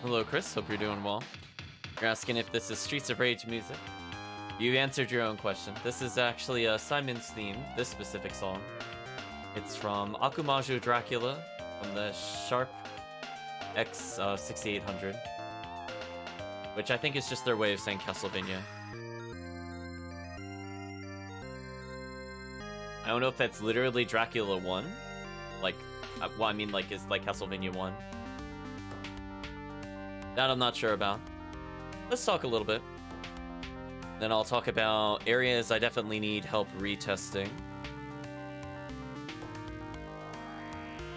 Hello, Chris. Hope you're doing well. You're asking if this is Streets of Rage music. You answered your own question. This is actually Simon's theme, this specific song. It's from Akumaju Dracula from the Sharp X 6800, which I think is just their way of saying Castlevania. I don't know if that's literally Dracula 1. Like, well, I mean, like, it's like Castlevania 1. That I'm not sure about. Let's talk a little bit. Then I'll talk about areas I definitely need help retesting.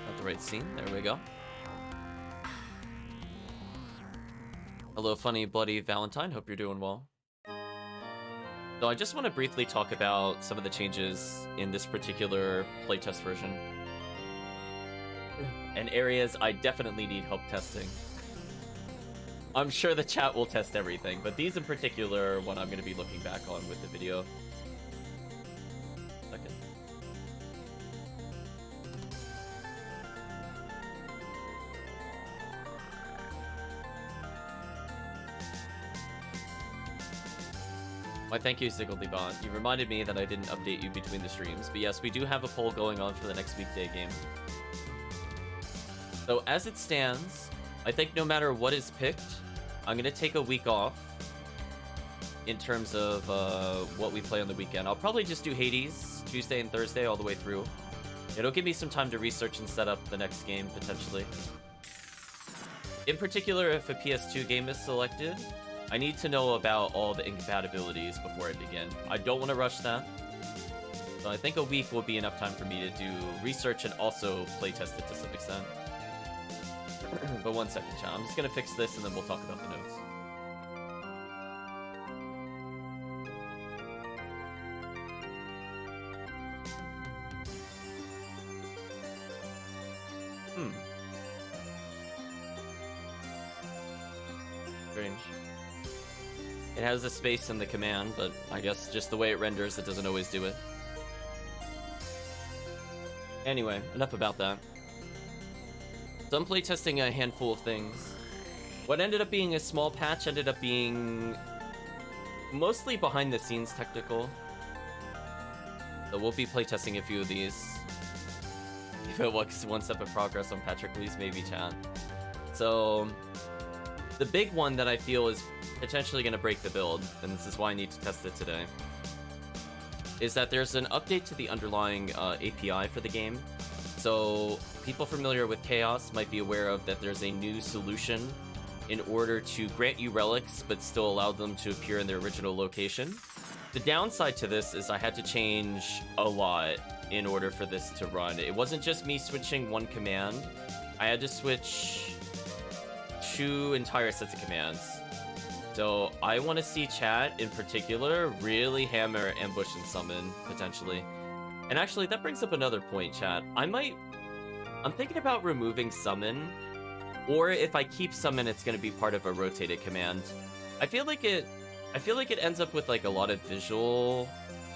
Not the right scene. There we go. Hello, funny bloody Valentine. Hope you're doing well. So I just want to briefly talk about some of the changes in this particular playtest version. And areas I definitely need help testing. I'm sure the chat will test everything, but these in particular are what I'm going to be looking back on with the video. Second. Why, thank you, Ziggledy-Bot. You reminded me that I didn't update you between the streams, but yes, we do have a poll going on for the next weekday game. So as it stands, I think no matter what is picked, I'm going to take a week off in terms of what we play on the weekend. I'll probably just do Hades Tuesday and Thursday all the way through. It'll give me some time to research and set up the next game, potentially. In particular, if a PS2 game is selected, I need to know about all the incompatibilities before I begin. I don't want to rush that. So I think a week will be enough time for me to do research and also playtest it to some extent. But one second, chat. I'm just gonna fix this and then we'll talk about the notes. Strange. It has a space in the command, but I guess just the way it renders, it doesn't always do it. Anyway, enough about that. So I'm playtesting a handful of things. What ended up being a small patch ended up being mostly behind the scenes technical. So we'll be playtesting a few of these. If it was one step of progress on Patrick Lee's maybe chat. So the big one that I feel is potentially going to break the build, and this is why I need to test it today, is that there's an update to the underlying API for the game. So people familiar with Chaos might be aware of that there's a new solution in order to grant you relics but still allow them to appear in their original location. The downside to this is I had to change a lot in order for this to run. It wasn't just me switching one command. I had to switch 2 entire sets of commands. So I want to see chat in particular really hammer ambush and summon potentially. And actually, that brings up another point, chat. I'm thinking about removing summon, or if I keep summon, it's going to be part of a rotated command. I feel like it ends up with like a lot of visual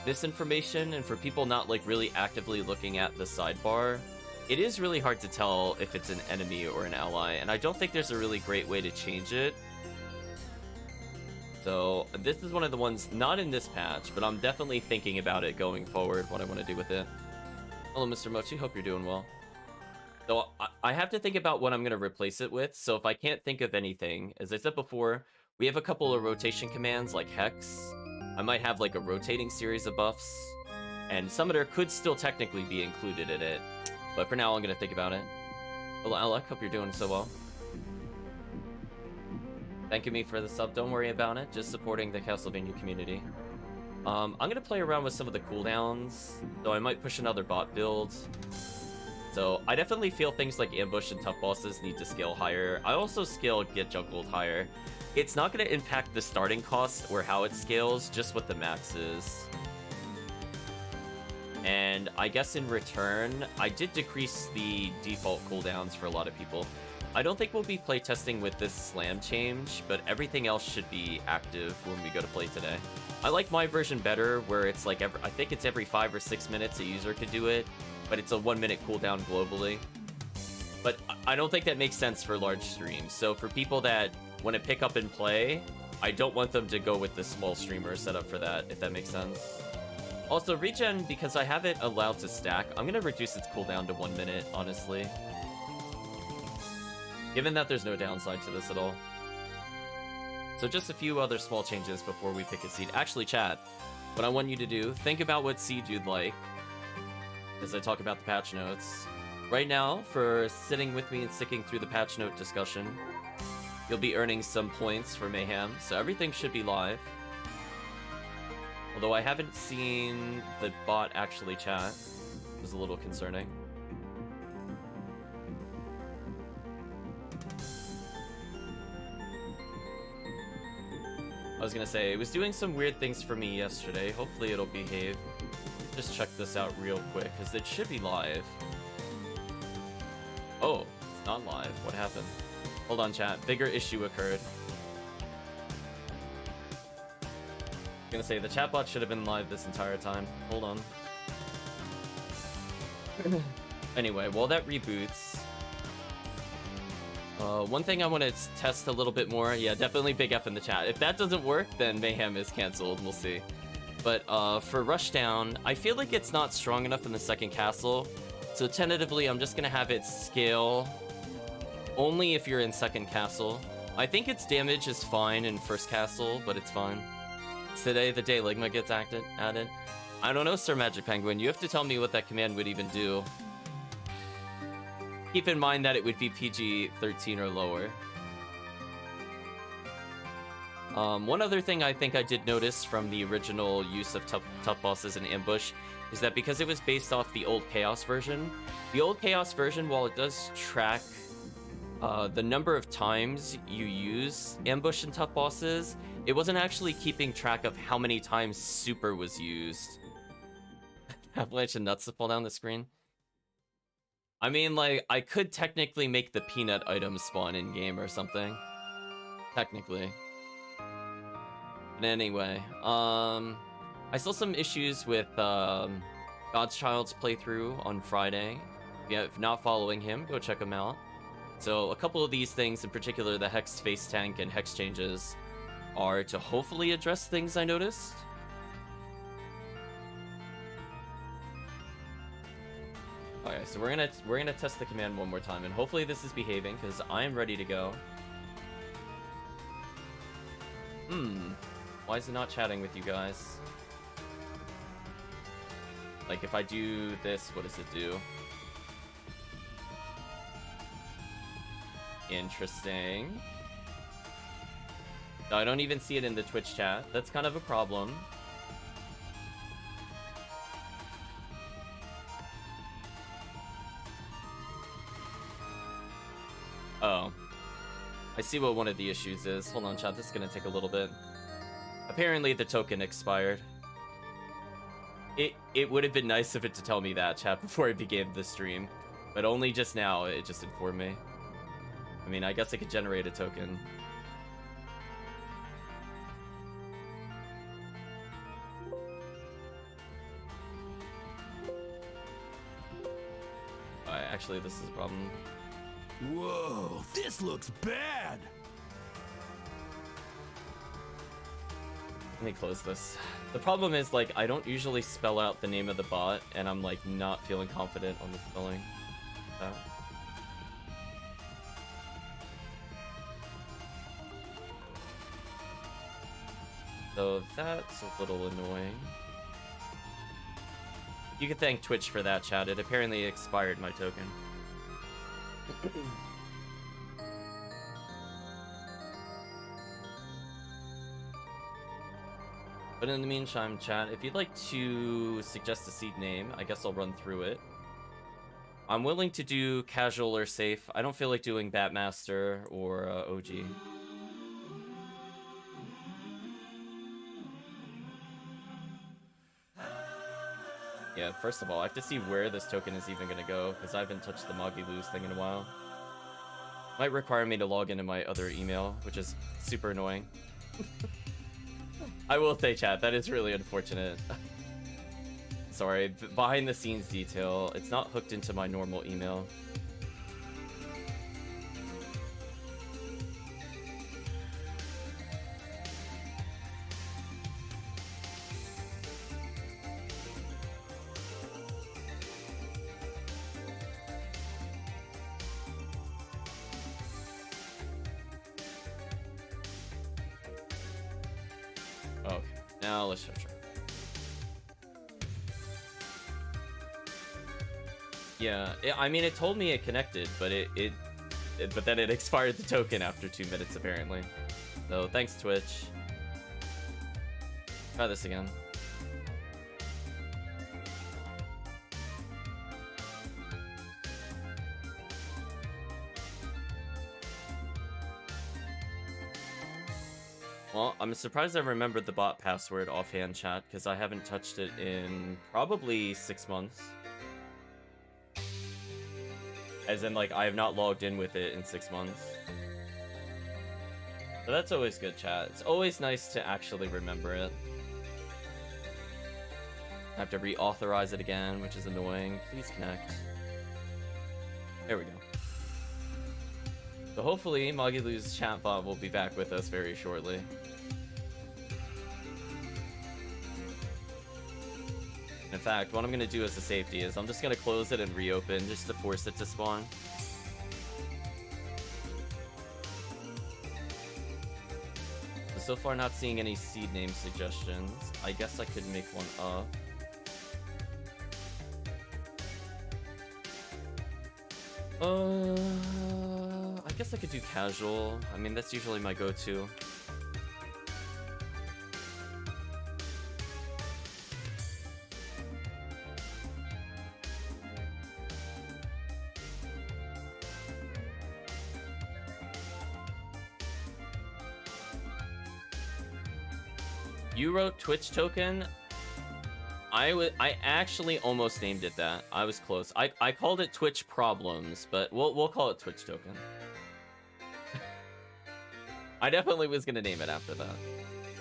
misinformation, and for people not like really actively looking at the sidebar, it is really hard to tell if it's an enemy or an ally, and I don't think there's a really great way to change it. So this is one of the ones not in this patch, but I'm definitely thinking about it going forward, what I want to do with it. Hello, Mr. Mochi. Hope you're doing well. So I have to think about what I'm going to replace it with. So if I can't think of anything, as I said before, we have a couple of rotation commands like Hex. I might have like a rotating series of buffs, and Summoner could still technically be included in it. But for now, I'm going to think about it. Hello, Alec. Hope you're doing so well. Thanking me for the sub, don't worry about it. Just supporting the Castlevania community. I'm gonna play around with some of the cooldowns, though I might push another bot build. So I definitely feel things like ambush and tough bosses need to scale higher. I also scale get juggled higher. It's not gonna impact the starting cost or how it scales, just what the max is. And I guess in return, I did decrease the default cooldowns for a lot of people. I don't think we'll be playtesting with this slam change, but everything else should be active when we go to play today. I like my version better, where it's like, I think it's every 5 or 6 minutes a user could do it, but it's a 1 minute cooldown globally. But I don't think that makes sense for large streams. So for people that want to pick up and play, I don't want them to go with the small streamer setup for that, if that makes sense. Also, regen, because I have it allowed to stack, I'm going to reduce its cooldown to 1 minute, honestly. Given that there's no downside to this at all. So just a few other small changes before we pick a seed. Actually, chat, what I want you to do, think about what seed you'd like as I talk about the patch notes. Right now, for sitting with me and sticking through the patch note discussion, you'll be earning some points for Mayhem, so everything should be live. Although I haven't seen the bot actually chat. It was a little concerning. I was gonna say, it was doing some weird things for me yesterday. Hopefully it'll behave. Just check this out real quick, because it should be live. Oh, it's not live. What happened? Hold on, chat. Bigger issue occurred. I'm gonna say, the chatbot should have been live this entire time. Hold on. Anyway, while that reboots... one thing I want to test a little bit more. Yeah, definitely big F in the chat. If that doesn't work, then Mayhem is cancelled. We'll see. But for Rushdown, I feel like it's not strong enough in the second castle. So tentatively, I'm just going to have it scale only if you're in second castle. I think its damage is fine in first castle, but it's fine. Today, the day Ligma gets added. I don't know, Sir Magic Penguin. You have to tell me what that command would even do. Keep in mind that it would be PG-13 or lower. One other thing I think I did notice from the original use of tough bosses in Ambush is that because it was based off the old Chaos version, while it does track the number of times you use Ambush and tough bosses, it wasn't actually keeping track of how many times Super was used. Avalanche and nuts to fall down the screen. I mean, like, I could technically make the peanut items spawn in-game or something. Technically. But anyway, I saw some issues with God's Child's playthrough on Friday. If not following him, go check him out. So a couple of these things, in particular the Hex face tank and Hex changes, are to hopefully address things I noticed. Okay, so we're gonna test the command one more time, and hopefully this is behaving, because I am ready to go. Why is it not chatting with you guys? Like, if I do this, what does it do? Interesting. No, I don't even see it in the Twitch chat. That's kind of a problem. Oh. I see what one of the issues is. Hold on, chat. This is gonna take a little bit. Apparently, the token expired. It would have been nice of it to tell me that, chat, before I began the stream. But only just now, it just informed me. I mean, I guess I could generate a token. Alright, actually, this is a problem. Whoa, this looks bad! Let me close this. The problem is, like, I don't usually spell out the name of the bot, and I'm, like, not feeling confident on the spelling. So that's a little annoying. You can thank Twitch for that, chat. It apparently expired my token. But in the meantime, chat, if you'd like to suggest a seed name, I guess I'll run through it. I'm willing to do casual or safe. I don't feel like doing Batmaster or OG. Yeah, first of all, I have to see where this token is even gonna go, because I haven't touched the Moggy Lose thing in a while. Might require me to log into my other email, which is super annoying. I will say, chat, that is really unfortunate. Sorry, behind the scenes detail, it's not hooked into my normal email. Okay, now let's try. Yeah, I mean, it told me it connected, but but then it expired the token after 2 minutes apparently. So thanks, Twitch. Try this again. Well, I'm surprised I remembered the bot password offhand, chat, because I haven't touched it in probably 6 months. As in, like, I have not logged in with it in 6 months. So that's always good, chat. It's always nice to actually remember it. I have to reauthorize it again, which is annoying. Please connect. There we go. So hopefully, Magilu's chatbot will be back with us very shortly. In fact, what I'm going to do as a safety is I'm just going to close it and reopen just to force it to spawn. So far not seeing any seed name suggestions. I guess I could make one up. I guess I could do casual. I mean, that's usually my go-to. You wrote Twitch token. I actually almost named it that. I was close. I called it Twitch problems, but we'll call it Twitch token. I definitely was gonna name it after that.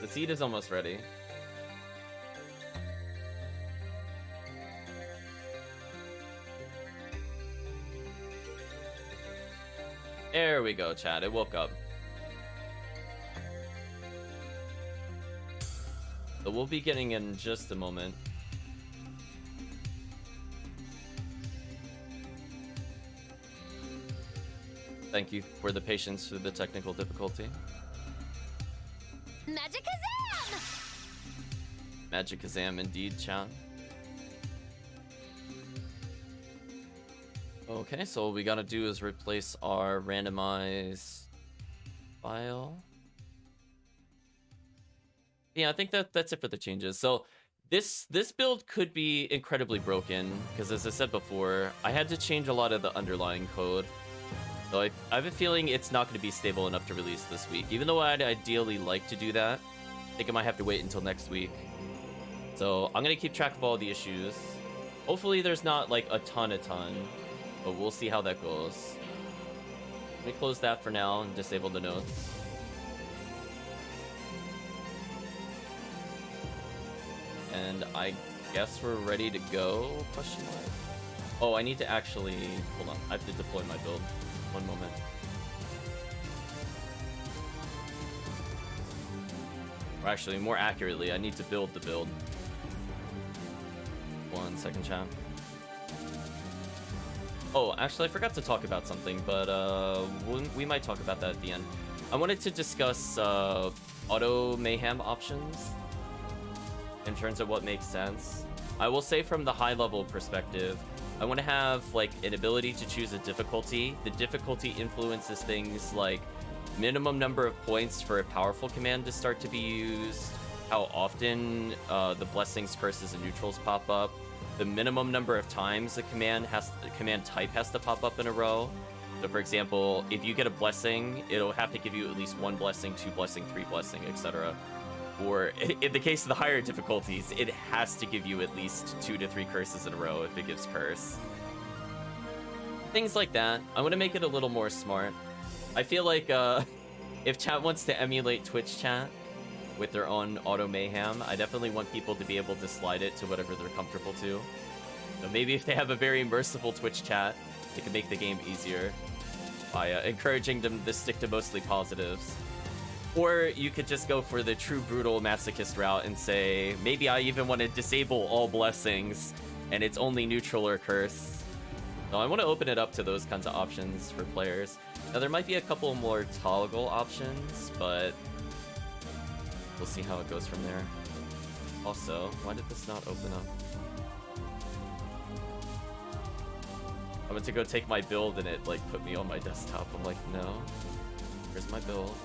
The seed is almost ready. There we go, chat. It woke up. So we'll be getting in just a moment. Thank you for the patience through the technical difficulty. Magikazam! Magikazam indeed, chat. Okay, so all we gotta do is replace our randomized file. Yeah, I think that's it for the changes. So this build could be incredibly broken because, as I said before, I had to change a lot of the underlying code. So I have a feeling it's not going to be stable enough to release this week. Even though I'd ideally like to do that, I think I might have to wait until next week. So I'm going to keep track of all the issues. Hopefully there's not like a ton, but we'll see how that goes. Let me close that for now and disable the notes. And I guess we're ready to go, question mark? Oh, I need to actually, hold on, I have to deploy my build. One moment. Or actually, more accurately, I need to build the build. 1 second, chat. Oh, actually, I forgot to talk about something, but we might talk about that at the end. I wanted to discuss auto mayhem options in terms of what makes sense. I will say from the high-level perspective, I want to have like an ability to choose a difficulty. The difficulty influences things like minimum number of points for a powerful command to start to be used, how often the blessings, curses, and neutrals pop up, the minimum number of times a command type has to pop up in a row. So for example, if you get a blessing, it'll have to give you at least 1 blessing, 2 blessing, 3 blessing, etc. Or in the case of the higher difficulties, it has to give you at least 2 to 3 curses in a row if it gives curse. Things like that. I want to make it a little more smart. I feel like if chat wants to emulate Twitch chat with their own auto mayhem, I definitely want people to be able to slide it to whatever they're comfortable to. So maybe if they have a very merciful Twitch chat, it can make the game easier by encouraging them to stick to mostly positives. Or you could just go for the true brutal masochist route and say, maybe I even want to disable all blessings and it's only neutral or curse. So I want to open it up to those kinds of options for players. Now there might be a couple more toggle options, but We'll see how it goes from there. Also, why did this not open up? I went to go take my build and it like put me on my desktop. I'm like, no. Here's my build.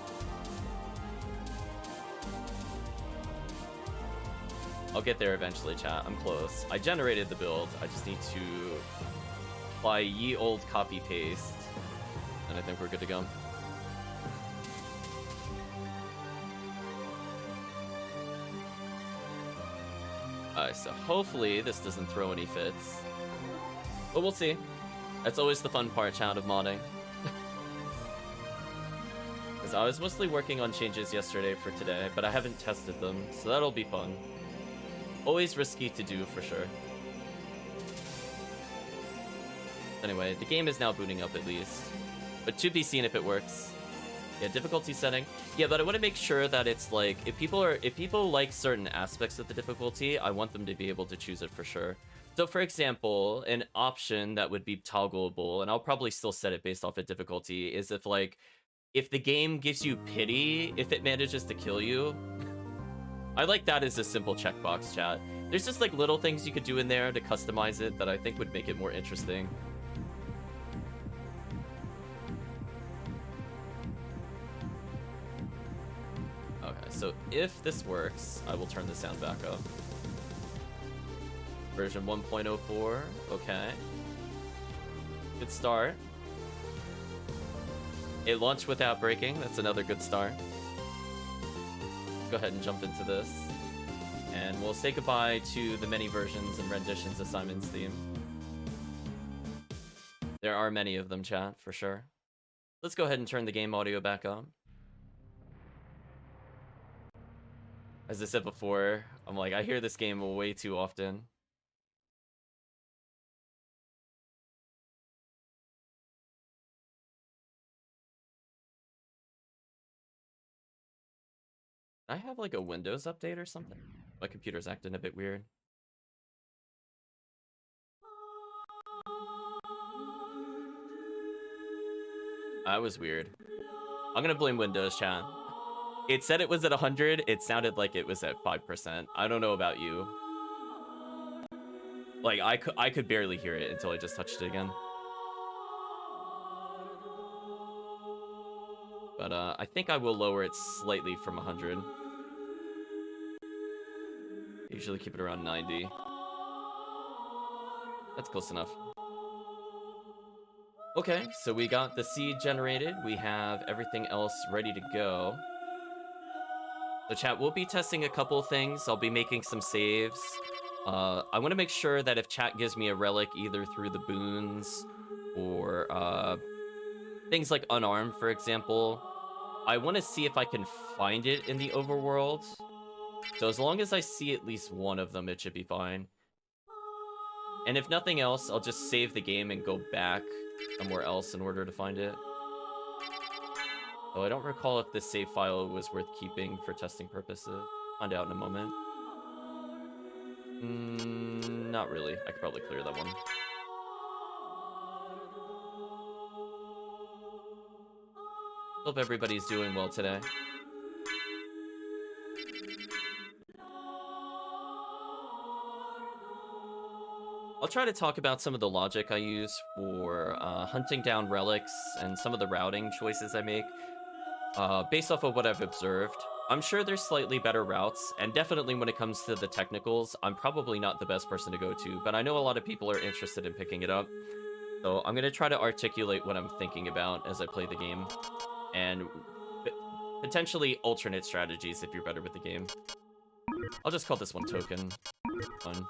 I'll get there eventually, chat. I'm close. I generated the build. I just need to apply ye old copy paste. And I think we're good to go. Alright, so hopefully this doesn't throw any fits. But we'll see. That's always the fun part, chat, of modding. Because I was mostly working on changes yesterday for today, but I haven't tested them, so that'll be fun. Always risky to do, for sure. Anyway, the game is now booting up at least. But to be seen if it works. Yeah, difficulty setting. Yeah, but I want to make sure that it's like, if people like certain aspects of the difficulty, I want them to be able to choose it for sure. So for example, an option that would be toggleable, and I'll probably still set it based off of difficulty, is if the game gives you pity, if it manages to kill you. I like that as a simple checkbox, chat. There's just like little things you could do in there to customize it that I think would make it more interesting. Okay, so if this works, I will turn the sound back up. Version 1.04, okay. Good start. It launched without breaking, that's another good start. Go ahead and jump into this. And we'll say goodbye to the many versions and renditions of Simon's theme. There are many of them, chat, for sure. Let's go ahead and turn the game audio back on. As I said before, I'm like, I hear this game way too often. I have like a Windows update or something. My computer's acting a bit weird. That was weird. I'm gonna blame Windows, chat. It said it was at 100. It sounded like it was at 5%. I don't know about you. Like I could barely hear it until I just touched it again. But I think I will lower it slightly from 100. Usually keep it around 90. That's close enough. Okay, so we got the seed generated. We have everything else ready to go. So chat, we'll be testing a couple things. I'll be making some saves. I want to make sure that if chat gives me a relic, either through the boons or things like unarmed, for example, I want to see if I can find it in the overworld. So as long as I see at least one of them, it should be fine. And if nothing else, I'll just save the game and go back somewhere else in order to find it. Though I don't recall if this save file was worth keeping for testing purposes. Find out in a moment. Not really. I could probably clear that one. Hope everybody's doing well today. I'll try to talk about some of the logic I use for hunting down relics and some of the routing choices I make based off of what I've observed. I'm sure there's slightly better routes, and definitely when it comes to the technicals, I'm probably not the best person to go to, but I know a lot of people are interested in picking it up. So I'm going to try to articulate what I'm thinking about as I play the game, and potentially alternate strategies if you're better with the game. I'll just call this one token. Fun.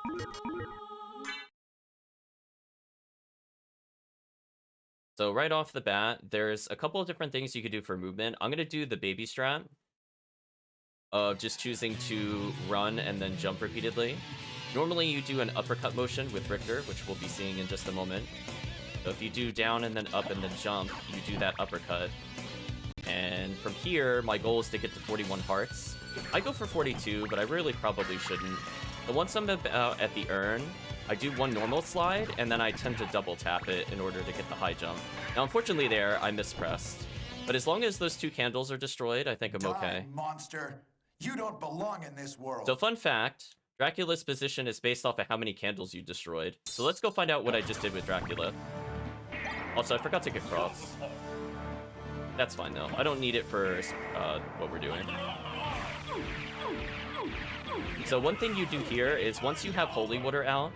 So right off the bat, there's a couple of different things you could do for movement. I'm going to do the baby strat of just choosing to run and then jump repeatedly. Normally you do an uppercut motion with Richter, which we'll be seeing in just a moment. So if you do down and then up and then jump, you do that uppercut. And from here, my goal is to get to 41 hearts. I go for 42, but I really probably shouldn't. But once I'm about at the urn, I do one normal slide, and then I tend to double tap it in order to get the high jump. Now, unfortunately there, I mispressed. But as long as those two candles are destroyed, I think I'm okay. Die, monster. You don't belong in this world. So fun fact, Dracula's position is based off of how many candles you destroyed. So let's go find out what I just did with Dracula. Also, I forgot to get cross. That's fine, though. I don't need it for what we're doing. So one thing you do here is once you have Holy Water out,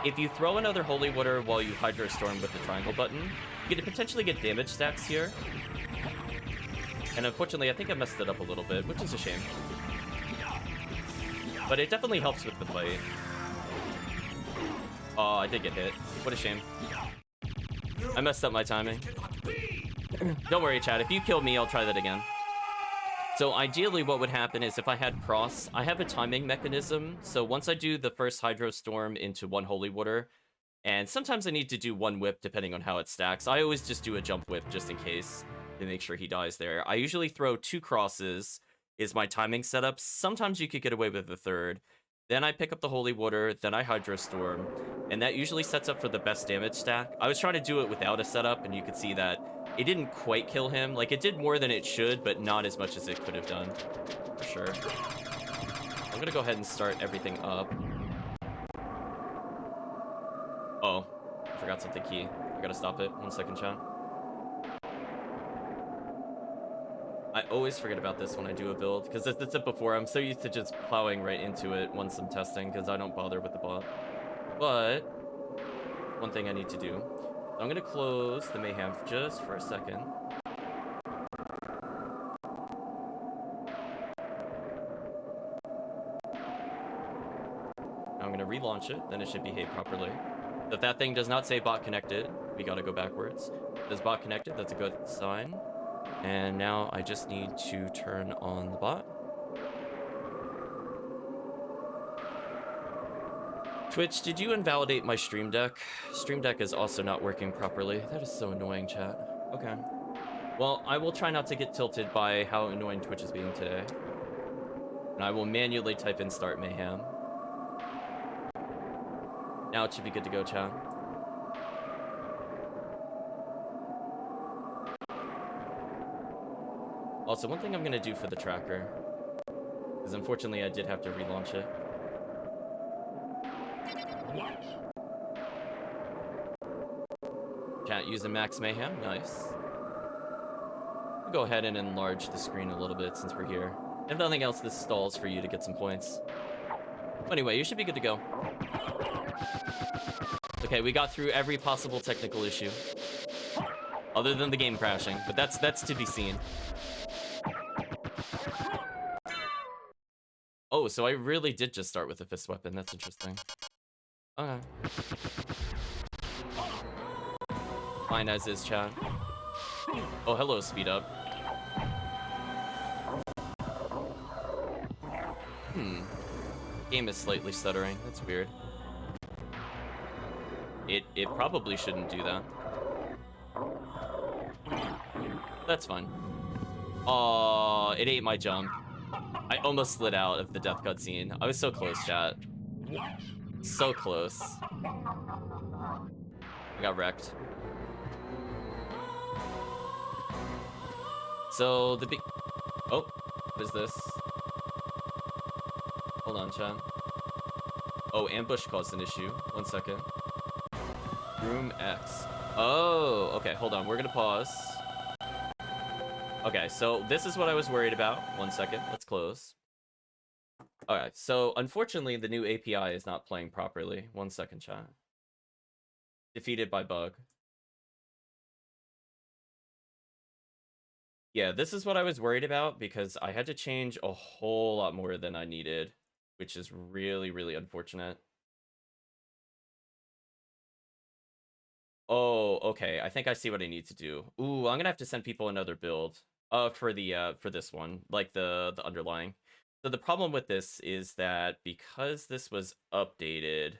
if you throw another Holy Water while you Hydro Storm with the triangle button, you can potentially get damage stacks here. And unfortunately, I think I messed it up a little bit, which is a shame. But it definitely helps with the fight. Oh, I did get hit. What a shame. I messed up my timing. Don't worry, chat. If you kill me, I'll try that again. So ideally, what would happen is if I had cross, I have a timing mechanism. So once I do the first Hydro Storm into one Holy Water, and sometimes I need to do one whip depending on how it stacks. I always just do a jump whip just in case to make sure he dies there. I usually throw 2 crosses is my timing setup. Sometimes you could get away with the third. Then I pick up the Holy Water, then I Hydro Storm, and that usually sets up for the best damage stack. I was trying to do it without a setup, and you could see that it didn't quite kill him. Like, it did more than it should, but not as much as it could have done, for sure. I'm gonna go ahead and start everything up. Oh, I forgot something key. I gotta stop it. 1 second, chat. I always forget about this when I do a build, because as I said before, I'm so used to just plowing right into it once I'm testing, because I don't bother with the bot. But one thing I need to do. I'm gonna close the Mayhem just for a second. I'm gonna relaunch it, then it should behave properly. If that thing does not say bot connected, we gotta go backwards. If it's bot connected, that's a good sign. And now I just need to turn on the bot. Twitch, did you invalidate my Stream Deck? Stream Deck is also not working properly. That is so annoying, chat. Okay. Well, I will try not to get tilted by how annoying Twitch is being today. And I will manually type in Start Mayhem. Now it should be good to go, chat. Also, one thing I'm going to do for the tracker, because unfortunately I did have to relaunch it. Chat using Max Mayhem, nice. I'll go ahead and enlarge the screen a little bit since we're here. If nothing else, this stalls for you to get some points. Anyway, you should be good to go. Okay, we got through every possible technical issue. Other than the game crashing, but that's to be seen. Oh, so I really did just start with a fist weapon. That's interesting. Okay. Fine as is, chat. Oh, hello, speed up. Game is slightly stuttering. That's weird. It probably shouldn't do that. That's fine. Aw, it ate my jump. I almost slid out of the death cutscene. I was so close, chat. So close. I got wrecked. So the big... Oh, what is this? Hold on, chat. Oh, ambush caused an issue. 1 second. Room X. Oh, okay, hold on. We're gonna pause. Okay, so this is what I was worried about. 1 second, let's close. Okay, so unfortunately, the new API is not playing properly. 1 second, chat. Defeated by bug. Yeah, this is what I was worried about because I had to change a whole lot more than I needed, which is really, really unfortunate. Oh, okay. I think I see what I need to do. Ooh, I'm gonna have to send people another build. For this one, like the underlying. So the problem with this is that because this was updated.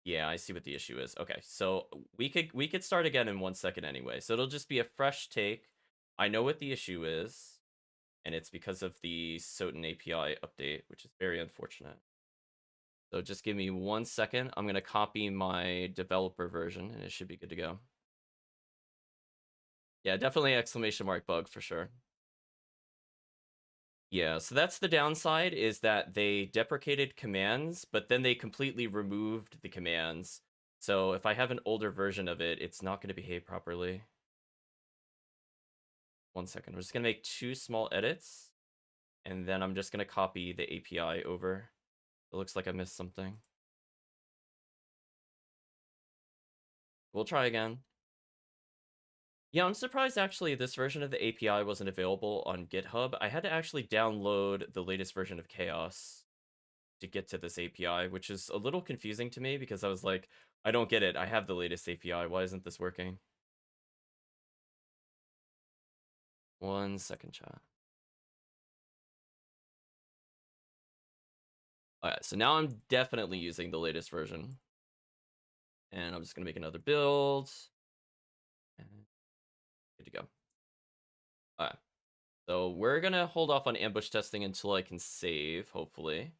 Yeah, I see what the issue is. Okay, so we could start again in 1 second anyway. So it'll just be a fresh take. I know what the issue is, and it's because of the SotN API update, which is very unfortunate. So just give me 1 second. I'm gonna copy my developer version, and it should be good to go. Yeah, definitely exclamation mark bug for sure. Yeah, so that's the downside, is that they deprecated commands, but then they completely removed the commands. So if I have an older version of it, it's not going to behave properly. 1 second. We're just going to make 2 small edits, and then I'm just going to copy the API over. It looks like I missed something. We'll try again. Yeah, I'm surprised actually this version of the API wasn't available on GitHub. I had to actually download the latest version of Chaos to get to this API, which is a little confusing to me because I was like, I don't get it. I have the latest API. Why isn't this working? 1 second, chat. Alright, so now I'm definitely using the latest version. And I'm just going to make another build. And good to go. Alright. So we're going to hold off on ambush testing until I can save, hopefully.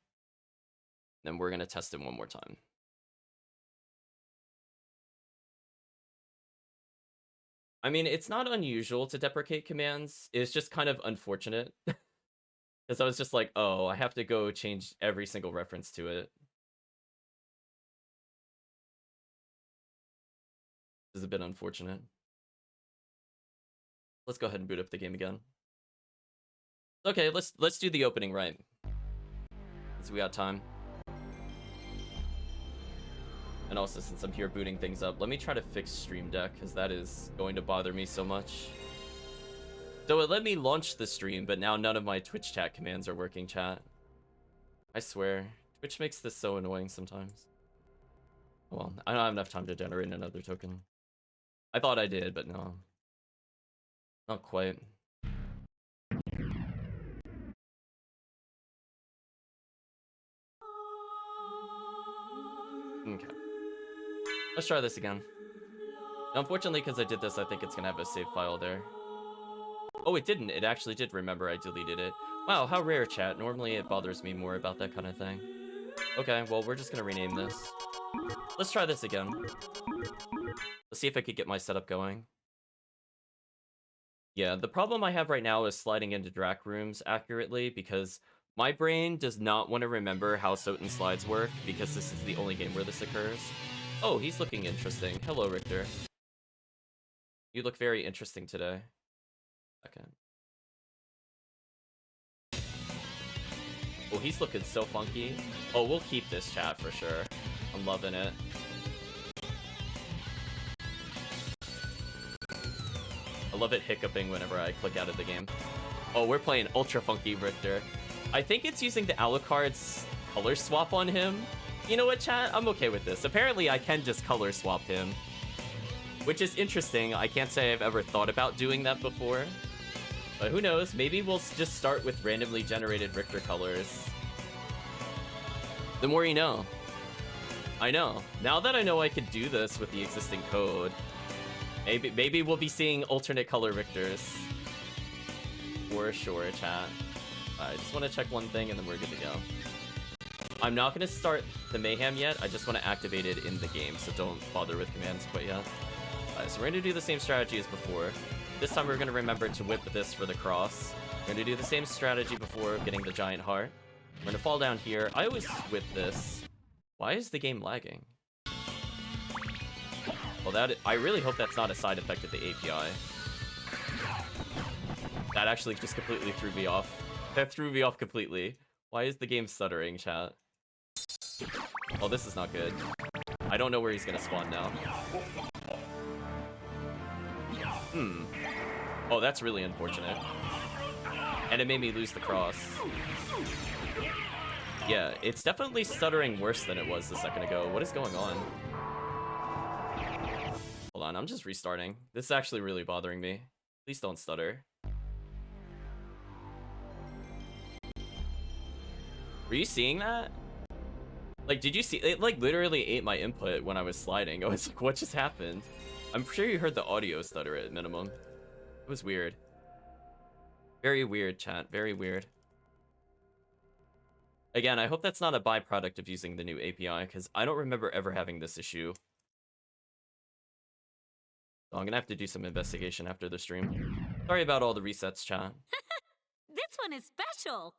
Then we're going to test it one more time. I mean, it's not unusual to deprecate commands. It's just kind of unfortunate. Because I was just like, oh, I have to go change every single reference to it. This is a bit unfortunate. Let's go ahead and boot up the game again. Okay, let's do the opening right. Since we got time. And also, since I'm here booting things up, let me try to fix Stream Deck, because that is going to bother me so much. So it let me launch the stream, but now none of my Twitch chat commands are working, chat. I swear, Twitch makes this so annoying sometimes. Well, I don't have enough time to generate another token. I thought I did, but no. Not quite. Okay. Let's try this again. Now, unfortunately, because I did this, I think it's going to have a save file there. Oh, it didn't. It actually did remember I deleted it. Wow, how rare, chat. Normally, it bothers me more about that kind of thing. Okay, well, we're just going to rename this. Let's try this again. Let's see if I could get my setup going. Yeah, the problem I have right now is sliding into Drac rooms accurately, because my brain does not want to remember how SotN slides work, because this is the only game where this occurs. Oh, he's looking interesting. Hello, Richter. You look very interesting today. Okay. Oh, he's looking so funky. Oh, we'll keep this, chat, for sure. I'm loving it. I love it hiccuping whenever I click out of the game. Oh, we're playing ultra funky Richter. I think it's using the Alucard's color swap on him. You know what, chat? I'm okay with this. Apparently, I can just color swap him, which is interesting. I can't say I've ever thought about doing that before, but who knows? Maybe we'll just start with randomly generated Richter colors. The more you know. I know. Now that I know I could do this with the existing code, maybe we'll be seeing alternate color Richters. For sure, chat. I just want to check one thing and then we're good to go. I'm not going to start the Mayhem yet. I just want to activate it in the game, so don't bother with commands quite yet. So we're going to do the same strategy as before. This time we're going to remember to whip this for the cross. We're going to do the same strategy before getting the giant heart. We're going to fall down here. I always whip this. Why is the game lagging? Well, I really hope that's not a side effect of the API. That actually just completely threw me off. That threw me off completely. Why is the game stuttering, chat? Oh, this is not good. I don't know where he's gonna spawn now. Oh, that's really unfortunate. And it made me lose the cross. Yeah, it's definitely stuttering worse than it was a second ago. What is going on? Hold on, I'm just restarting. This is actually really bothering me. Please don't stutter. Were you seeing that? Like, did you see? It, like, literally ate my input when I was sliding. I was like, what just happened? I'm sure you heard the audio stutter at minimum. It was weird. Very weird, chat. Very weird. Again, I hope that's not a byproduct of using the new API, because I don't remember ever having this issue. So I'm gonna have to do some investigation after the stream. Sorry about all the resets, chat. This one is special.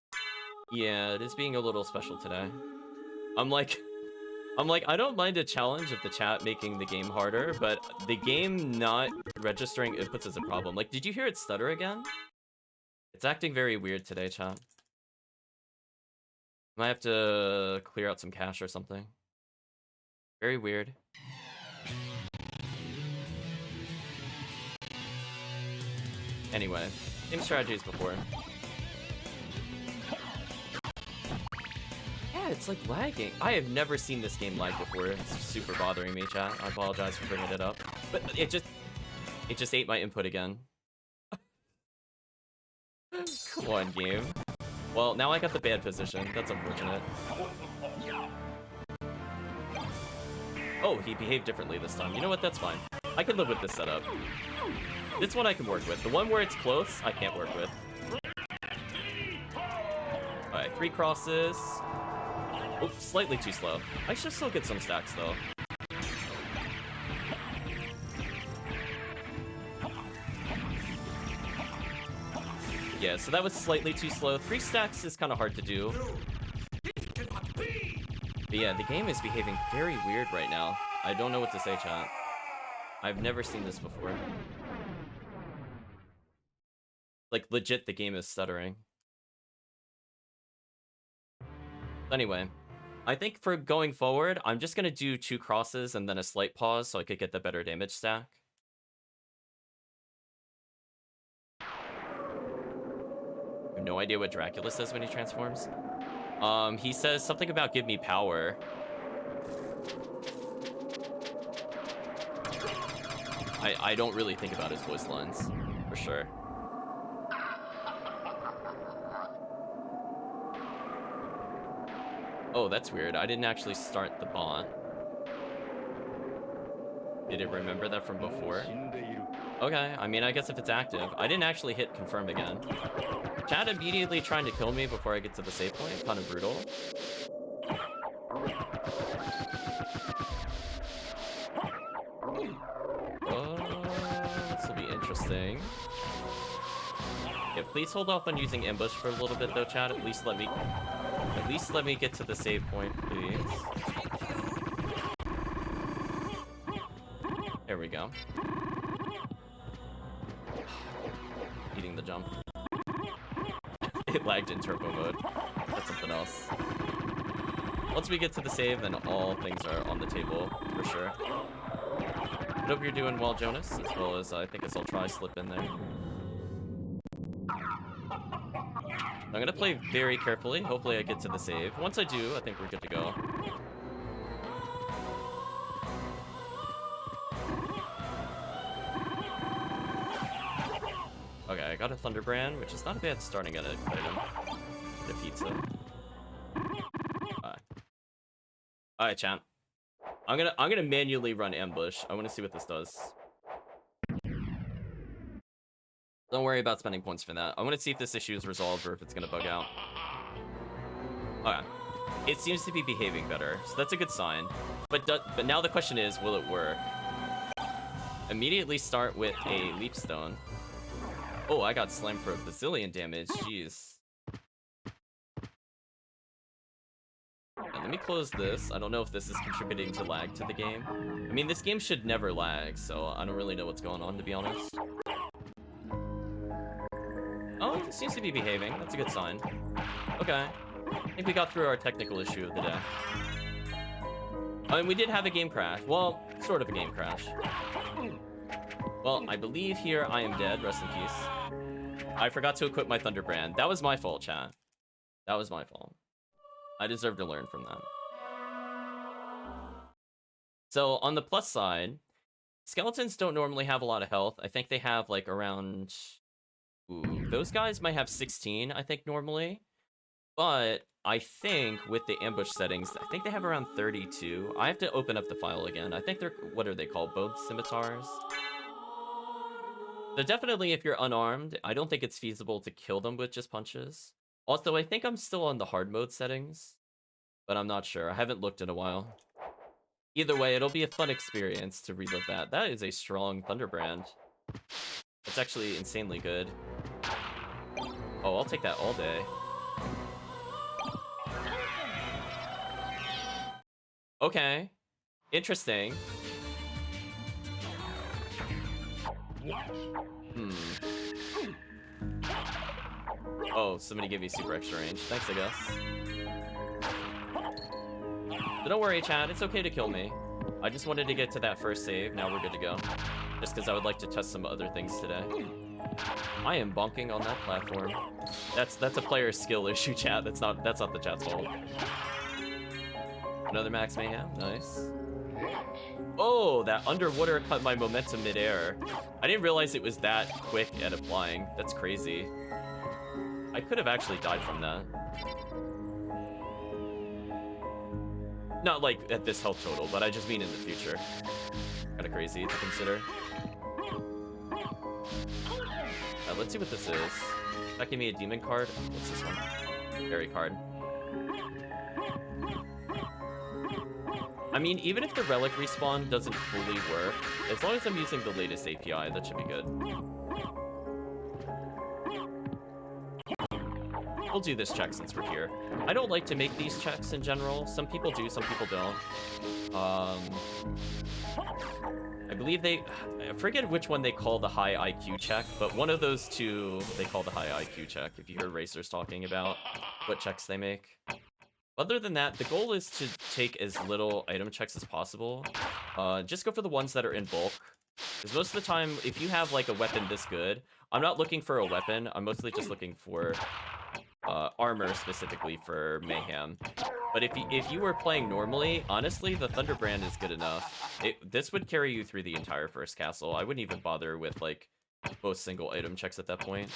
Yeah, it is being a little special today. I'm like, I don't mind a challenge of the chat making the game harder, but the game not registering inputs is a problem. Like, did you hear it stutter again? It's acting very weird today, chat. Might have to clear out some cache or something. Very weird. Anyway, same strategies before. Yeah, it's like lagging. I have never seen this game lag before. It's super bothering me, chat. I apologize for bringing it up. But it just ate my input again. Come on, game. Well, now I got the bad position. That's unfortunate. Oh, he behaved differently this time. You know what? That's fine. I can live with this setup. This one I can work with. The one where it's close, I can't work with. Alright, 3 crosses. Oops, slightly too slow. I should still get some stacks, though. Yeah, so that was slightly too slow. 3 stacks is kind of hard to do. But yeah, the game is behaving very weird right now. I don't know what to say, chat. I've never seen this before. Like, legit, the game is stuttering. Anyway, I think for going forward, I'm just gonna do 2 crosses and then a slight pause so I could get the better damage stack. I have no idea what Dracula says when he transforms. He says something about give me power. I don't really think about his voice lines, for sure. Oh, that's weird. I didn't actually start the bot. Did it remember that from before? Okay, I mean, I guess if it's active. I didn't actually hit confirm again. Chat immediately trying to kill me before I get to the save point. Kind of brutal. This will be interesting. Yeah, please hold off on using ambush for a little bit though, chat. At least let me get to the save point, please. There we go. Eating the jump. It lagged in turbo mode. That's something else. Once we get to the save, then all things are on the table, for sure. I hope you're doing well, Jonas, as well as I think I'll try slip in there. I'm gonna play very carefully. Hopefully I get to the save. Once I do, I think we're good to go. Okay, I got a Thunderbrand, which is not a bad starting item. The pizza. Alright, champ. I'm gonna manually run ambush. I want to see what this does. Don't worry about spending points for that. I want to see if this issue is resolved or if it's gonna bug out. Okay. It seems to be behaving better, so that's a good sign. But now the question is, will it work? Immediately start with a leap stone. Oh, I got slammed for a bazillion damage. Jeez. Yeah, let me close this. I don't know if this is contributing to lag to the game. I mean, this game should never lag, so I don't really know what's going on, to be honest. Oh, it seems to be behaving. That's a good sign. Okay. I think we got through our technical issue of the day. I mean, we did have a game crash. Well, sort of a game crash. Well, I believe here I am dead. Rest in peace. I forgot to equip my Thunderbrand. That was my fault, chat. That was my fault. I deserve to learn from that. So, on the plus side, skeletons don't normally have a lot of health. I think they have, like, around... Ooh, those guys might have 16, I think, normally. But I think with the ambush settings, I think they have around 32. I have to open up the file again. I think they're... What are they called? Both scimitars? So definitely, if you're unarmed, I don't think it's feasible to kill them with just punches. Also, I think I'm still on the hard mode settings, but I'm not sure. I haven't looked in a while. Either way, it'll be a fun experience to relive that. That is a strong Thunderbrand. It's actually insanely good. Oh, I'll take that all day. Okay. Interesting. Oh, somebody gave me super extra range. Thanks, I guess. But don't worry, Chad. It's okay to kill me. I just wanted to get to that first save. Now we're good to go. Just because I would like to test some other things today. I am bonking on that platform. That's a player skill issue, chat. That's not the chat's fault. Another Max Mayhem. Nice. Oh, that underwater cut my momentum midair. I didn't realize it was that quick at applying. That's crazy. I could have actually died from that. Not like at this health total, but I just mean in the future. Kind of crazy to consider. Let's see what this is. That gave me a demon card. What's this one? Fairy card. I mean, even if the relic respawn doesn't fully work, as long as I'm using the latest API, that should be good. We'll do this check since we're here. I don't like to make these checks in general. Some people do, some people don't. I believe I forget which one they call the high IQ check, but one of those two they call the high IQ check, if you heard racers talking about what checks they make. Other than that, the goal is to take as little item checks as possible. Just go for the ones that are in bulk. Because most of the time, if you have like a weapon this good, I'm not looking for a weapon, I'm mostly just looking for armor specifically for Mayhem. But if you were playing normally, honestly, the Thunderbrand is good enough. This would carry you through the entire first castle. I wouldn't even bother with like both single item checks at that point.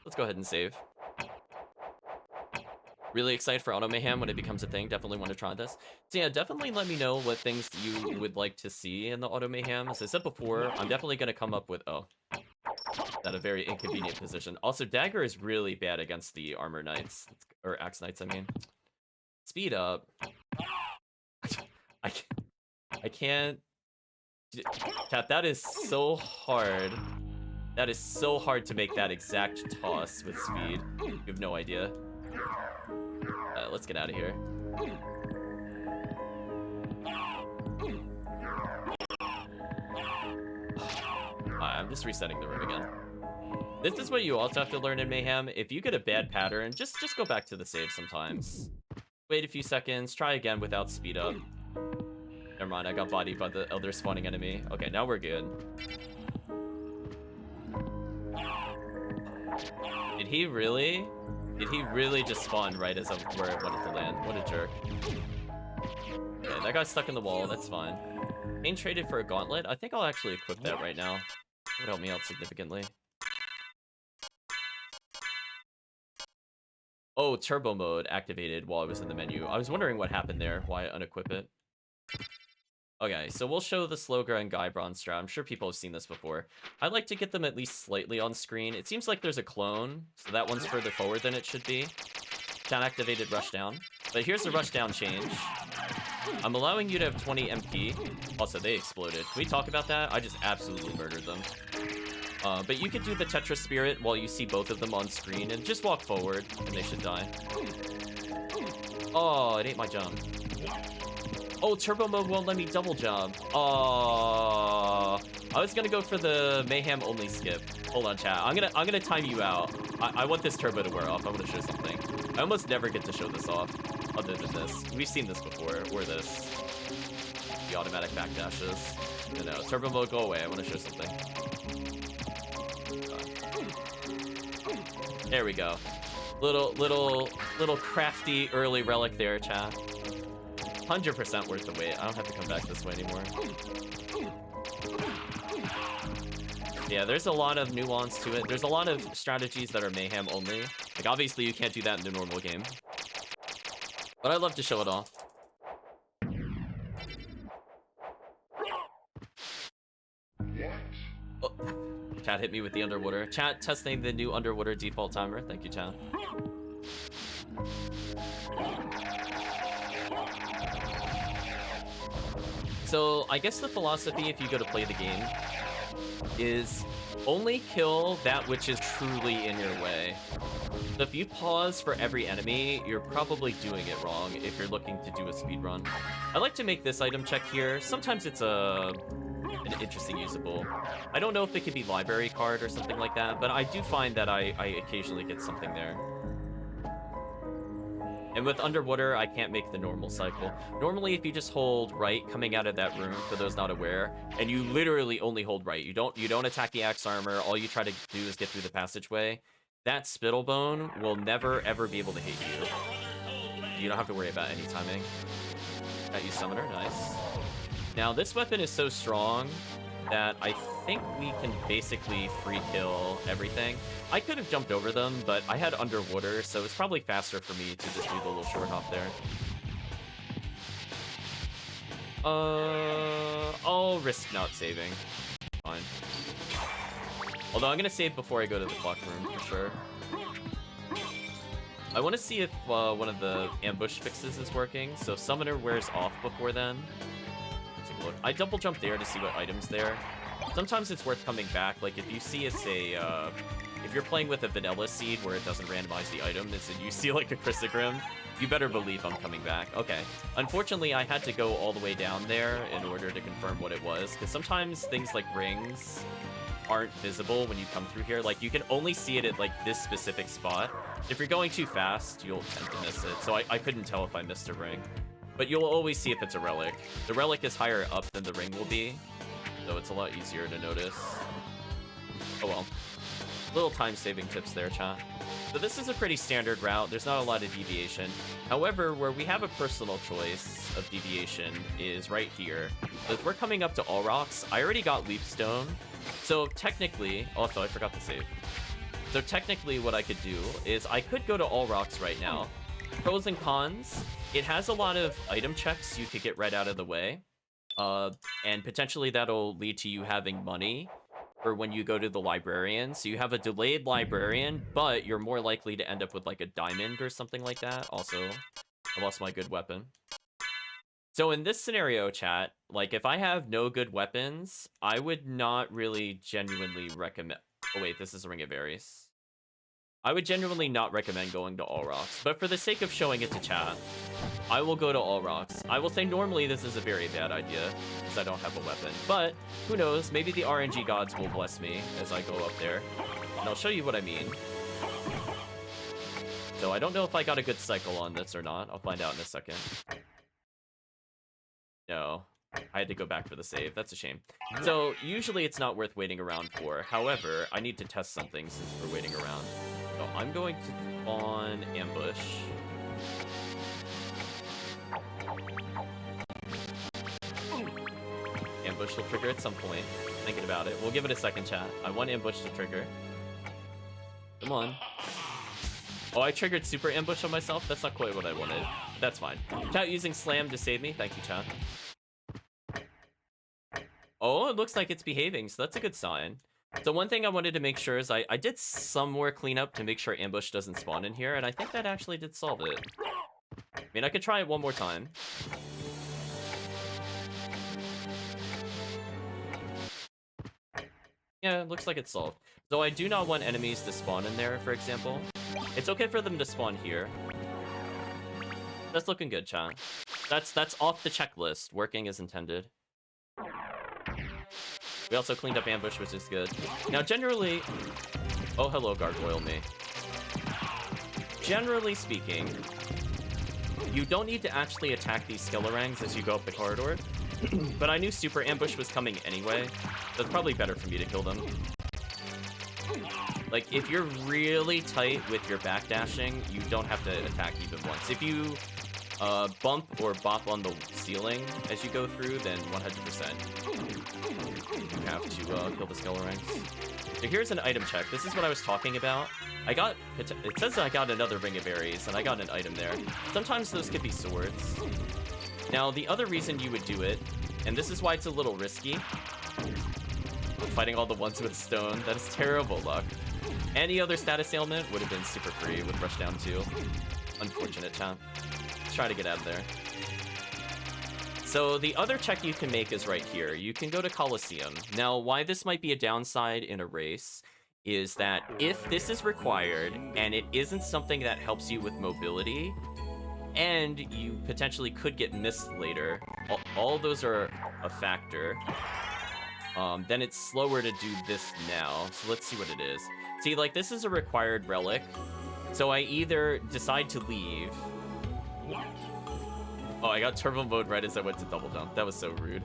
Let's go ahead and save. Really excited for Auto Mayhem when it becomes a thing. Definitely want to try this. So yeah, definitely let me know what things you would like to see in the Auto Mayhem. As I said before, I'm definitely going to come up with... Oh. At a very inconvenient position. Also, Dagger is really bad against the Armor Knights. Or Axe Knights, I mean. Speed up. I can't... Chat, that is so hard. That is so hard to make that exact toss with speed. You have no idea. Let's get out of here. I'm just resetting the room again. This is what you also have to learn in Mayhem. If you get a bad pattern, just go back to the save sometimes. Wait a few seconds, try again without speed up. Never mind, I got bodied by the elder spawning enemy. Okay, now we're good. Did he really? Did he really just spawn right as where it wanted to land? What a jerk. Okay, that guy's stuck in the wall, that's fine. Main traded for a gauntlet. I think I'll actually equip that right now. It would help me out significantly. Oh, turbo mode activated while I was in the menu. I was wondering what happened there, why I unequip it. Okay, so we'll show the Slogra and Guybron strat. I'm sure people have seen this before. I like to get them at least slightly on screen. It seems like there's a clone, so that one's further forward than it should be. Chat activated rushdown. But here's the rushdown change. I'm allowing you to have 20 MP. Also, they exploded. Can we talk about that? I just absolutely murdered them. But you could do the Tetra Spirit while you see both of them on screen and just walk forward and they should die. Oh, it ate my jump. Oh, turbo mode won't let me double jump. Oh, I was gonna go for the Mayhem only skip. Hold on, chat. I'm gonna time you out. I want this turbo to wear off. I want to show something. I almost never get to show this off, other than this. We've seen this before, or this. The automatic backdashes. No, turbo mode, go away. I want to show something. There we go. Little crafty early relic there, chat. 100% worth the wait. I don't have to come back this way anymore. Yeah, there's a lot of nuance to it. There's a lot of strategies that are Mayhem only. Like, obviously, you can't do that in the normal game. But I love to show it off. Oh, chat hit me with the underwater. Chat testing the new underwater default timer. Thank you, chat. So I guess the philosophy, if you go to play the game, is only kill that which is truly in your way. So if you pause for every enemy, you're probably doing it wrong if you're looking to do a speedrun. I like to make this item check here. Sometimes it's an interesting usable. I don't know if it could be library card or something like that, but I do find that I occasionally get something there. And with underwater, I can't make the normal cycle. Normally, if you just hold right coming out of that room, for those not aware, and you literally only hold right, you don't attack the axe armor, all you try to do is get through the passageway, that Spittlebone will never ever be able to hit you. You don't have to worry about any timing. Got you Summoner, nice. Now, this weapon is so strong that I think we can basically free kill everything. I could have jumped over them, but I had underwater, so it's probably faster for me to just do the little short hop there. I'll risk not saving. Fine. Although I'm gonna save before I go to the clock room, for sure. I want to see if one of the ambush fixes is working, so Summoner wears off before then. Let's take a look. I double jump there to see what item's there. Sometimes it's worth coming back, like if you see it's a, if you're playing with a vanilla seed where it doesn't randomize the items and you see like a Chrysogrim, you better believe I'm coming back. Okay. Unfortunately, I had to go all the way down there in order to confirm what it was, because sometimes things like rings aren't visible when you come through here. Like, you can only see it at like this specific spot. If you're going too fast, you'll tend to miss it. So I couldn't tell if I missed a ring. But you'll always see if it's a relic. The relic is higher up than the ring will be, so it's a lot easier to notice. Oh well. Little time-saving tips there, chat. So this is a pretty standard route. There's not a lot of deviation. However, where we have a personal choice of deviation is right here. So if we're coming up to All Rocks, I already got Leapstone. So technically, also I forgot to save. So technically what I could do is I could go to All Rocks right now. Pros and cons, it has a lot of item checks you could get right out of the way. And potentially that'll lead to you having money for when you go to the librarian. So you have a delayed librarian, but you're more likely to end up with like a diamond or something like that. Also, I lost my good weapon. So in this scenario, chat, like if I have no good weapons, I would not really genuinely recommend... Oh wait, this is a Ring of Aries. I would genuinely not recommend going to All Rocks, but for the sake of showing it to chat, I will go to All Rocks. I will say normally this is a very bad idea, because I don't have a weapon, but who knows, maybe the RNG gods will bless me as I go up there, and I'll show you what I mean. So I don't know if I got a good cycle on this or not. I'll find out in a second. No, I had to go back for the save. That's a shame. So usually it's not worth waiting around for. However, I need to test something since we're waiting around. So I'm going to spawn ambush. Ambush will trigger at some point. Thinking about it. We'll give it a second, chat. I want ambush to trigger. Come on. Oh, I triggered super ambush on myself? That's not quite what I wanted. That's fine. Chat using slam to save me. Thank you, chat. Oh, it looks like it's behaving, so that's a good sign. So one thing I wanted to make sure is I did some more cleanup to make sure ambush doesn't spawn in here, and I think that actually did solve it. I mean, I could try it one more time. Yeah, it looks like it's solved. So I do not want enemies to spawn in there, for example. It's okay for them to spawn here. That's looking good, chat. That's off the checklist, working as intended. We also cleaned up ambush, which is good. Now, generally... Oh, hello, Gargoyle me. Generally speaking, you don't need to actually attack these Skellerangs as you go up the corridor. But I knew super ambush was coming anyway, so it's probably better for me to kill them. Like, if you're really tight with your backdashing, you don't have to attack even once. If you bump or bop on the ceiling as you go through, then 100% you have to kill the Skellerangs. So here's an item check. This is what I was talking about. I got... It says I got another Ring of Aries, and I got an item there. Sometimes those could be swords. Now, the other reason you would do it, and this is why it's a little risky, fighting all the ones with stone, that is terrible luck. Any other status ailment would have been super free with Rushdown 2. Unfortunate, chat. Let's try to get out of there. So the other check you can make is right here. You can go to Coliseum. Now, why this might be a downside in a race is that if this is required and it isn't something that helps you with mobility, and you potentially could get missed later, all those are a factor, then it's slower to do this now. So let's see what it is. See, like, this is a required relic, so I either decide to leave. Oh, I got turbo mode right as I went to double jump. That was so rude.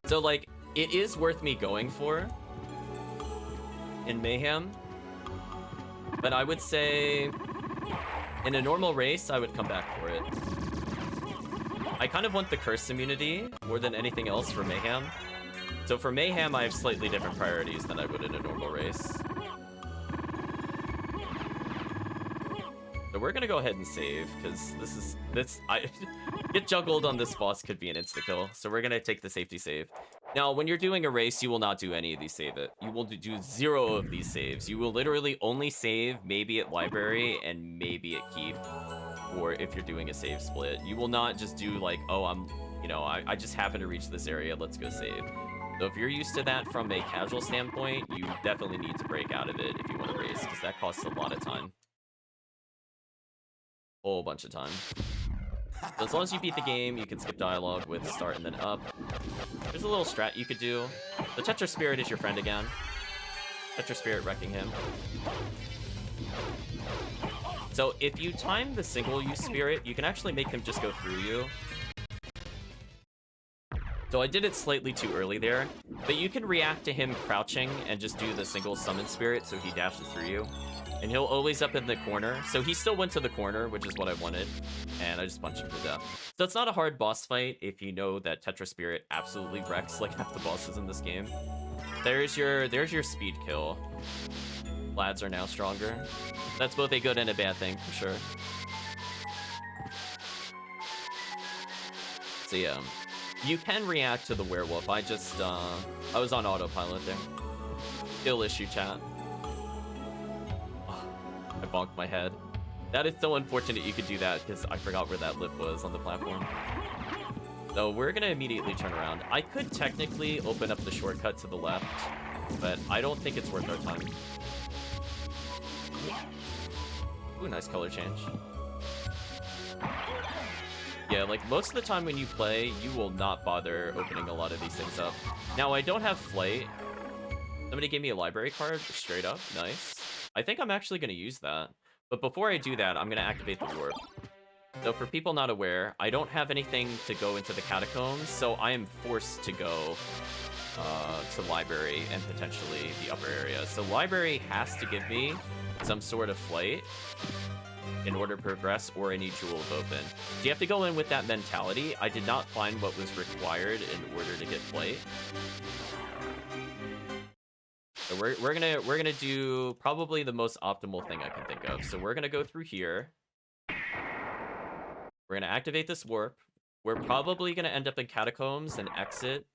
So, like, it is worth me going for in Mayhem, but I would say in a normal race, I would come back for it. I kind of want the curse immunity more than anything else for Mayhem. So for Mayhem, I have slightly different priorities than I would in a normal race. So we're gonna go ahead and save, because get juggled on this boss could be an insta-kill. So we're gonna take the safety save. Now, when you're doing a race, you will not do any of these save it. You will do 0 of these saves. You will literally only save maybe at library and maybe at keep, or if you're doing a save split. You will not just do like, oh, I just happen to reach this area, let's go save. So if you're used to that from a casual standpoint, you definitely need to break out of it if you want to race, because that costs a lot of time. Whole bunch of time. So as long as you beat the game, you can skip dialogue with start and then up. There's a little strat you could do. The Tetra Spirit is your friend again. Tetra Spirit wrecking him. So if you time the single use Spirit, you can actually make him just go through you. So I did it slightly too early there, but you can react to him crouching and just do the single summon Spirit so he dashes through you. And he'll always up in the corner. So he still went to the corner, which is what I wanted. And I just punched him to death. So it's not a hard boss fight if you know that Tetra Spirit absolutely wrecks like half the bosses in this game. There's your speed kill. Lads are now stronger. That's both a good and a bad thing, for sure. So yeah. You can react to the werewolf. I was on autopilot there. Skill issue, chat. I bonked my head. That is so unfortunate you could do that, because I forgot where that lip was on the platform. So we're gonna immediately turn around. I could technically open up the shortcut to the left, but I don't think it's worth our time. Ooh, nice color change. Yeah, like most of the time when you play, you will not bother opening a lot of these things up. Now, I don't have flight. Somebody gave me a library card, straight up. Nice. I think I'm actually going to use that. But before I do that, I'm going to activate the warp. So for people not aware, I don't have anything to go into the catacombs, so I am forced to go to library and potentially the upper area. So library has to give me some sort of flight in order to progress, or I need jewels open. So you have to go in with that mentality. I did not find what was required in order to get flight. So we're gonna do probably the most optimal thing I can think of. So we're gonna go through here. We're gonna activate this warp. We're probably gonna end up in catacombs and exit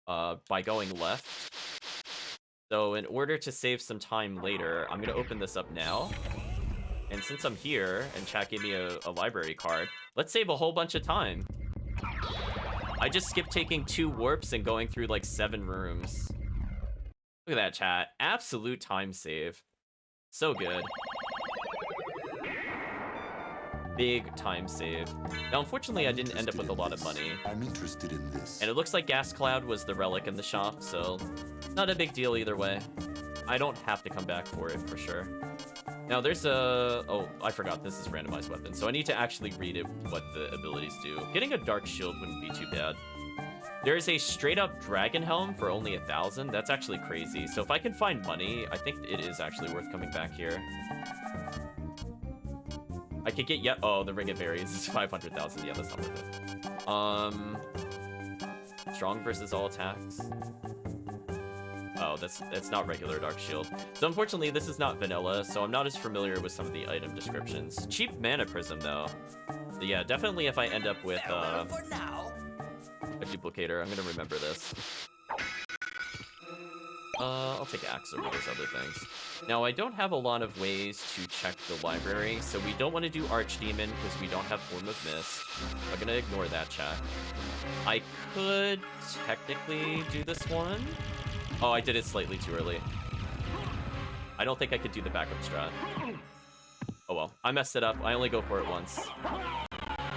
by going left. So in order to save some time later, I'm gonna open this up now. And since I'm here and chat gave me a library card, let's save a whole bunch of time. I just skipped taking 2 warps and going through like 7 rooms. Look at that, chat. Absolute time save. So good. Big time save. Now, unfortunately, I didn't end up with a lot of money. I'm interested in this. And it looks like Gas Cloud was the relic in the shop, so not a big deal either way. I don't have to come back for it, for sure. Now, there's a... Oh, I forgot. This is randomized weapon, so I need to actually read it, what the abilities do. Getting a Dark Shield wouldn't be too bad. There is a straight-up Dragon Helm for only 1,000. That's actually crazy. So if I can find money, I think it is actually worth coming back here. I could get... Oh, the Ring of Berries is 500,000. Yeah, that's not worth it. Strong versus all attacks. Oh, that's not regular Dark Shield. So unfortunately, this is not vanilla, so I'm not as familiar with some of the item descriptions. Cheap Mana Prism, though. So yeah, definitely if I end up with a duplicator, I'm gonna remember this. I'll take Axe over those other things. Now, I don't have a lot of ways to check the library, so we don't want to do Archdemon because we don't have Form of Mist. I'm gonna ignore that check. I could technically do this one. Oh, I did it slightly too early. I don't think I could do the backup strat. Oh well, I messed it up. I only go for it once.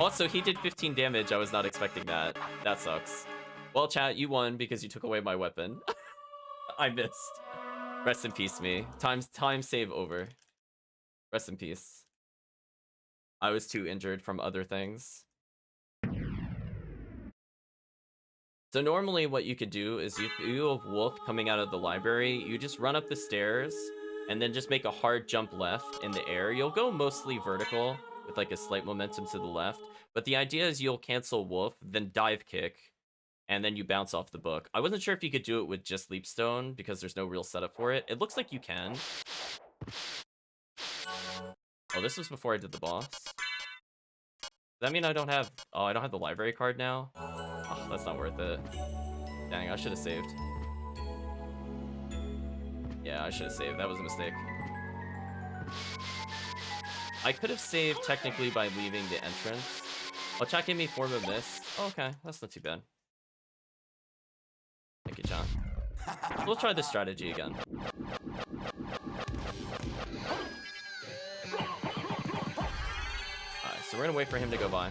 Also, he did 15 damage. I was not expecting that. That sucks. Well, chat, you won because you took away my weapon. I missed. Rest in peace, me. Time save over. Rest in peace. I was too injured from other things. So normally what you could do is you have Wolf coming out of the library, you just run up the stairs and then just make a hard jump left in the air. You'll go mostly vertical with like a slight momentum to the left, but the idea is you'll cancel Wolf, then dive kick, and then you bounce off the book. I wasn't sure if you could do it with just Leapstone because there's no real setup for it. It looks like you can. Oh, this was before I did the boss. Does that mean I don't have... Oh, I don't have the library card now? Oh, that's not worth it. Dang, I should have saved. Yeah, I should have saved. That was a mistake. I could have saved technically by leaving the entrance. Oh, chat gave me Form of Mist. Oh, okay, that's not too bad. Thank you, John. We'll try this strategy again. Alright, so we're gonna wait for him to go by.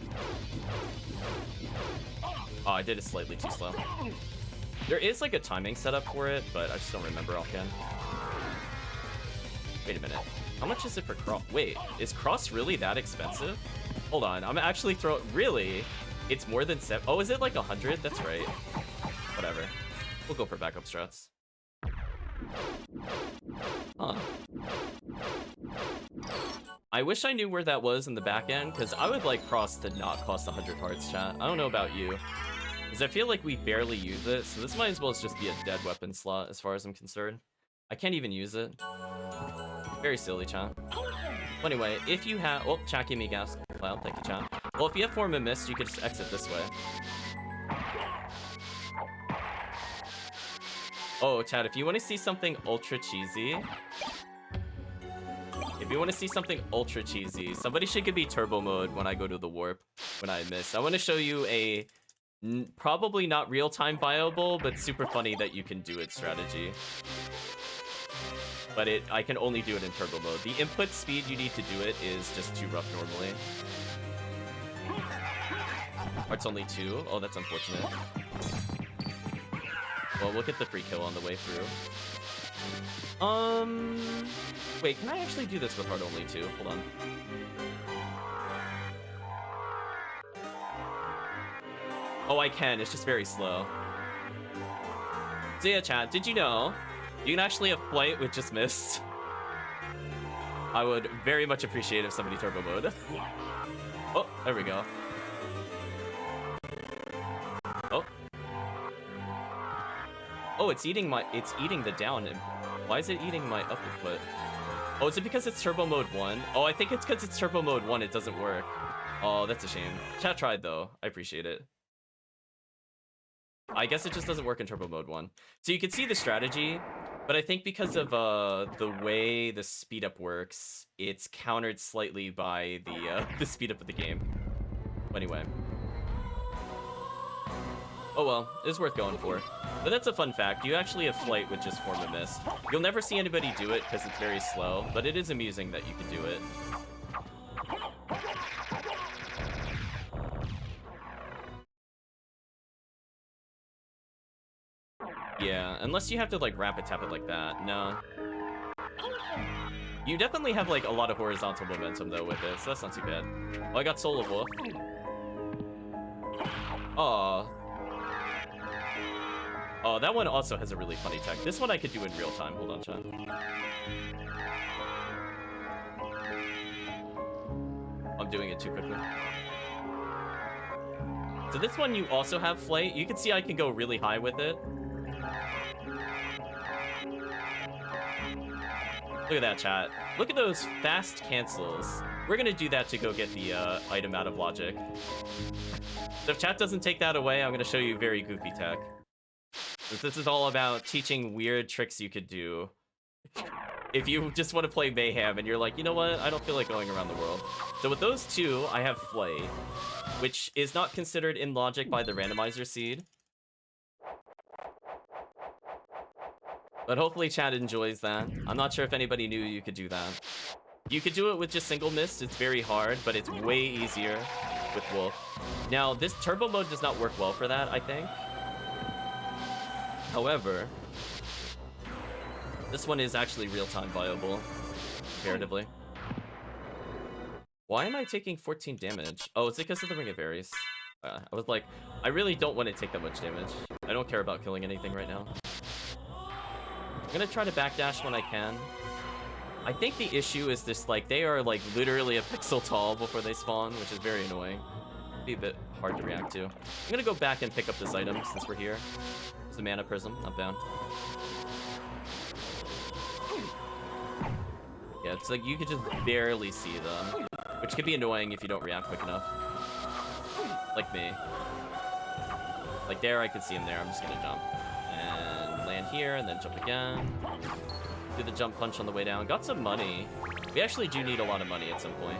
Oh, I did it slightly too slow. There is like a timing setup for it, but I just don't remember offhand. Wait a minute. How much is it for Cross? Wait, is Cross really that expensive? Hold on, I'm actually Really? It's more than 7? Oh, is it like 100? That's right. Whatever. We'll go for backup strats. Huh. I wish I knew where that was in the back end, because I would like Cross to not cost 100 hearts, chat. I don't know about you. Because I feel like we barely use it, so this might as well just be a dead weapon slot as far as I'm concerned. I can't even use it. Very silly, chat. Well, anyway, if you have... Oh, chat gave me gas cloud. Thank you, chat. Well, if you have Form of Mist, you could just exit this way. Oh, chat, if you want to see something ultra cheesy... If you want to see something ultra cheesy, somebody should give me turbo mode when I go to the warp, when I miss. I want to show you a probably not real-time viable, but super funny that you can do it strategy. But I can only do it in turbo mode. The input speed you need to do it is just too rough normally. Heart's only 2. Oh, that's unfortunate. Well, we'll get the free kill on the way through. Wait, can I actually do this with heart only 2? Hold on. Oh, I can. It's just very slow. So yeah, chat, did you know you can actually have flight with just Mist? I would very much appreciate if somebody turbo mode. Oh, there we go. Oh. Oh, it's eating the down. Why is it eating my up input? Oh, is it because it's turbo mode 1? Oh, I think it's because it's turbo mode 1, it doesn't work. Oh, that's a shame. Chat tried though. I appreciate it. I guess it just doesn't work in turbo mode 1. So you can see the strategy, but I think because of the way the speed up works, it's countered slightly by the speed up of the game. Anyway. Oh well, it's worth going for. But that's a fun fact. You actually have flight with just Form of Mist. You'll never see anybody do it because it's very slow, but it is amusing that you can do it. Yeah, unless you have to like rapid tap it like that. No. You definitely have like a lot of horizontal momentum though with this. So that's not too bad. Oh, I got Soul of Wolf. Aww. Oh, that one also has a really funny tech. This one I could do in real time. Hold on, chat. I'm doing it too quickly. So this one you also have flight. You can see I can go really high with it. Look at that, chat. Look at those fast cancels. We're gonna do that to go get the item out of logic. So if chat doesn't take that away, I'm gonna show you very goofy tech. This is all about teaching weird tricks you could do. If you just want to play Mayhem and you're like, you know what, I don't feel like going around the world. So with those two, I have Flay, which is not considered in logic by the randomizer seed. But hopefully chat enjoys that. I'm not sure if anybody knew you could do that. You could do it with just single mist. It's very hard, but it's way easier with Wolf. Now, this turbo mode does not work well for that, I think. However, this one is actually real-time viable, comparatively. Why am I taking 14 damage? Oh, it's because of the Ring of Ares. I was like, I really don't want to take that much damage. I don't care about killing anything right now. I'm gonna try to backdash when I can. I think the issue is this, like, they are, like, literally a pixel tall before they spawn, which is very annoying. Be a bit hard to react to. I'm gonna go back and pick up this item since we're here. There's a mana prism, not bad. Yeah, it's like you could just barely see them, which could be annoying if you don't react quick enough. Like me. Like there, I could see him there. I'm just gonna jump. And land here, and then jump again. Do the jump punch on the way down. Got some money. We actually do need a lot of money at some point.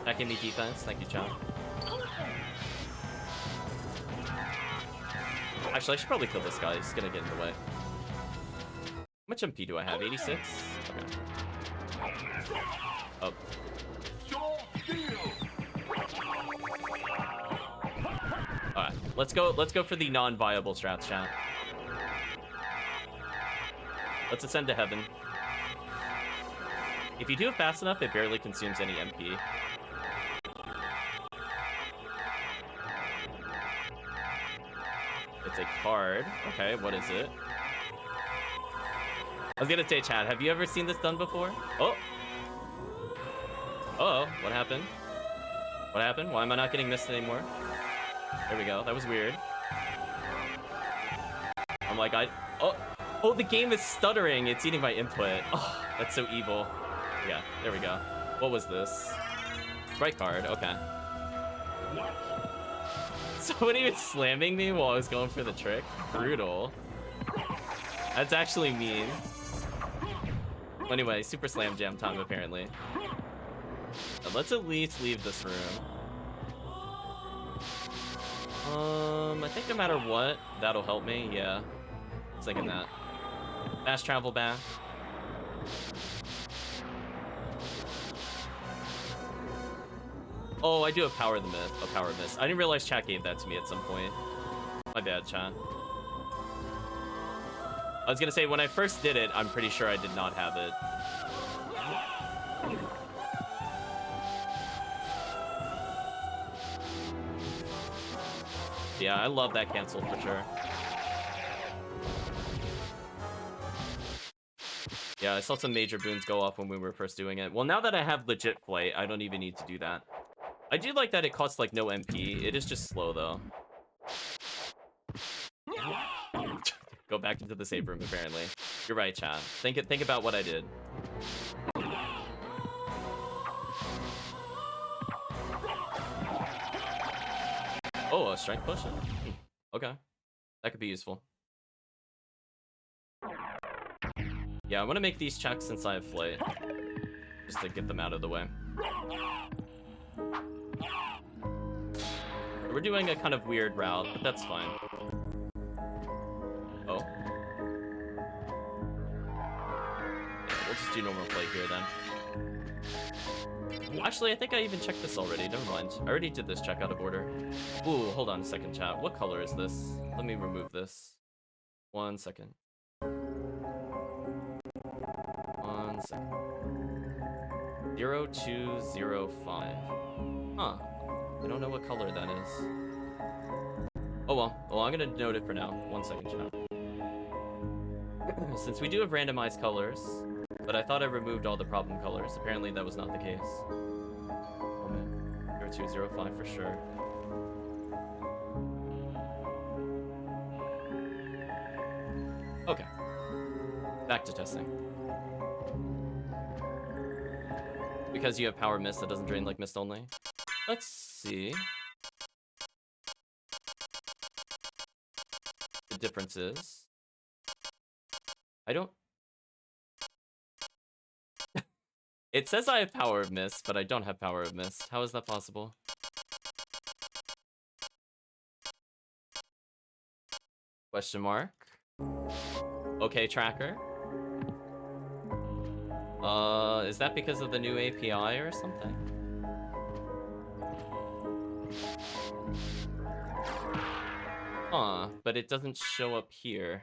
Attacking me defense. Thank you, chat. Actually, I should probably kill this guy. He's gonna get in the way. How much MP do I have? 86? Okay. Oh. Alright, let's go for the non-viable strats, chat. Let's ascend to heaven. If you do it fast enough, it barely consumes any MP. It's a card. Okay, what is it? I was gonna say, chat, have you ever seen this done before? Oh! Uh-oh, what happened? What happened? Why am I not getting missed anymore? There we go, that was weird. I'm like, oh, the game is stuttering. It's eating my input. Oh, that's so evil. Yeah, there we go. What was this? Right card, okay. Somebody was slamming me while I was going for the trick. Brutal. That's actually mean. Anyway, super slam jam time apparently. Now, let's at least leave this room. I think no matter what, that'll help me. Yeah, I was thinking that. Fast travel back. Oh, I do have power mist. I didn't realize chat gave that to me at some point. My bad, chat. I was gonna say, when I first did it, I'm pretty sure I did not have it. Yeah, I love that cancel for sure. Yeah, I saw some major boons go off when we were first doing it. Well, now that I have legit play, I don't even need to do that. I do like that it costs like no MP. It is just slow though. Go back into the save room apparently. You're right, chat. Think about what I did. Oh, a strength potion. Okay, that could be useful. Yeah, I want to make these checks since I have Flay, just to get them out of the way. We're doing a kind of weird route, but that's fine. Oh. Yeah, we'll just do normal play here then. Actually, I think I even checked this already. Never mind. I already did this check out of order. Ooh, hold on a second, chat. What color is this? Let me remove this. 1 second. 1 second. 0205. Huh. I don't know what color that is. Oh well. Well, I'm gonna note it for now. 1 second, chat. Since we do have randomized colors, but I thought I removed all the problem colors. Apparently that was not the case. 0205 for sure. Okay. Back to testing. Because you have power mist that doesn't drain like mist only. Let's see. The difference is. I don't... It says I have Power of Mist, but I don't have Power of Mist. How is that possible? Question mark. Okay, tracker. Is that because of the new API or something? Huh, but it doesn't show up here.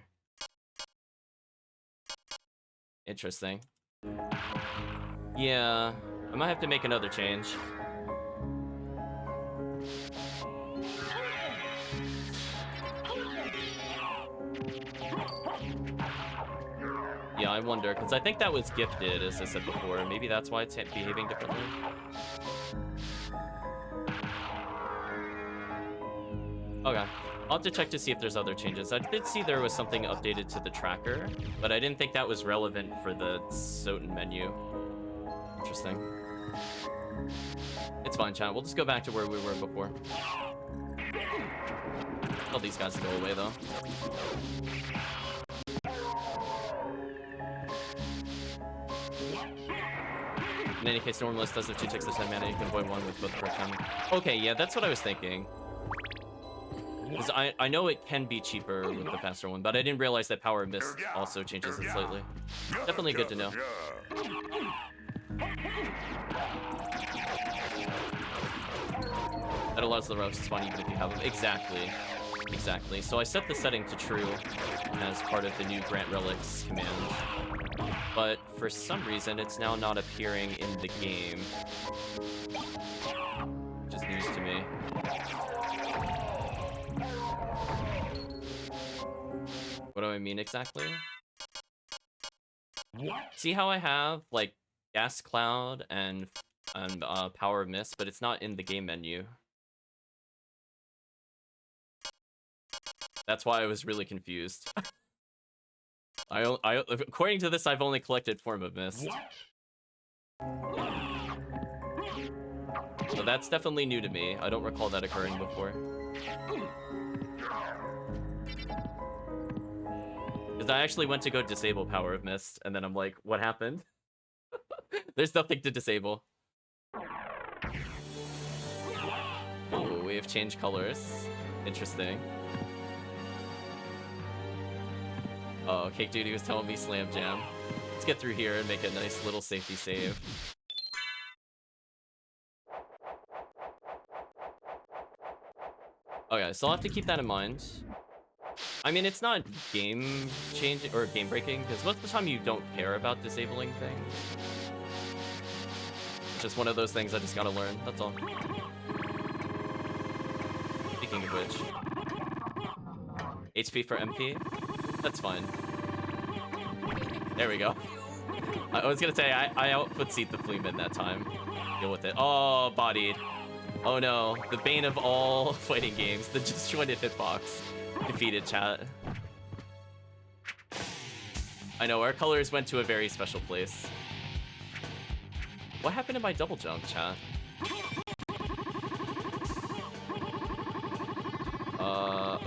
Interesting. Yeah, I might have to make another change. Yeah, I wonder, because I think that was gifted, as I said before. Maybe that's why it's behaving differently. Okay. I'll have to check to see if there's other changes. I did see there was something updated to the tracker, but I didn't think that was relevant for the SotN menu. Interesting. It's fine, chat. We'll just go back to where we were before. Tell these guys to go away, though. In any case, Normalist does have 2 ticks of 10 mana. You can avoid one with both correct timing. Okay, yeah, that's what I was thinking. Because I know it can be cheaper with the faster one, but I didn't realize that Power of Mist also changes it slightly. Definitely good to know. That allows the relics to spawn even if you have them. Exactly. Exactly. So I set the setting to true as part of the new Grant Relics command. But for some reason, it's now not appearing in the game. Which is news to me. What do I mean exactly? See how I have, like, Gas Cloud and Power of Mist, but it's not in the game menu. That's why I was really confused. According to this, I've only collected Form of Mist. So that's definitely new to me. I don't recall that occurring before. Because I actually went to go disable Power of Mist, and then I'm like, what happened? There's nothing to disable. Oh, we have changed colors. Interesting. Oh, Cake Duty was telling me Slam Jam. Let's get through here and make a nice little safety save. Okay, so I'll have to keep that in mind. I mean, it's not game changing or game breaking, because most of the time you don't care about disabling things. It's just one of those things I just gotta learn, that's all. Speaking of which. HP for MP? That's fine. There we go. I was gonna say, I output seat the Fleeman that time. Deal with it. Oh, bodied. Oh no, the bane of all fighting games, the disjointed hitbox. Defeated, chat. I know, our colors went to a very special place. What happened to my double jump, chat?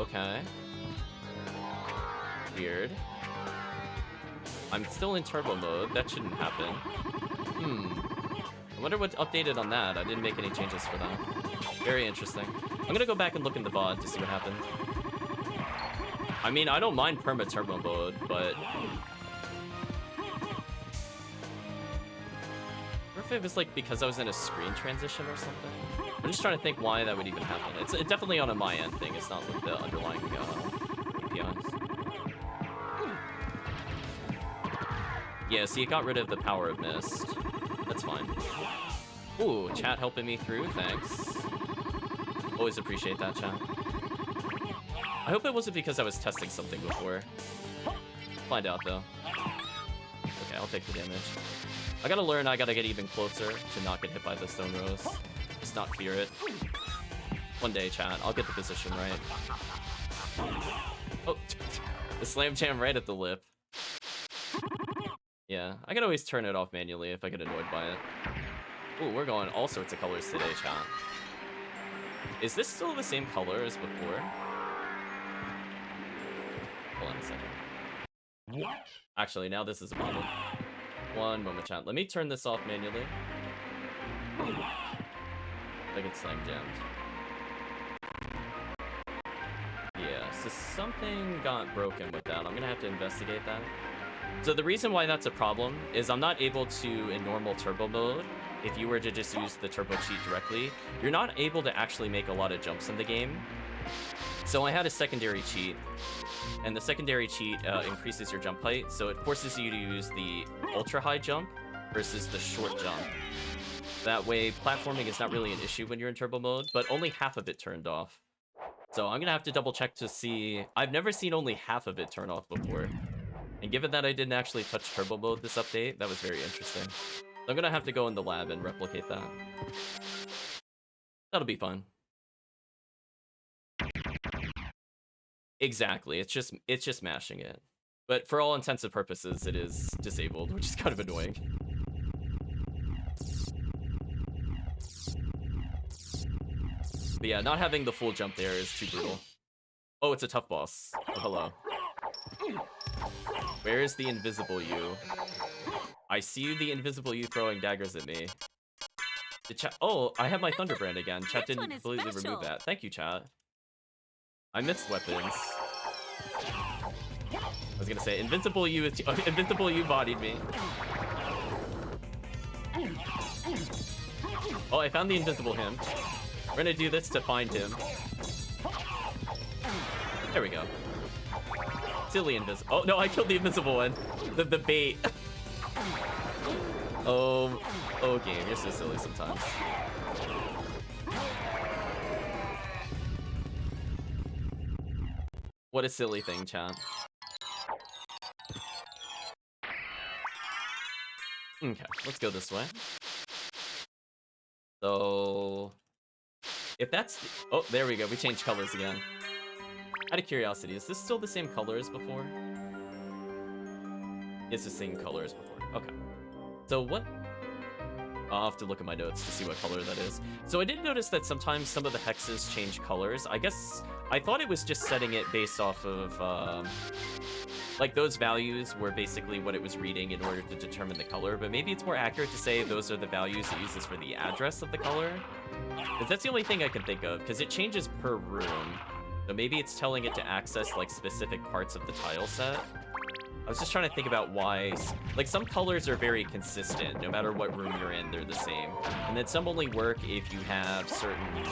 Okay. Weird. I'm still in turbo mode. That shouldn't happen. I wonder what updated on that. I didn't make any changes for that. Very interesting. I'm gonna go back and look in the VOD to see what happened. I mean, I don't mind perma turbo mode, but... Or if it was like because I was in a screen transition or something. I'm just trying to think why that would even happen. It's definitely on a my end thing. It's not like the underlying APIs. Yeah, see, it got rid of the Power of Mist. That's fine. Ooh, chat helping me through, thanks. Always appreciate that, chat. I hope it wasn't because I was testing something before. Find out, though. Okay, I'll take the damage. I gotta learn, I gotta get even closer to not get hit by the Stone Rose. Just not fear it. One day, chat, I'll get the position right. Oh, the Slam Jam right at the lip. Yeah, I can always turn it off manually if I get annoyed by it. Ooh, we're going all sorts of colors today, chat. Is this still the same color as before? Hold on a second. What? Actually, now this is a problem. One moment, chat. Let me turn this off manually. I think it's slam jammed. Yeah, so something got broken with that. I'm gonna have to investigate that. So the reason why that's a problem is I'm not able to, in normal turbo mode, if you were to just use the turbo cheat directly, you're not able to actually make a lot of jumps in the game. So I had a secondary cheat, and the secondary cheat increases your jump height, so it forces you to use the ultra high jump versus the short jump. That way, platforming is not really an issue when you're in turbo mode, but only half of it turned off. So I'm gonna have to double check to see. I've never seen only half of it turn off before. And given that I didn't actually touch turbo mode this update, that was very interesting. So I'm gonna have to go in the lab and replicate that. That'll be fun. Exactly, it's just mashing it. But for all intents and purposes, it is disabled, which is kind of annoying. But yeah, not having the full jump there is too brutal. Oh, it's a tough boss. Oh, hello. Where is the invisible you? I see the invisible you throwing daggers at me. Oh, I have my Thunderbrand again. Chat didn't completely remove that. Thank you, chat. I missed weapons. I was gonna say, invincible you is invincible you bodied me. Oh, I found the invisible him. We're gonna do this to find him. There we go. Silly invisible. Oh no, I killed the invisible one. The bait. Oh game, you're so silly sometimes. What a silly thing, chat. Okay, let's go this way. So, if that's oh, there we go. We changed colors again. Out of curiosity, is this still the same color as before? It's the same color as before. Okay. So what? I'll have to look at my notes to see what color that is. So I did notice that sometimes some of the hexes change colors. I guess I thought it was just setting it based off of like those values were basically what it was reading in order to determine the color, but maybe it's more accurate to say those are the values it uses for the address of the color. Because that's the only thing I can think of, because it changes per room. So maybe it's telling it to access like specific parts of the tile set. I was just trying to think about why, like some colors are very consistent, no matter what room you're in, they're the same. And then some only work if you have certain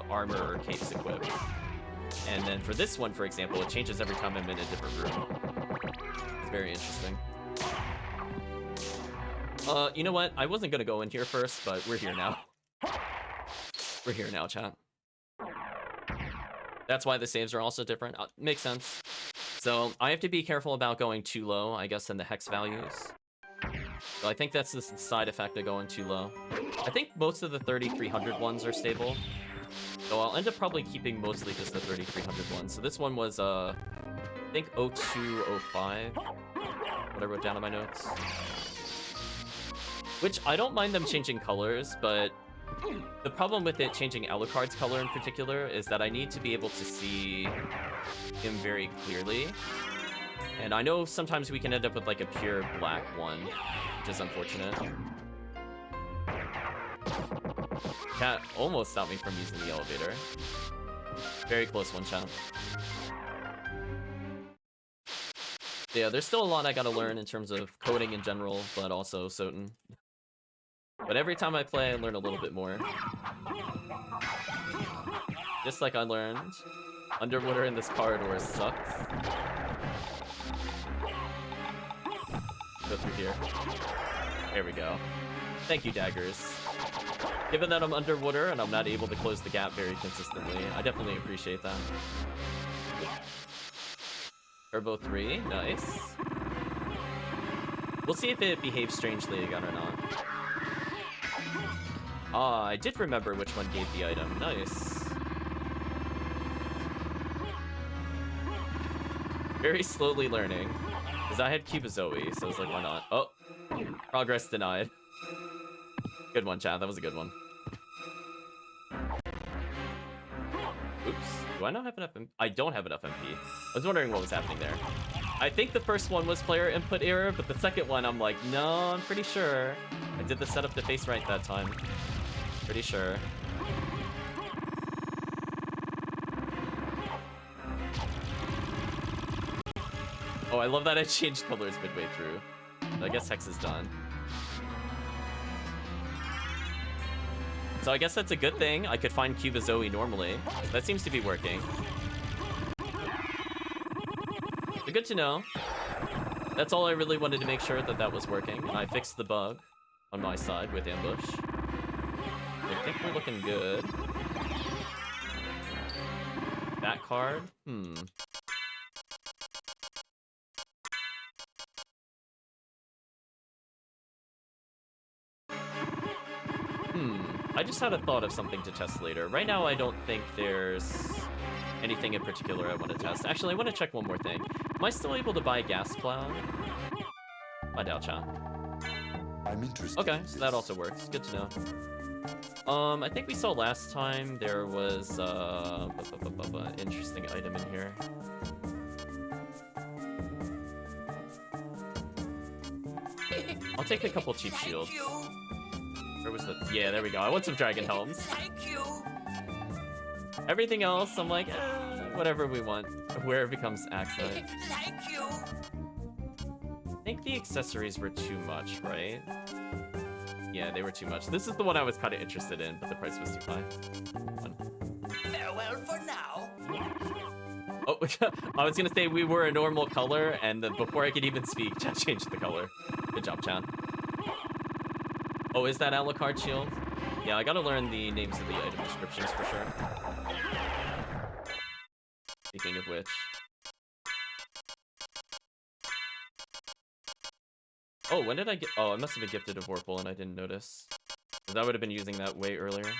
armor or capes equipped. And then for this one, for example, it changes every time I'm in a different room. It's very interesting. You know what? I wasn't gonna go in here first, but we're here now. We're here now, chat. That's why the saves are also different. Makes sense. So I have to be careful about going too low, I guess, in the hex values. So I think that's the side effect of going too low. I think most of the 3300 ones are stable. So I'll end up probably keeping mostly just the 3300 ones. So this one was, I think 0205. What I wrote down in my notes. Which, I don't mind them changing colors, but the problem with it changing Alucard's color in particular is that I need to be able to see him very clearly. And I know sometimes we can end up with like a pure black one, which is unfortunate. Cat almost stopped me from using the elevator. Very close one, chat. Yeah, there's still a lot I gotta learn in terms of coding in general, but also SotN. But every time I play, I learn a little bit more. Just like I learned, underwater in this corridor sucks. Go through here. There we go. Thank you, daggers. Given that I'm underwater and I'm not able to close the gap very consistently, I definitely appreciate that. Turbo 3, nice. We'll see if it behaves strangely again or not. Ah, I did remember which one gave the item. Nice. Very slowly learning. Because I had Cubozoe, so I was like, why not? Oh, progress denied. Good one, chat. That was a good one. Oops. Do I not have enough MP? I don't have enough MP. I was wondering what was happening there. I think the first one was player input error, but the second one, I'm like, no, I'm pretty sure. I did the setup to face right that time. Pretty sure. Oh, I love that I changed colors midway through. I guess Hex is done. So I guess that's a good thing. I could find Cuba Zoe normally. That seems to be working. But good to know. That's all I really wanted to make sure that that was working. And I fixed the bug on my side with ambush. I think we're looking good. That card? I just had a thought of something to test later. Right now, I don't think there's anything in particular I want to test. Actually, I want to check one more thing. Am I still able to buy Gas Cloud? Find out, chat. I'm interested. Okay, so that also works. Good to know. I think we saw last time there was interesting item in here. I'll take a couple cheap shields. Where was the... Yeah, there we go. I want some Dragon Helms. Thank you. Everything else, I'm like, whatever we want. Where it becomes accent. Thank you. I think the accessories were too much, right? Yeah, they were too much. This is the one I was kind of interested in, but the price was too high. Farewell for now. Oh, I was gonna say we were a normal color, and then before I could even speak, Chat changed the color. Good job, Chat. Oh, is that Alucard shield? Yeah, I gotta learn the names of the item descriptions for sure. Speaking of which. Oh, when did I get... Oh, I must have been gifted a Vorpal and I didn't notice. Because I would have been using that way earlier.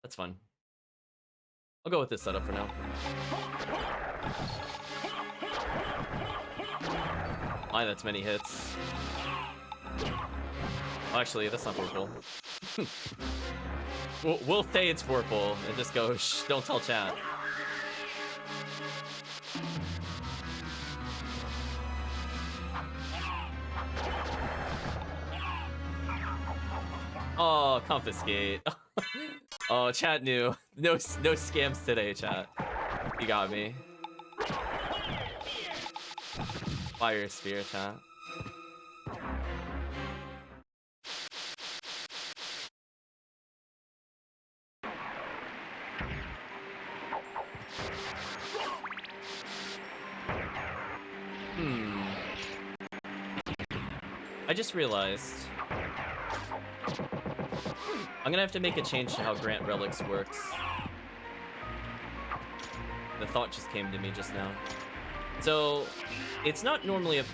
That's fun. I'll go with this setup for now. Aye, that's many hits. Actually, that's not Vorpal. we'll say it's Vorpal and just go, shh, don't tell chat. Oh, confiscate. Oh, chat knew. No scams today, chat. You got me. Fire Sphere, chat. I just realized I'm gonna have to make a change to how Grant Relics works. The thought just came to me just now. So, it's not normally a...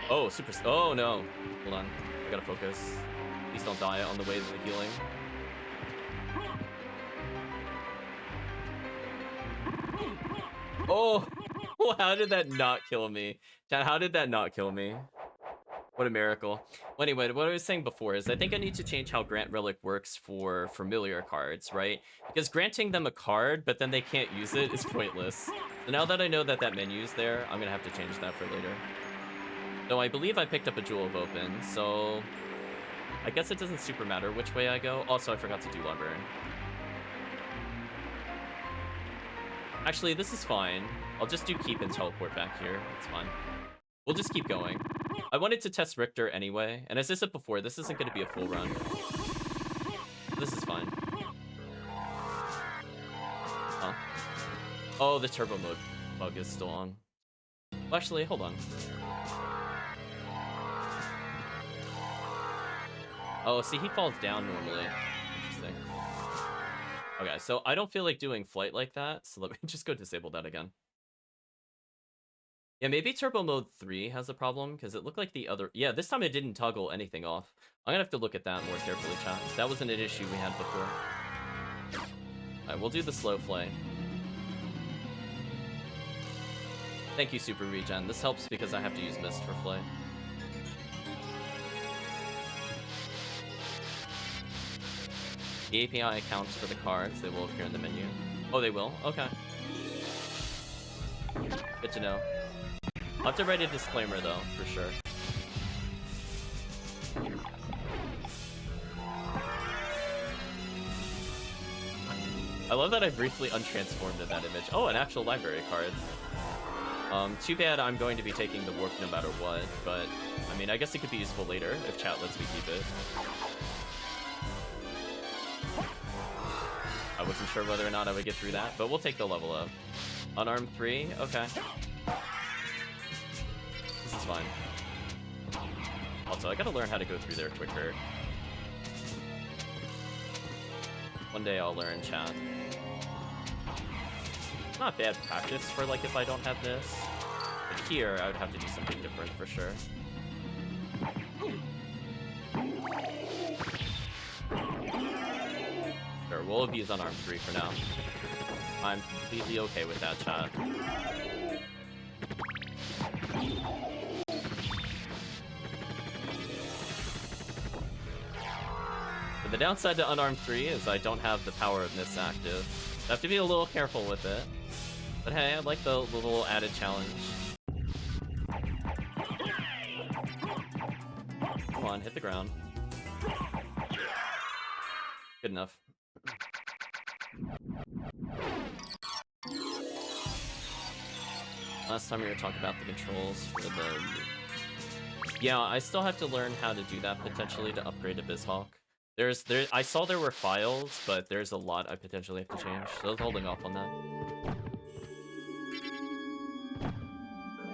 Oh, super... Oh, no. Hold on. I gotta focus. Please don't die on the way to the healing. Oh! How did that not kill me? Chat, how did that not kill me? What a miracle. Well, anyway, what I was saying before is I think I need to change how Grant Relic works for familiar cards, right? Because granting them a card, but then they can't use it is pointless. So now that I know that that menu's there, I'm gonna have to change that for later. So I believe I picked up a Jewel of Open, so I guess it doesn't super matter which way I go. Also, I forgot to do Librarian. Actually, this is fine. I'll just do Keep and Teleport back here. It's fine. We'll just keep going. I wanted to test Richter anyway, and as I said before, this isn't going to be a full run. This is fine. Huh? Oh, the turbo mode bug is still on. Well, actually, hold on. Oh, see, he falls down normally. Interesting. Okay, so I don't feel like doing flight like that, so let me just go disable that again. Yeah, maybe Turbo Mode 3 has a problem, because it looked like the other... Yeah, this time it didn't toggle anything off. I'm gonna have to look at that more carefully, chat. That wasn't an issue we had before. Alright, we'll do the slow flay. Thank you, Super Regen. This helps because I have to use Mist for flay. The API accounts for the cards. They will appear in the menu. Oh, they will? Okay. Good to know. I'll have to write a disclaimer, though, for sure. I love that I briefly untransformed in that image. Oh, an actual library card. Too bad I'm going to be taking the warp no matter what, but, I mean, I guess it could be useful later if chat lets me keep it. I wasn't sure whether or not I would get through that, but we'll take the level up. Unarmed 3? Okay. This is fine. Also, I gotta learn how to go through there quicker. One day I'll learn, chat. Not bad practice for, like, if I don't have this. But here, I would have to do something different for sure. Sure, we'll abuse Unarmed 3 for now. I'm completely okay with that, chat. But the downside to Unarmed 3 is I don't have the power of Miss active. I have to be a little careful with it. But hey, I like the little added challenge. Come on, hit the ground. Good enough. Last time we were talking about the controls for the... Yeah, I still have to learn how to do that potentially to upgrade to BizHawk. I saw there were files, but there's a lot I potentially have to change, so I was holding off on that.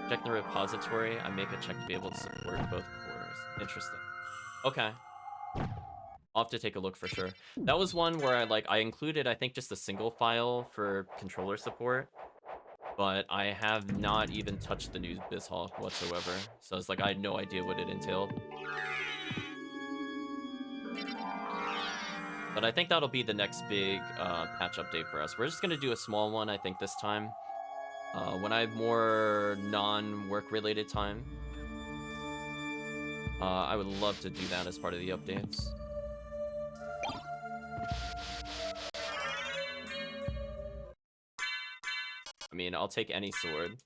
Check the repository. I make a check to be able to support both cores. Interesting. Okay. I'll have to take a look for sure. That was one where I included, I think, just a single file for controller support, but I have not even touched the new BizHawk whatsoever. So it's like I had no idea what it entailed. But I think that'll be the next big patch update for us. We're just gonna do a small one, I think, this time. When I have more non-work related time. I would love to do that as part of the updates. I mean, I'll take any sword.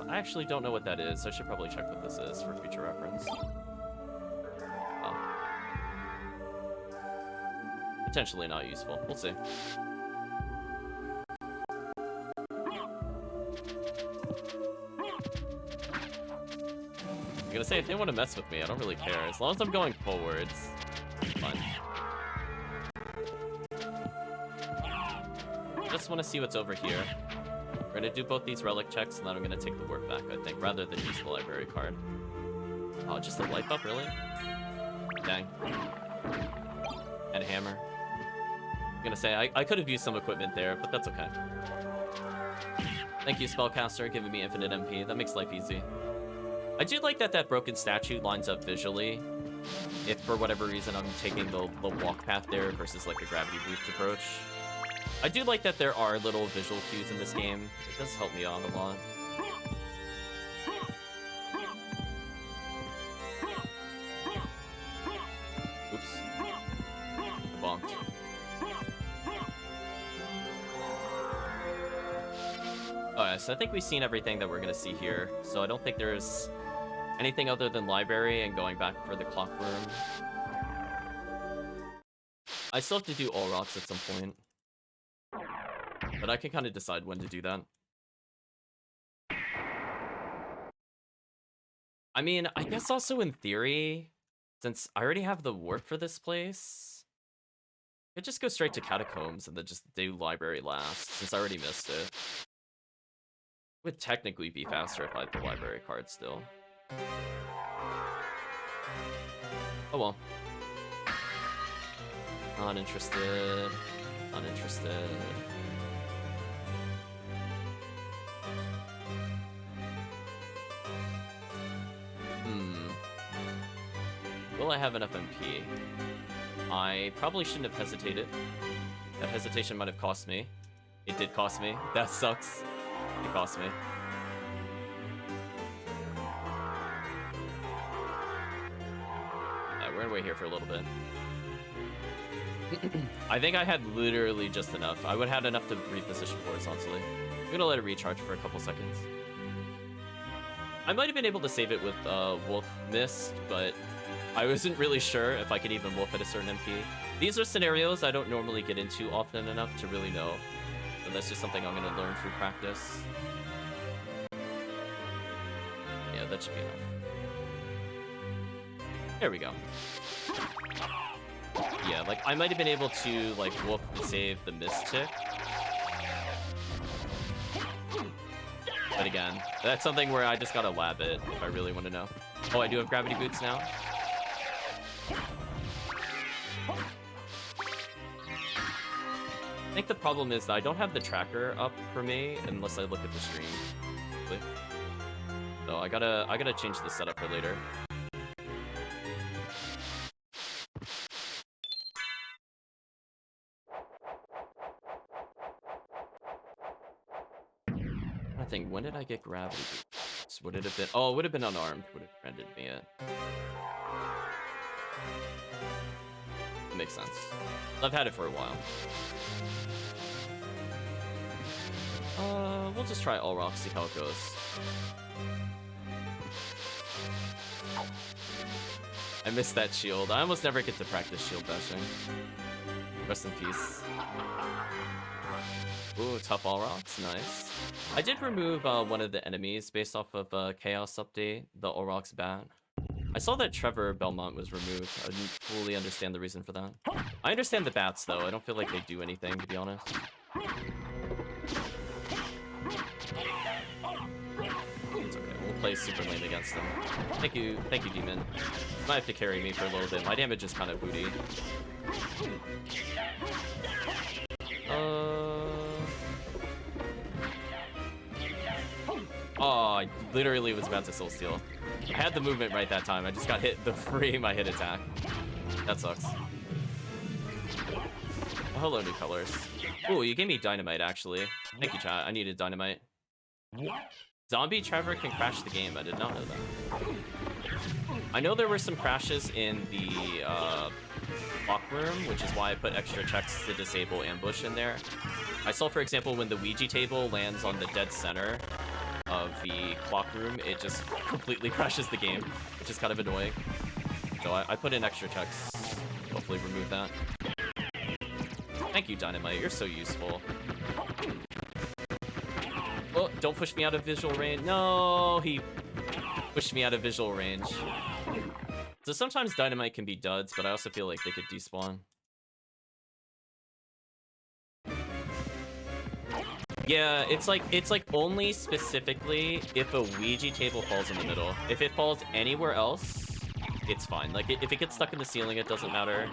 I actually don't know what that is. I should probably check what this is for future reference. Oh. Potentially not useful. We'll see. I'm gonna say, if they want to mess with me, I don't really care. As long as I'm going forwards, it's fine. Just want to see what's over here. We're gonna do both these relic checks, and then I'm gonna take the work back, I think, rather than use the library card. Oh, just a life up, really? Dang. And a hammer. I'm gonna say, I could have used some equipment there, but that's okay. Thank you, Spellcaster, giving me infinite MP. That makes life easy. I do like that that broken statue lines up visually. If, for whatever reason, I'm taking the walk path there versus, like, a gravity boost approach. I do like that there are little visual cues in this game. It does help me out a lot. Oops. Bonked. Alright, so I think we've seen everything that we're gonna see here. So I don't think there's anything other than library and going back for the clock room. I still have to do all rocks at some point. But I can kind of decide when to do that. I mean, I guess also in theory, since I already have the warp for this place, I could just go straight to Catacombs and then just do library last, since I already missed it. It would technically be faster if I had the library card still. Oh well. Not interested. Not interested. Will I have enough MP? I probably shouldn't have hesitated. That hesitation might have cost me. It did cost me. That sucks. It cost me. Yeah, we're gonna wait here for a little bit. I think I had literally just enough. I would have had enough to reposition horizontally. I'm gonna let it recharge for a couple seconds. I might have been able to save it with Wolf Mist, but I wasn't really sure if I could even wolf at a certain MP. These are scenarios I don't normally get into often enough to really know. So that's just something I'm gonna learn through practice. Yeah, that should be enough. There we go. Yeah, like, I might have been able to, like, wolf and save the Mystic. But again, that's something where I just gotta lab it if I really want to know. Oh, I do have gravity boots now? I think the problem is that I don't have the tracker up for me unless I look at the stream. So I gotta change the setup for later. I think, when did I get gravity boots? Would it have been? Oh, it would have been unarmed. Would have rendered me it. That makes sense. I've had it for a while. We'll just try all rocks, see how it goes. I missed that shield. I almost never get to practice shield bashing. Rest in peace. Ooh, tough all rocks, nice. I did remove one of the enemies based off of Chaos update, the all rocks bat. I saw that Trevor Belmont was removed. I didn't fully understand the reason for that. I understand the bats though. I don't feel like they do anything, to be honest. It's okay. We'll play super lane against them. Thank you, Demon. You might have to carry me for a little bit. My damage is kind of booty. Oh, I literally was about to soul steal. I had the movement right that time. I just got hit the frame I hit attack. That sucks. Oh, hello, new colors. Ooh, you gave me dynamite, actually. Thank you, chat. I needed dynamite. What? Zombie Trevor can crash the game. I did not know that. I know there were some crashes in the lock room, which is why I put extra checks to disable ambush in there. I saw, for example, when the Ouija table lands on the dead center of the clock room, it just completely crashes the game, which is kind of annoying. So I put in extra checks. Hopefully remove that. Thank you, Dynamite. You're so useful. Oh, don't push me out of visual range. No, he pushed me out of visual range. So sometimes Dynamite can be duds, but I also feel like they could despawn. Yeah, it's like only specifically if a Ouija table falls in the middle. If it falls anywhere else, it's fine. Like if it gets stuck in the ceiling, it doesn't matter.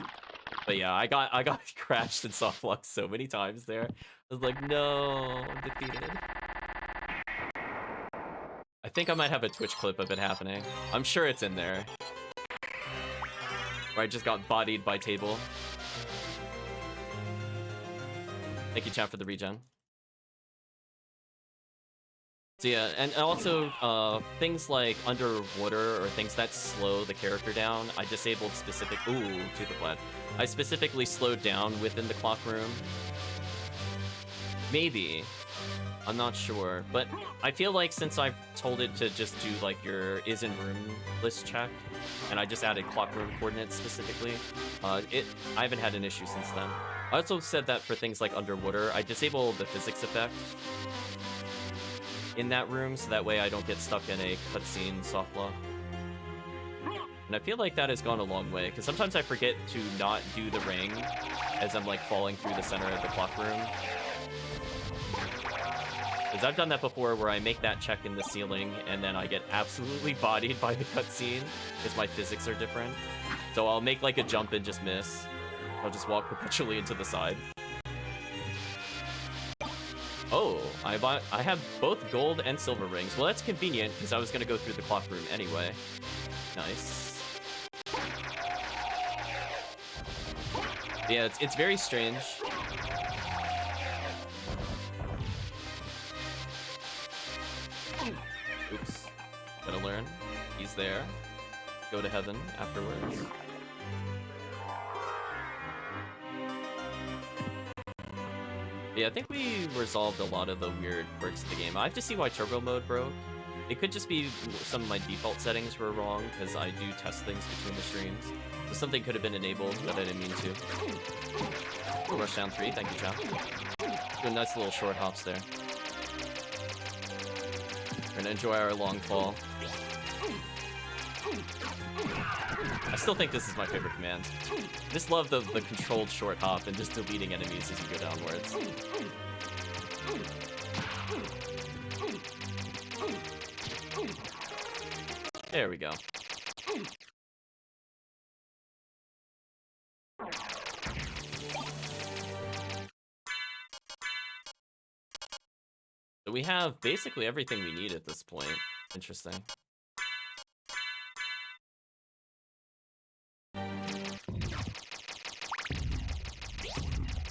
But yeah, I got crashed in soft lock so many times there. I was like, no, I'm defeated. I think I might have a Twitch clip of it happening. I'm sure it's in there. Where I just got bodied by table. Thank you, chat, for the regen. So yeah, and also things like underwater or things that slow the character down, I disabled specific. Ooh, Tooth of Blood. I specifically slowed down within the clock room. Maybe. I'm not sure, but I feel like since I've told it to just do like your is in room list check, and I just added clock room coordinates specifically, I haven't had an issue since then. I also said that for things like underwater, I disable the physics effect in that room, so that way I don't get stuck in a cutscene soft lock. And I feel like that has gone a long way, because sometimes I forget to not do the ring as I'm like falling through the center of the clock room. Because I've done that before where I make that check in the ceiling and then I get absolutely bodied by the cutscene because my physics are different. So I'll make like a jump and just miss. I'll just walk perpetually into the side. Oh, I have both gold and silver rings. Well, that's convenient because I was going to go through the clock room anyway. Nice. Yeah, it's very strange. Oops. Gotta learn. He's there. Go to heaven afterwards. Yeah, I think we resolved a lot of the weird quirks of the game. I have to see why turbo mode broke. It could just be some of my default settings were wrong, because I do test things between the streams. So something could have been enabled that I didn't mean to. Ooh, rush down 3, thank you, chap. Doing nice little short hops there. We're gonna enjoy our long fall. I still think this is my favorite command. I just love the controlled short hop and just deleting enemies as you go downwards. There we go. So we have basically everything we need at this point. Interesting.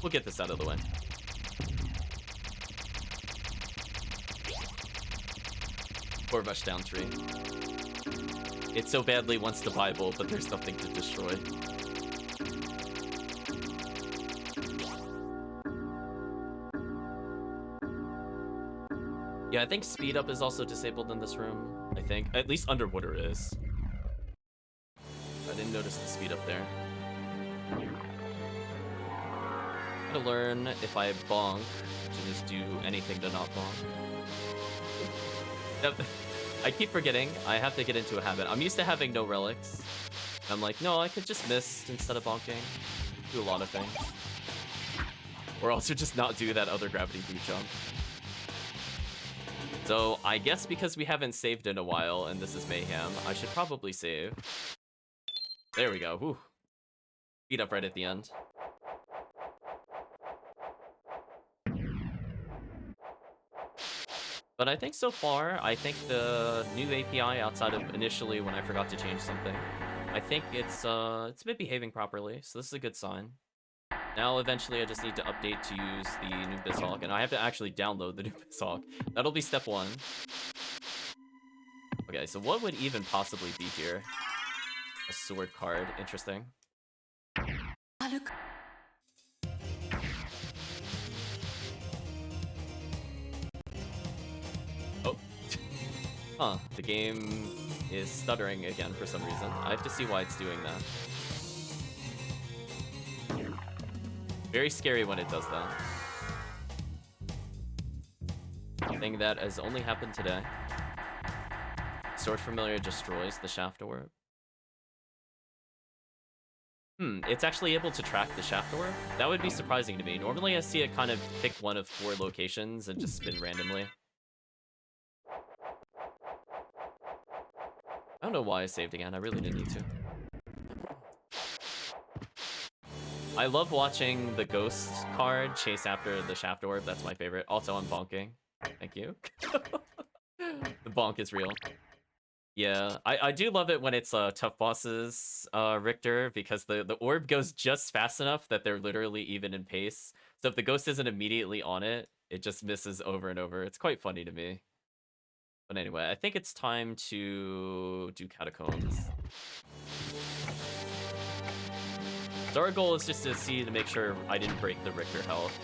We'll get this out of the way. Or rush down 3. It so badly wants the Bible, but there's nothing to destroy. Yeah, I think speed up is also disabled in this room. I think. At least underwater is. I didn't notice the speed up there. I'm gonna learn if I bonk to just do anything to not bonk. Yep. I keep forgetting. I have to get into a habit. I'm used to having no relics. I'm like, no, I could just miss instead of bonking. Do a lot of things. Or also just not do that other gravity boot jump. So I guess because we haven't saved in a while and this is Mayhem, I should probably save. There we go. Whew. Speed up right at the end. But I think so far, I think the new API outside of initially when I forgot to change something, I think it's been behaving properly, so this is a good sign. Now eventually I just need to update to use the new Bizhawk, and I have to actually download the new Bizhawk. That'll be step 1. Okay, so what would even possibly be here? A sword card, interesting. Oh. Huh, the game is stuttering again for some reason. I have to see why it's doing that. Very scary when it does that. Thing that has only happened today. Sword Familiar destroys the shaft orb. It's actually able to track the shaft orb? That would be surprising to me. Normally I see it kind of pick one of 4 locations and just spin randomly. I don't know why I saved again. I really didn't need to. I love watching the ghost card chase after the shaft orb. That's my favorite. Also, I'm bonking. Thank you. The bonk is real. Yeah, I do love it when it's tough bosses, Richter, because the orb goes just fast enough that they're literally even in pace. So if the ghost isn't immediately on it, it just misses over and over. It's quite funny to me. But anyway, I think it's time to do Catacombs. So our goal is just to see to make sure I didn't break the Richter health.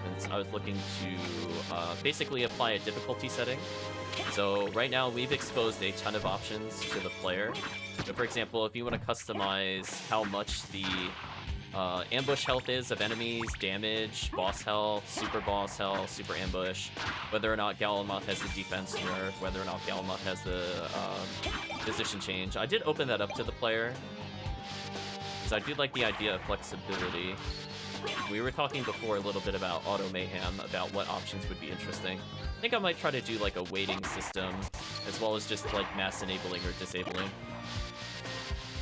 And so I was looking to basically apply a difficulty setting. So right now we've exposed a ton of options to the player. So for example, if you want to customize how much the ambush health is of enemies, damage, boss health, super ambush, whether or not Galamoth has the defense nerf, whether or not Galamoth has the position change. I did open that up to the player, because I do like the idea of flexibility. We were talking before a little bit about Auto Mayhem, about what options would be interesting. I think I might try to do like a weighting system, as well as just like mass enabling or disabling.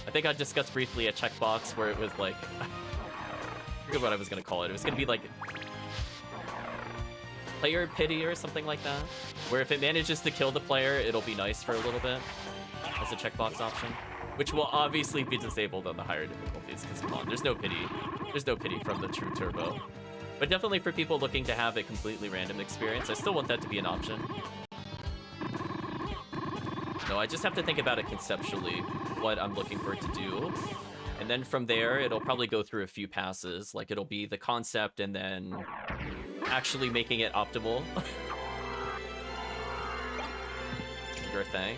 I think I discussed briefly a checkbox where it was like, I forget what I was gonna call it. It was gonna be like player pity or something like that, where if it manages to kill the player, it'll be nice for a little bit as a checkbox option, which will obviously be disabled on the higher difficulties, because come on, there's no pity. There's no pity from the true turbo. But definitely for people looking to have a completely random experience, I still want that to be an option. No, I just have to think about it conceptually, what I'm looking for it to do. And then from there, it'll probably go through a few passes. Like, it'll be the concept and then actually making it optimal. Gerthang.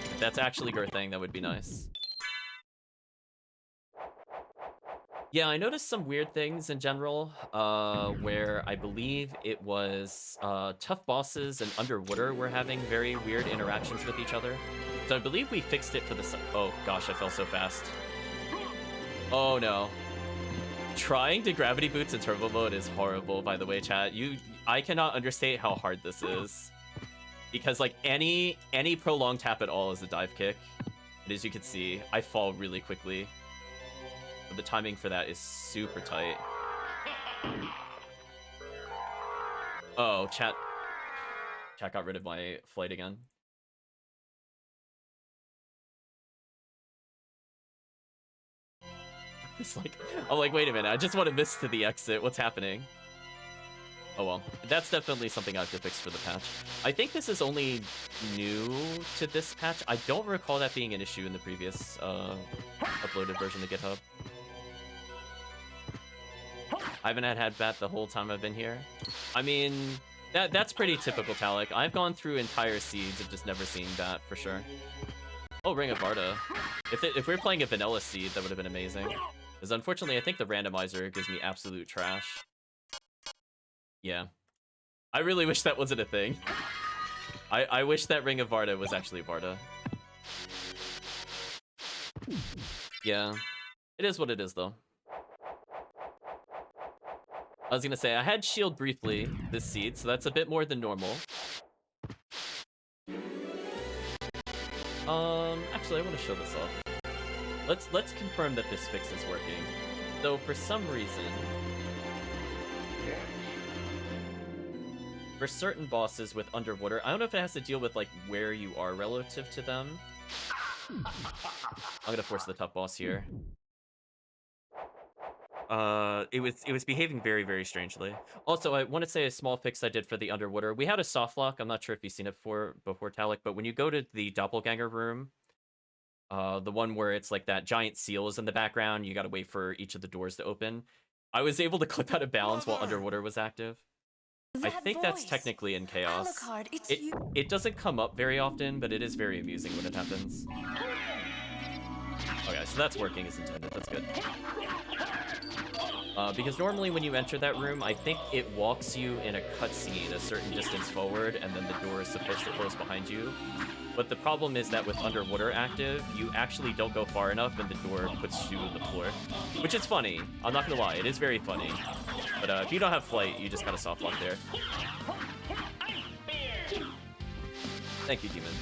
If that's actually Gerthang, that would be nice. Yeah, I noticed some weird things in general, where I believe it was tough bosses and Underwater were having very weird interactions with each other. So I believe we fixed it for the... Oh gosh, I fell so fast. Oh no. Trying to gravity boots in turbo mode is horrible, by the way, chat. I cannot understate how hard this is. Because like any prolonged tap at all is a dive kick. And as you can see, I fall really quickly. But the timing for that is super tight. Oh, chat got rid of my flight again. It's like, I'm like, wait a minute, I just want to miss to the exit. What's happening? Oh well, that's definitely something I have to fix for the patch. I think this is only new to this patch. I don't recall that being an issue in the previous uploaded version to GitHub. I haven't had bat the whole time I've been here. I mean, that's pretty typical Talik. I've gone through entire seeds of just never seeing bat for sure. Oh, Ring of Varda. If we were playing a vanilla seed, that would have been amazing. Because unfortunately, I think the randomizer gives me absolute trash. Yeah. I really wish that wasn't a thing. I wish that Ring of Varda was actually Varda. Yeah. It is what it is, though. I was gonna say, I had shield briefly this seed, so that's a bit more than normal. Actually, I want to show this off. Let's confirm that this fix is working. So for some reason, for certain bosses with Underwater, I don't know if it has to deal with like where you are relative to them. I'm gonna force the tough boss here. It was behaving very, very strangely. Also, I want to say a small fix I did for the Underwater. We had a soft lock. I'm not sure if you've seen it before Talik, but when you go to the doppelganger room, the one where it's like that giant seal is in the background, you gotta wait for each of the doors to open. I was able to clip out of bounds while Underwater was active. I think that's technically in Chaos. It doesn't come up very often, but it is very amusing when it happens. Okay, so that's working as intended. That's good. Because normally when you enter that room, I think it walks you in a cutscene a certain distance forward, and then the door is supposed to close behind you. But the problem is that with Underwater active, you actually don't go far enough, and the door puts you on the floor. Which is funny. I'm not gonna lie, it is very funny. But if you don't have flight, you just gotta soft lock there. Thank you, Demon.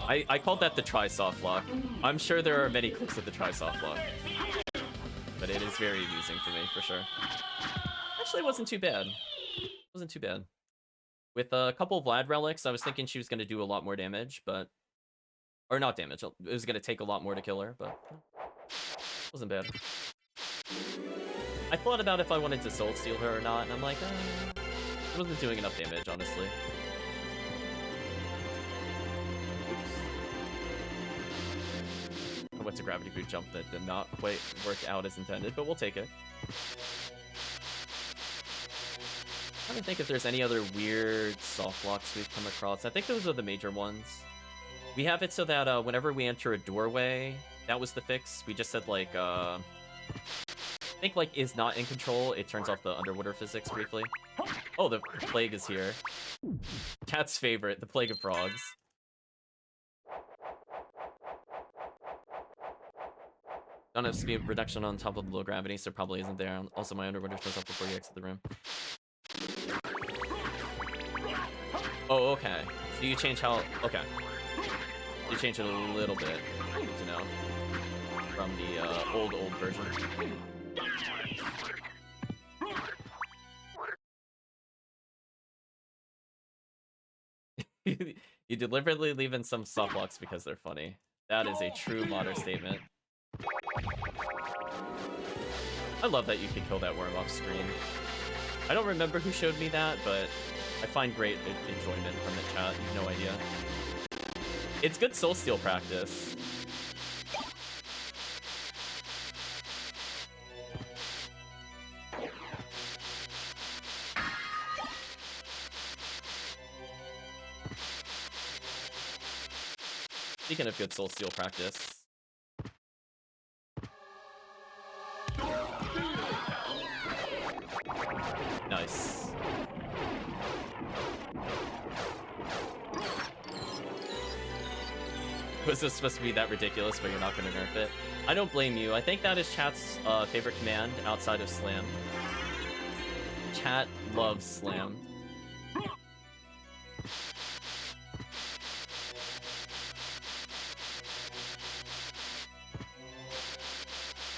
I called that the try soft lock. I'm sure there are many clips of the try soft lock. But it is very amusing for me, for sure. Actually, it wasn't too bad. It wasn't too bad. With a couple Vlad relics, I was thinking she was going to do a lot more damage, but... Or not damage, it was going to take a lot more to kill her, but... It wasn't bad. I thought about if I wanted to soul steal her or not, and I'm like, it wasn't doing enough damage, honestly. I went to gravity boot jump that did not quite work out as intended, but we'll take it. I'm trying to think if there's any other weird soft locks we've come across. I think those are the major ones. We have it so that whenever we enter a doorway, that was the fix. We just said like, I think like is not in control. It turns off the Underwater physics briefly. Oh, the plague is here. Cat's favorite, the plague of frogs. Don't have speed reduction on top of the low gravity, so probably isn't there. Also, my Underwater shows up before you exit the room. Oh, okay. So you change how... Okay. You change it a little bit, good to know, from the old version. You deliberately leave in some soft locks because they're funny. That is a true modder statement. I love that you can kill that worm off screen. I don't remember who showed me that, but I find great enjoyment from it, chat. You have no idea. It's good soul steal practice. Speaking of good Soul Steel practice. Nice. Was this supposed to be that ridiculous, but you're not going to nerf it? I don't blame you. I think that is chat's favorite command outside of slam. Chat loves slam.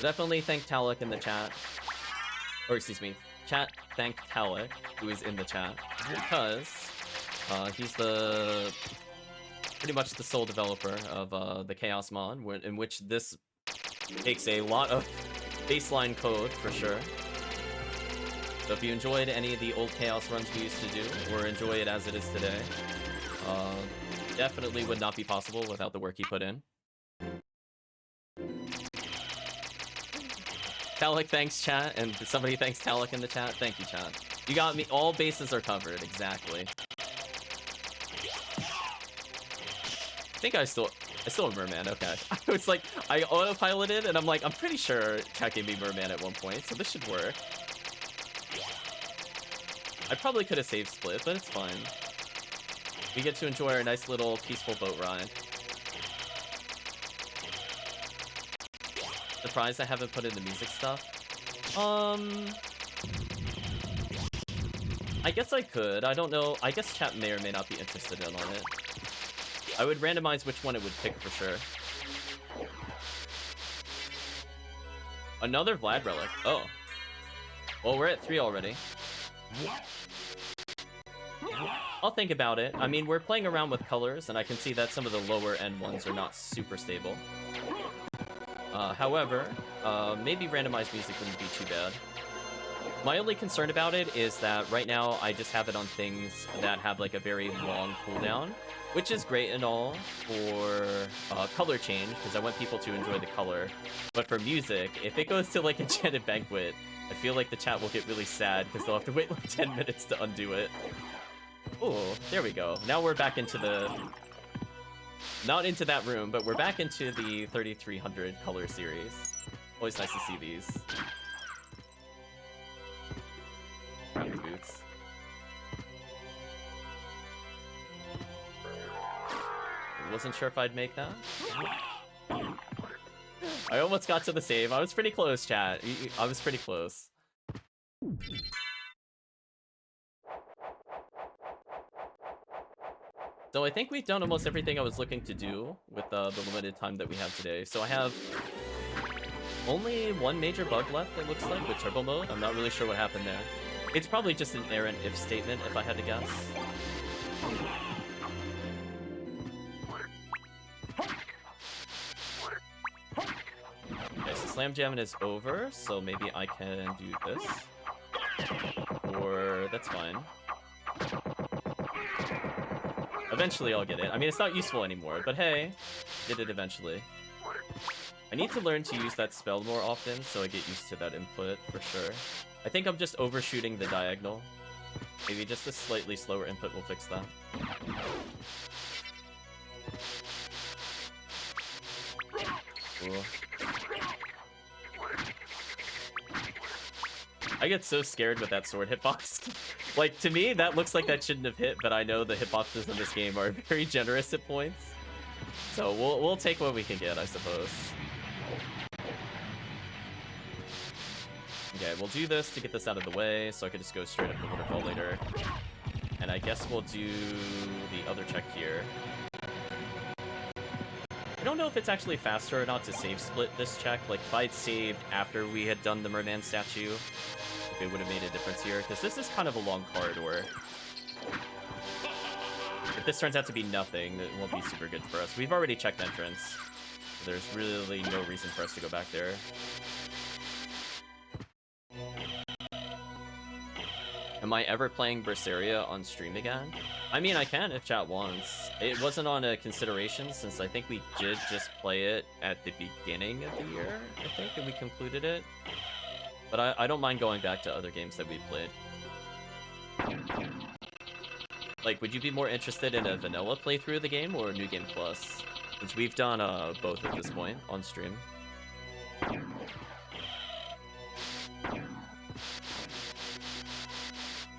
Definitely thank Talik in the chat. Or excuse me, chat thank Talik, who is in the chat. Because he's pretty much the sole developer of the Chaos mod, in which this takes a lot of baseline code for sure. So if you enjoyed any of the old Chaos runs we used to do, or enjoy it as it is today, definitely would not be possible without the work he put in. Talik thanks chat, and somebody thanks Talik in the chat. Thank you, chat. You got me. All bases are covered. Exactly. I think I still have Merman. Okay. I was like, I autopiloted, and I'm like, I'm pretty sure chat gave me Merman at one point, so this should work. I probably could have saved split, but it's fine. We get to enjoy our nice little peaceful boat ride. Surprised I haven't put in the music stuff. I guess I could. I don't know. I guess chat may or may not be interested in on it. I would randomize which one it would pick for sure. Another Vlad relic. Oh. Well, we're at 3 already. I'll think about it. I mean, we're playing around with colors, and I can see that some of the lower end ones are not super stable. However, maybe randomized music wouldn't be too bad. My only concern about it is that right now I just have it on things that have like a very long cooldown, which is great and all for color change, because I want people to enjoy the color. But for music, if it goes to like Enchanted Banquet, I feel like the chat will get really sad because they'll have to wait like 10 minutes to undo it. Oh, there we go. Now we're back into the... Not into that room, but we're back into the 3300 color series. Always nice to see these. Grab the boots. Wasn't sure if I'd make that. I almost got to the save. I was pretty close, chat. I was pretty close. So I think we've done almost everything I was looking to do with the limited time that we have today. So I have only one major bug left, it looks like, with turbo mode. I'm not really sure what happened there. It's probably just an errant if statement, if I had to guess. Okay, so Slam Jamming is over, so maybe I can do this. Or that's fine. Eventually I'll get it. I mean, it's not useful anymore, but hey, did it eventually. I need to learn to use that spell more often, so I get used to that input, for sure. I think I'm just overshooting the diagonal. Maybe just a slightly slower input will fix that. Cool. I get so scared with that sword hitbox. Like, to me, that looks like that shouldn't have hit, but I know the hitboxes in this game are very generous at points. So we'll take what we can get, I suppose. Okay, we'll do this to get this out of the way, so I can just go straight up the waterfall later. And I guess we'll do the other check here. I don't know if it's actually faster or not to save split this check. Like, if I'd saved after we had done the merman statue, if it would have made a difference here, because this is kind of a long corridor. If this turns out to be nothing, it won't be super good for us. We've already checked entrance. So there's really no reason for us to go back there. Am I ever playing Berseria on stream again? I mean, I can if chat wants. It wasn't on a consideration since I think we did just play it at the beginning of the year, I think, and we concluded it. But I don't mind going back to other games that we played. Like, would you be more interested in a vanilla playthrough of the game or a New Game Plus? Since we've done both at this point on stream.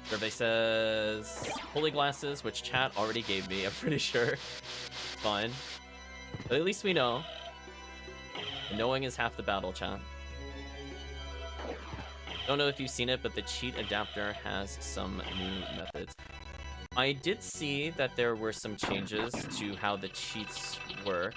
Survey says holy glasses, which chat already gave me, I'm pretty sure. Fine. But at least we know. And knowing is half the battle, chat. Don't know if you've seen it, but the cheat adapter has some new methods. I did see that there were some changes to how the cheats work.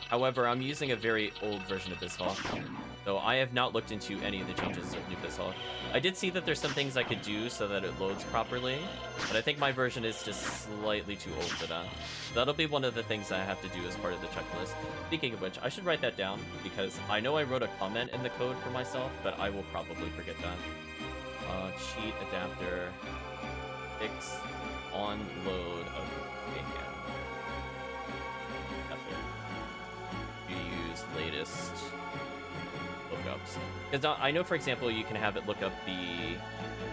However, I'm using a very old version of BizHawk, so I have not looked into any of the changes of new BizHawk. I did see that there's some things I could do so that it loads properly, but I think my version is just slightly too old for that. That'll be one of the things I have to do as part of the checklist. Speaking of which, I should write that down, because I know I wrote a comment in the code for myself, but I will probably forget that. Cheat adapter, fix on load of Mayhem. Use latest lookups, because I know, for example, you can have it look up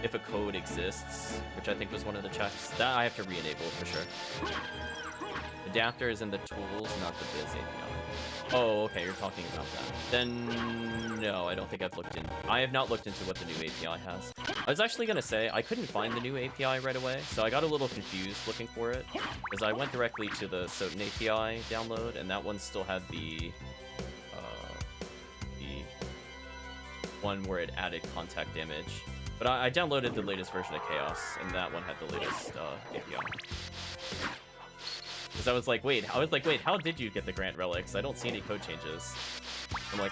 if a code exists, which I think was one of the checks. That I have to re-enable for sure. Adapter is in the tools, not the biz API. Oh, okay, you're talking about that. Then no, I don't think I have not looked into what the new API has. I was actually gonna say I couldn't find the new API right away, so I got a little confused looking for it, because I went directly to the SotN API download, and that one still had the one where it added contact damage. But I downloaded the latest version of Chaos, and that one had the latest API. Because I was like, wait, how did you get the Grant relics? I don't see any code changes. I'm like,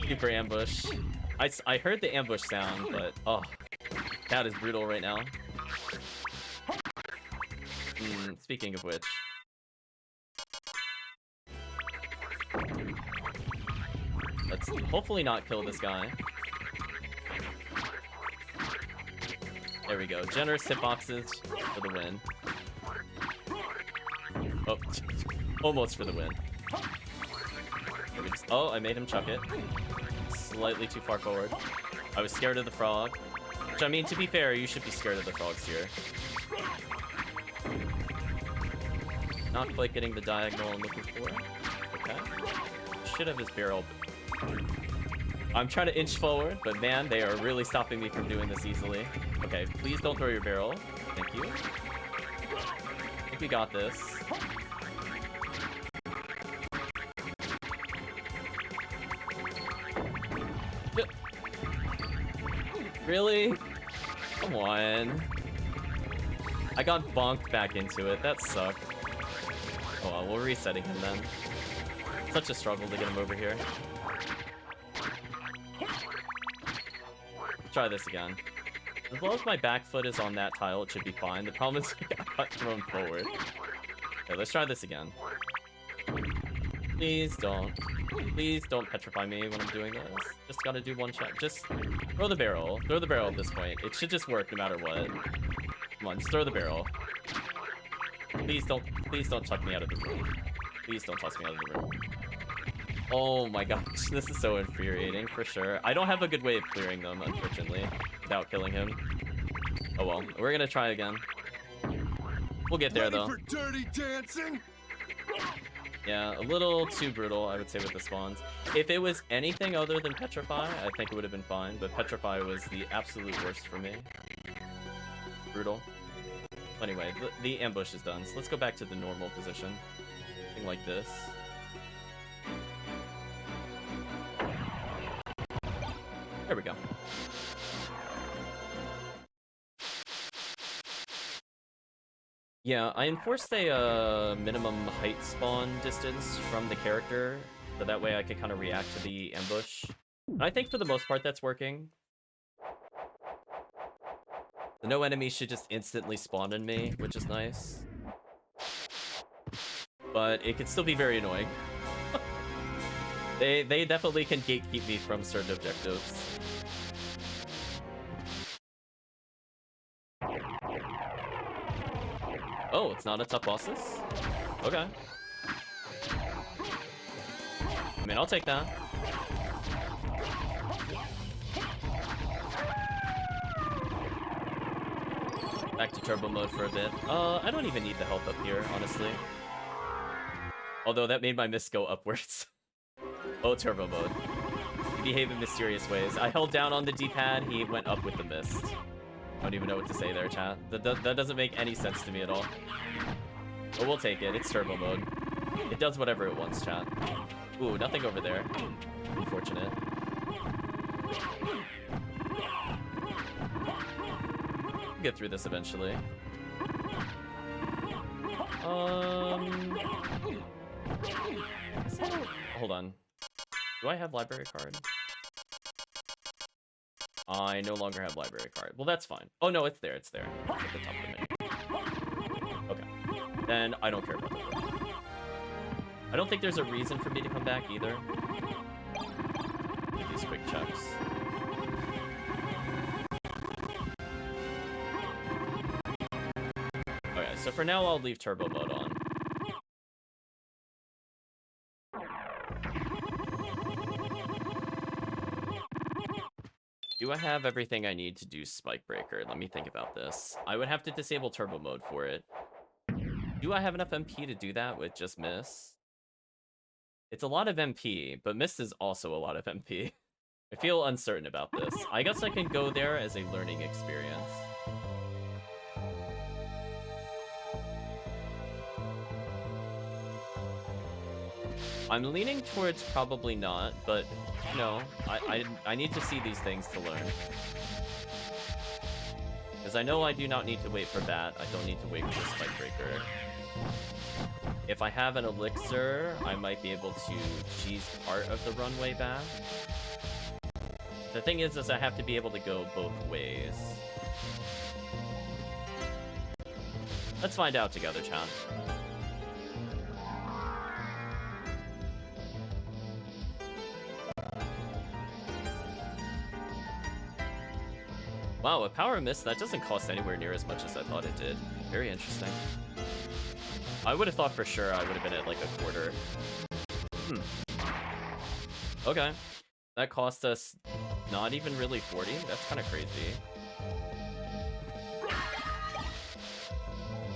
Super ambush. I heard the ambush sound, but oh, that is brutal right now. Speaking of which. Let's hopefully not kill this guy. There we go. Generous hitboxes for the win. Oh, almost for the win. Oh, I made him chuck it. Slightly too far forward. I was scared of the frog. Which, I mean, to be fair, you should be scared of the frogs here. Not quite getting the diagonal I'm looking for. Okay. Should have his barrel. I'm trying to inch forward, but man, they are really stopping me from doing this easily. Okay, please don't throw your barrel. Thank you. I think we got this. Really? Come on. I got bonked back into it. That sucked. Oh well, we're resetting him then. Such a struggle to get him over here. Try this again. As long as my back foot is on that tile, it should be fine. The problem is I got thrown forward. Okay, let's try this again. Please don't. Please don't petrify me when I'm doing this. Just gotta do one shot. Just throw the barrel. Throw the barrel at this point. It should just work no matter what. Come on, just throw the barrel. Please don't chuck me out of the room. Please don't toss me out of the room. Oh my gosh, this is so infuriating for sure. I don't have a good way of clearing them, unfortunately, without killing him. Oh well, we're gonna try again. We'll get there though. For dirty dancing? Yeah, a little too brutal, I would say, with the spawns. If it was anything other than Petrify, I think it would have been fine, but Petrify was the absolute worst for me. Brutal. Anyway, the ambush is done, so let's go back to the normal position. Something like this. There we go. Yeah, I enforced a minimum height spawn distance from the character, so that way I could kind of react to the ambush. And I think for the most part that's working. So no enemies should just instantly spawn in me, which is nice. But it could still be very annoying. They definitely can gatekeep me from certain objectives. Oh, it's not a tough bosses? Okay. I mean, I'll take that. Back to turbo mode for a bit. I don't even need the health up here, honestly. Although that made my mist go upwards. Oh, turbo mode. You behave in mysterious ways. I held down on the D-pad, he went up with the mist. I don't even know what to say there, chat. That doesn't make any sense to me at all. But we'll take it. It's turbo mode. It does whatever it wants, chat. Ooh, nothing over there. Unfortunate. We'll get through this eventually. Hold on. Do I have library card? I no longer have library card. Well, that's fine. Oh, no, it's there. It's there. At the top of the menu. Okay. Then I don't care about that. I don't think there's a reason for me to come back either. Get these quick checks. Okay, so for now I'll leave turbo mode on. Do I have everything I need to do Spike Breaker? Let me think about this. I would have to disable turbo mode for it. Do I have enough MP to do that with just Miss? It's a lot of MP, but Mist is also a lot of MP. I feel uncertain about this. I guess I can go there as a learning experience. I'm leaning towards probably not, but no, I need to see these things to learn. Because I know I do not need to wait for Bat, I don't need to wait for Spike Breaker. If I have an elixir, I might be able to cheese part of the runway back. The thing is I have to be able to go both ways. Let's find out together, chat. Wow, a power mist, that doesn't cost anywhere near as much as I thought it did. Very interesting. I would have thought for sure I would have been at like a quarter. Okay. That cost us not even really 40? That's kind of crazy.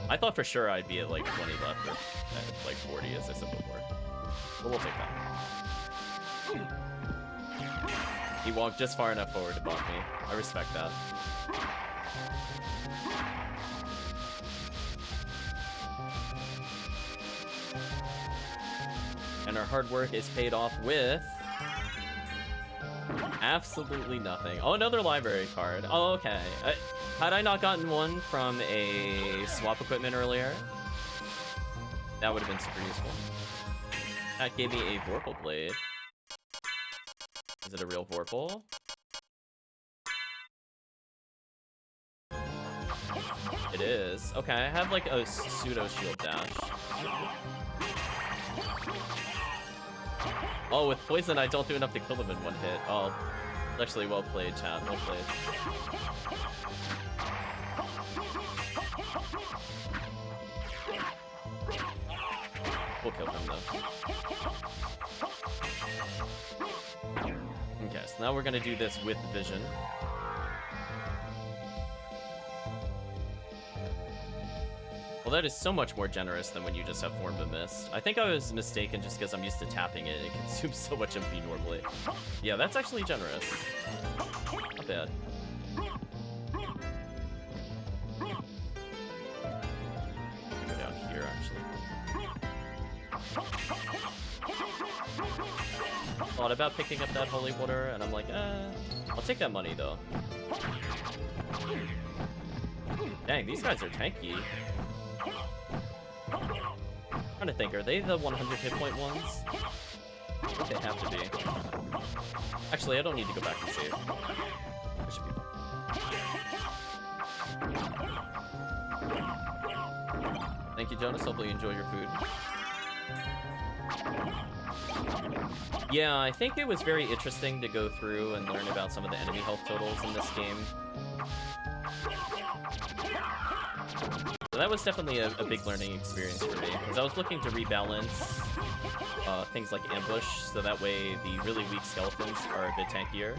I thought for sure I'd be at like 20 left or at like 40 as I said before. But we'll take that. He walked just far enough forward to bump me. I respect that. And our hard work is paid off with absolutely nothing. Oh, another library card. Oh, okay. Had I not gotten one from a swap equipment earlier, that would have been super useful. That gave me a Vorpal Blade. Is it a real Vorpal? It is. Okay, I have like a pseudo shield dash. Oh, with poison, I don't do enough to kill him in one hit. Oh, actually, well played, chat. Well played. We'll kill him, though. Okay, so now we're gonna do this with vision. Well, that is so much more generous than when you just have Form of Mist. I think I was mistaken just because I'm used to tapping it. It consumes so much MP normally. Yeah, that's actually generous. Not bad. Go down here, actually. Thought about picking up that holy water, and I'm like, I'll take that money, though. Dang, these guys are tanky. I'm trying to think, are they the 100 hit point ones? I think they have to be. Actually, I don't need to go back and save. I should be fine. Thank you, Jonas. Hopefully you enjoy your food. Yeah, I think it was very interesting to go through and learn about some of the enemy health totals in this game. So that was definitely a big learning experience for me, because I was looking to rebalance things like ambush, so that way the really weak skeletons are a bit tankier.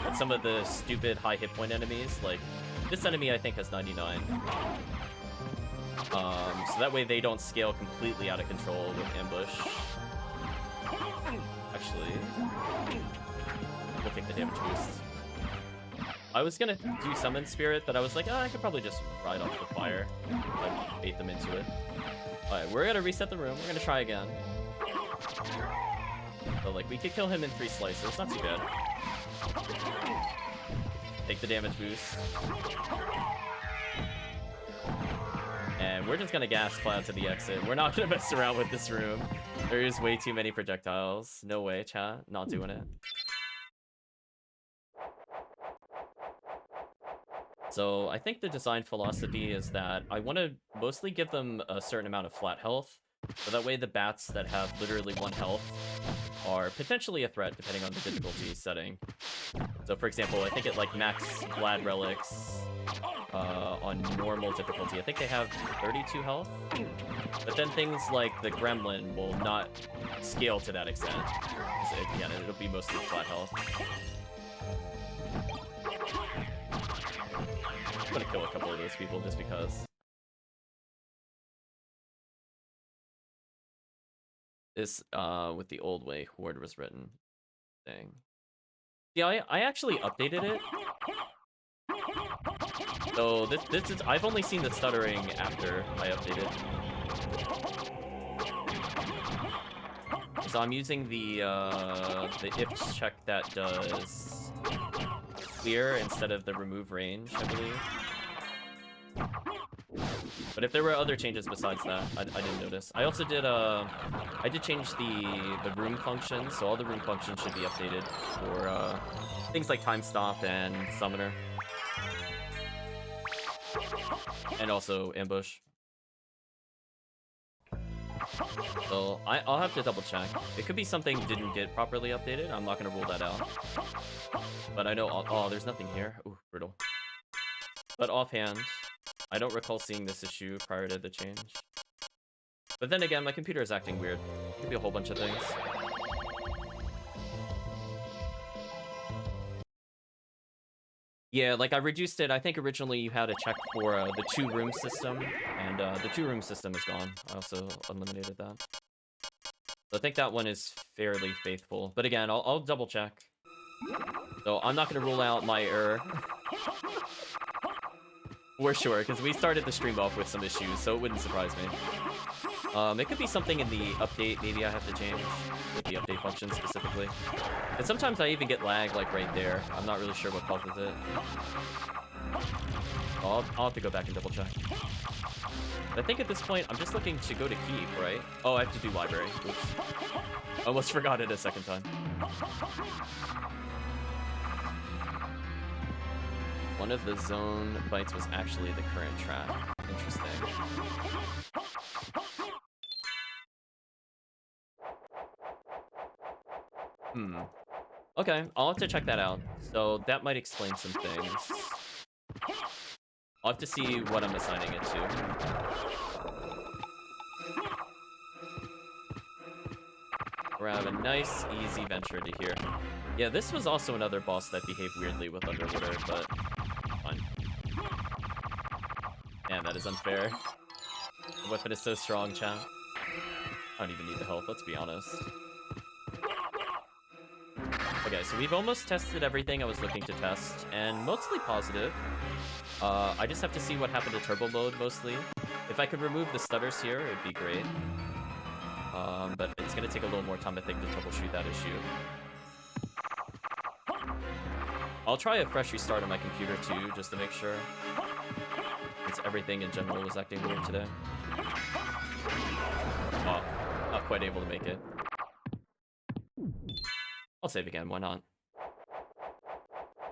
And some of the stupid high hit point enemies, like This enemy, I think, has 99. So that way they don't scale completely out of control with ambush. Actually, we'll take the damage boost. I was gonna do Summon Spirit, but I was like, I could probably just ride off the fire. Like, bait them into it. Alright, we're gonna reset the room. We're gonna try again. So, like, we could kill him in 3 slices. Not too bad. Take the damage boost. And we're just gonna gas Cloud to the exit. We're not gonna mess around with this room. There is way too many projectiles. No way, chat. Not doing it. So I think the design philosophy is that I want to mostly give them a certain amount of flat health. So that way the bats that have literally 1 health are potentially a threat depending on the difficulty setting. So for example, I think at like max Glad Relics on normal difficulty, I think they have 32 health. But then things like the Gremlin will not scale to that extent. Again, it'll be mostly flat health. I'm gonna kill a couple of those people just because. This, with the old way Horde was written thing. Yeah, I actually updated it. So this is, I've only seen the stuttering after I updated. So I'm using the if check that does clear instead of the remove range, I believe. But if there were other changes besides that, I didn't notice. I also did I did change the room functions, so all the room functions should be updated for things like time stop and summoner, and also ambush. So I'll have to double check. It could be something didn't get properly updated. I'm not gonna rule that out. But I know, oh, there's nothing here. Ooh, brutal. But offhand, I don't recall seeing this issue prior to the change. But then again, my computer is acting weird. It could be a whole bunch of things. Yeah, like I reduced it. I think originally you had to check for the 2-room system, and the 2-room system is gone. I also eliminated that. So I think that one is fairly faithful. But again, I'll double check. So I'm not going to rule out my error. For sure, because we started the stream off with some issues, so it wouldn't surprise me. It could be something in the update maybe I have to change, with the update function specifically. And sometimes I even get lag, like, right there. I'm not really sure what causes it. I'll have to go back and double check. But I think at this point, I'm just looking to go to keep, right? Oh, I have to do library. Oops. Almost forgot it a second time. One of the zone bites was actually the current track. Interesting. Okay, I'll have to check that out. So that might explain some things. I'll have to see what I'm assigning it to. We're gonna have a nice, easy venture to here. Yeah, this was also another boss that behaved weirdly with Underwater, but fine. Man, that is unfair. The weapon is so strong, chat. I don't even need the health, let's be honest. Okay, so we've almost tested everything I was looking to test, and mostly positive. I just have to see what happened to turbo mode, mostly. If I could remove the stutters here, it'd be great. But it's gonna take a little more time, I think, to troubleshoot that issue. I'll try a fresh restart on my computer, too, just to make sure. Since everything in general was acting weird today. Oh, not quite able to make it. I'll save again, why not?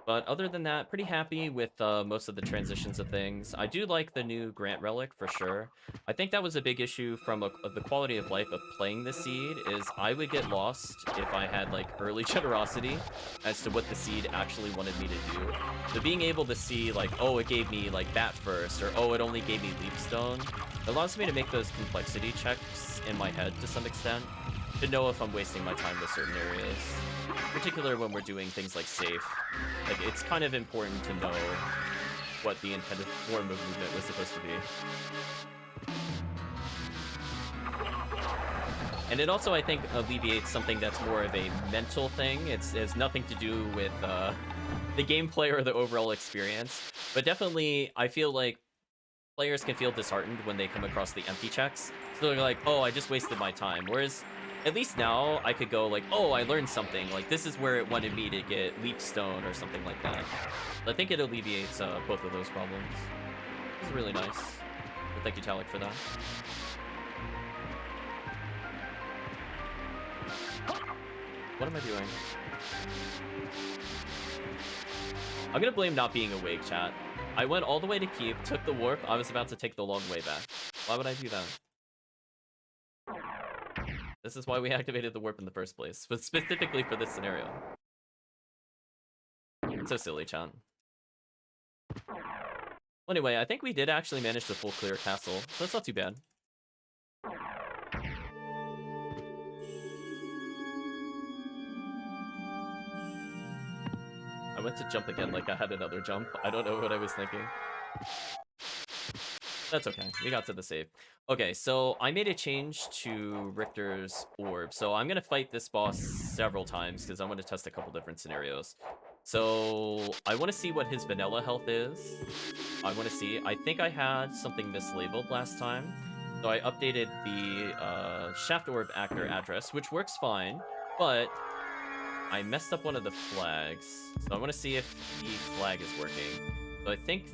But other than that, pretty happy with most of the transitions of things. I do like the new Grant Relic, for sure. I think that was a big issue from the quality of life of playing the Seed, is I would get lost if I had, like, early generosity as to what the Seed actually wanted me to do. So being able to see, like, oh, it gave me, like, Bat First, or oh, it only gave me Leapstone, it allows me to make those complexity checks in my head to some extent, to know if I'm wasting my time with certain areas. In particular when we're doing things like safe. Like, it's kind of important to know what the intended form of movement was supposed to be. And it also, I think, alleviates something that's more of a mental thing. It has nothing to do with the gameplay or the overall experience. But definitely, I feel like players can feel disheartened when they come across the empty checks. So they're like, oh, I just wasted my time. Whereas, at least now, I could go like, oh, I learned something. Like, this is where it wanted me to get Leap Stone or something like that. I think it alleviates both of those problems. This is really nice. But thank you, Talik, for that. What am I doing? I'm gonna blame not being awake, chat. I went all the way to keep, took the warp, I was about to take the long way back. Why would I do that? This is why we activated the warp in the first place, but specifically for this scenario. It's so silly, chat. Well, anyway, I think we did actually manage to full clear castle, so that's not too bad. I went to jump again like I had another jump. I don't know what I was thinking. That's okay. We got to the save. Okay, so I made a change to Richter's orb. So I'm going to fight this boss several times because I want to test a couple different scenarios. So I want to see what his vanilla health is. I want to see. I think I had something mislabeled last time. So I updated the Shaft Orb actor address, which works fine, but I messed up one of the flags. So I want to see if the flag is working. So I think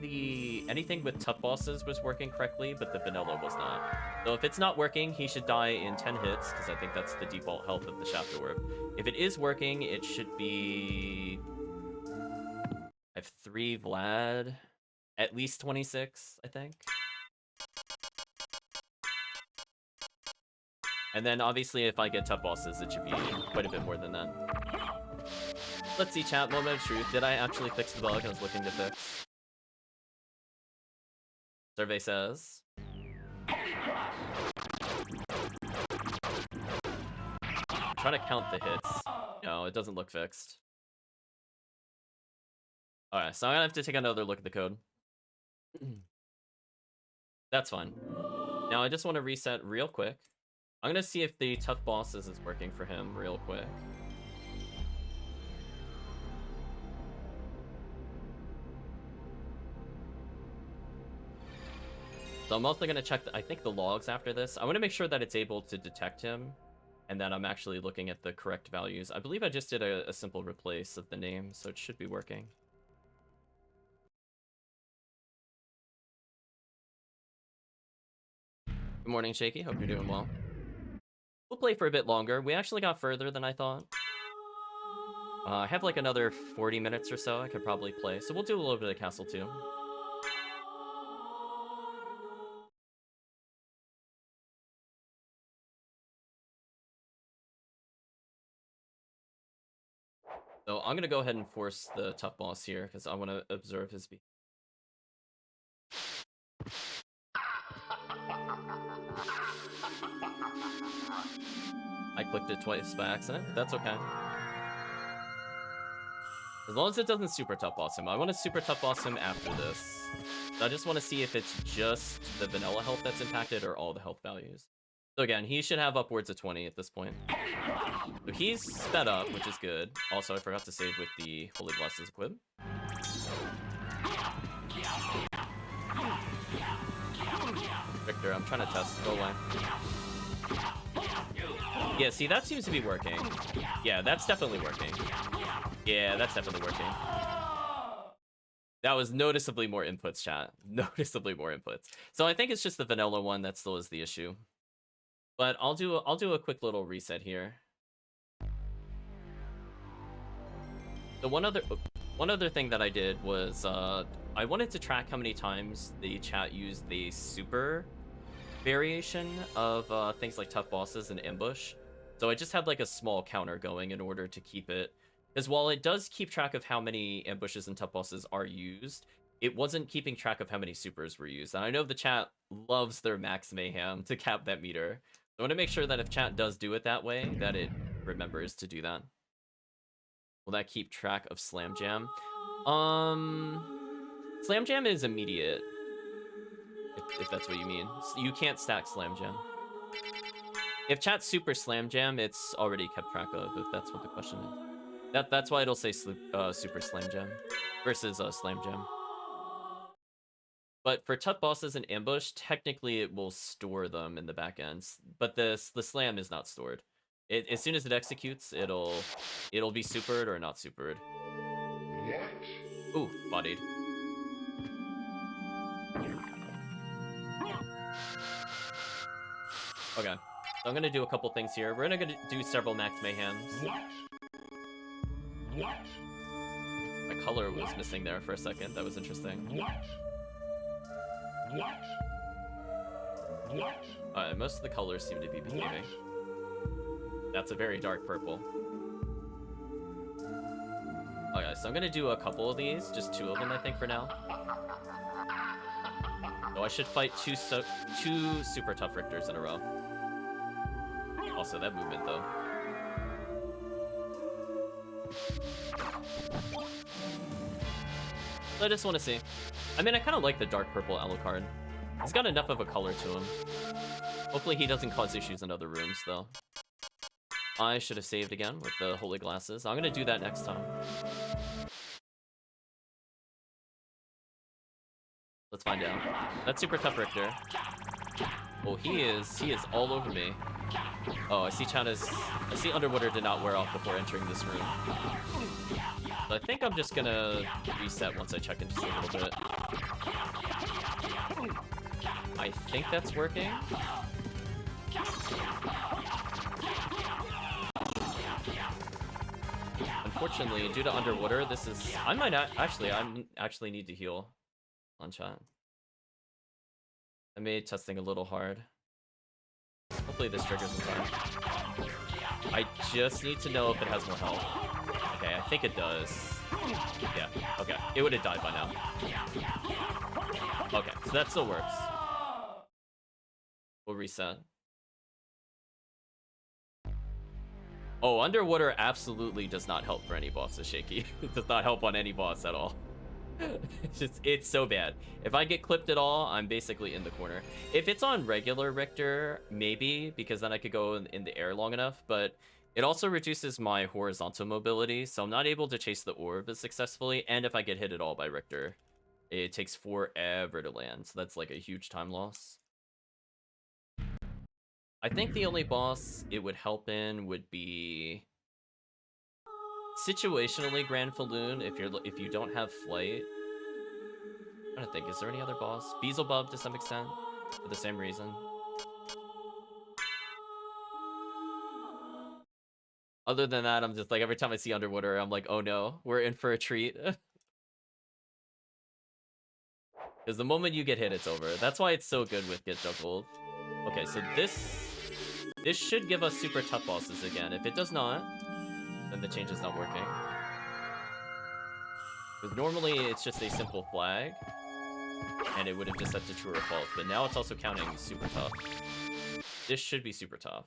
anything with tough bosses was working correctly, but the vanilla was not. So if it's not working, he should die in 10 hits, because I think that's the default health of the Shaft Orb. If it is working, it should be... I have 3 Vlad, at least 26, I think. And then obviously if I get tough bosses, it should be quite a bit more than that. Let's see, chat, moment of truth. Did I actually fix the bug I was looking to fix? Survey says... Try to count the hits. No, it doesn't look fixed. Alright, so I'm gonna have to take another look at the code. That's fine. Now I just want to reset real quick. I'm gonna see if the tough bosses is working for him real quick. So I'm also gonna check, I think, the logs after this. I want to make sure that it's able to detect him, and that I'm actually looking at the correct values. I believe I just did a simple replace of the name, so it should be working. Good morning, Shaky. Hope you're doing well. We'll play for a bit longer. We actually got further than I thought. I have like another 40 minutes or so I could probably play, so we'll do a little bit of Castle too. So I'm gonna go ahead and force the tough boss here because I want to observe his beat. I clicked it twice by accident. That's okay. As long as it doesn't super tough boss him. I want to super tough boss him after this. So I just want to see if it's just the vanilla health that's impacted or all the health values. So again, he should have upwards of 20 at this point. So he's sped up, which is good. Also, I forgot to save with the Holy Blesses equip. Victor, I'm trying to test. Go away. Yeah, see, that seems to be working. Yeah, that's definitely working. Yeah, that's definitely working. That was noticeably more inputs, chat. Noticeably more inputs. So I think it's just the vanilla one that still is the issue. But I'll do a quick little reset here. The one other thing that I did was I wanted to track how many times the chat used the super variation of things like tough bosses and ambush. So I just had like a small counter going in order to keep it. Because while it does keep track of how many ambushes and tough bosses are used, it wasn't keeping track of how many supers were used. And I know the chat loves their max mayhem to cap that meter. I want to make sure that if chat does do it that way, that it remembers to do that. Will that keep track of Slam Jam? Slam Jam is immediate, if that's what you mean. You can't stack Slam Jam. If chat's Super Slam Jam, it's already kept track of, if that's what the question is. That's why it'll say Super Slam Jam versus Slam Jam. But for Tut bosses and ambush, technically it will store them in the back ends. But the slam is not stored. As soon as it executes, it'll be supered or not supered. Ooh, bodied. Okay, so I'm gonna do a couple things here. We're gonna do several max mayhems. My color was missing there for a second. That was interesting. Alright, most of the colors seem to be behaving. That's a very dark purple. Okay, so I'm gonna do a couple of these, just 2 of them I think for now. So I should fight two super tough Richters in a row. Also, that movement though. So I just want to see. I mean, I kind of like the dark purple Alucard. He's got enough of a color to him. Hopefully he doesn't cause issues in other rooms, though. I should have saved again with the holy glasses. I'm gonna do that next time. Let's find out. That's super tough Richter. Oh, he is all over me. Oh, I see Underwater did not wear off before entering this room. So I think I'm just gonna reset once I check in just a little bit. I think that's working. Unfortunately, due to Underwater, this is... I actually need to heal on chat. I made testing a little hard. Hopefully this triggers in time. I just need to know if it has more health. Okay, I think it does. Yeah, okay. It would have died by now. Okay, so that still works. We'll reset. Oh, Underwater absolutely does not help for any bosses, Shaky. It does not help on any boss at all. It's so bad. If I get clipped at all, I'm basically in the corner. If it's on regular Richter, maybe, because then I could go in the air long enough, but it also reduces my horizontal mobility, so I'm not able to chase the orb as successfully, and if I get hit at all by Richter, it takes forever to land, so that's like a huge time loss. I think the only boss it would help in would be situationally Grand Falloon if you don't have flight. I'm trying to think, is there any other boss? Beelzebub to some extent, for the same reason. Other than that, I'm just like, every time I see Underwater, I'm like, oh no, we're in for a treat. Because the moment you get hit, it's over. That's why it's so good with Get Juggled. Okay, so this should give us super tough bosses again. If it does not, then the change is not working. Because normally it's just a simple flag, and it would have just set to true or false, but now it's also counting super tough. This should be super tough.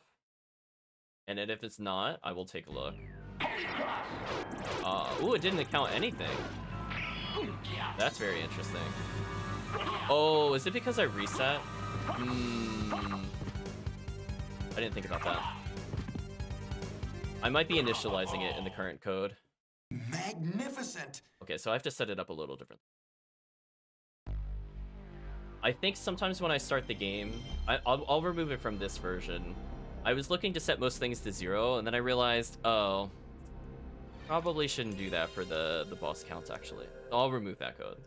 And then if it's not, I will take a look. Ooh, it didn't count anything. That's very interesting. Oh, is it because I reset? I didn't think about that. I might be initializing it in the current code. Magnificent! Okay, so I have to set it up a little different. I think sometimes when I start the game, I'll remove it from this version. I was looking to set most things to 0, and then I realized, oh, probably shouldn't do that for the boss counts, actually. So I'll remove that code.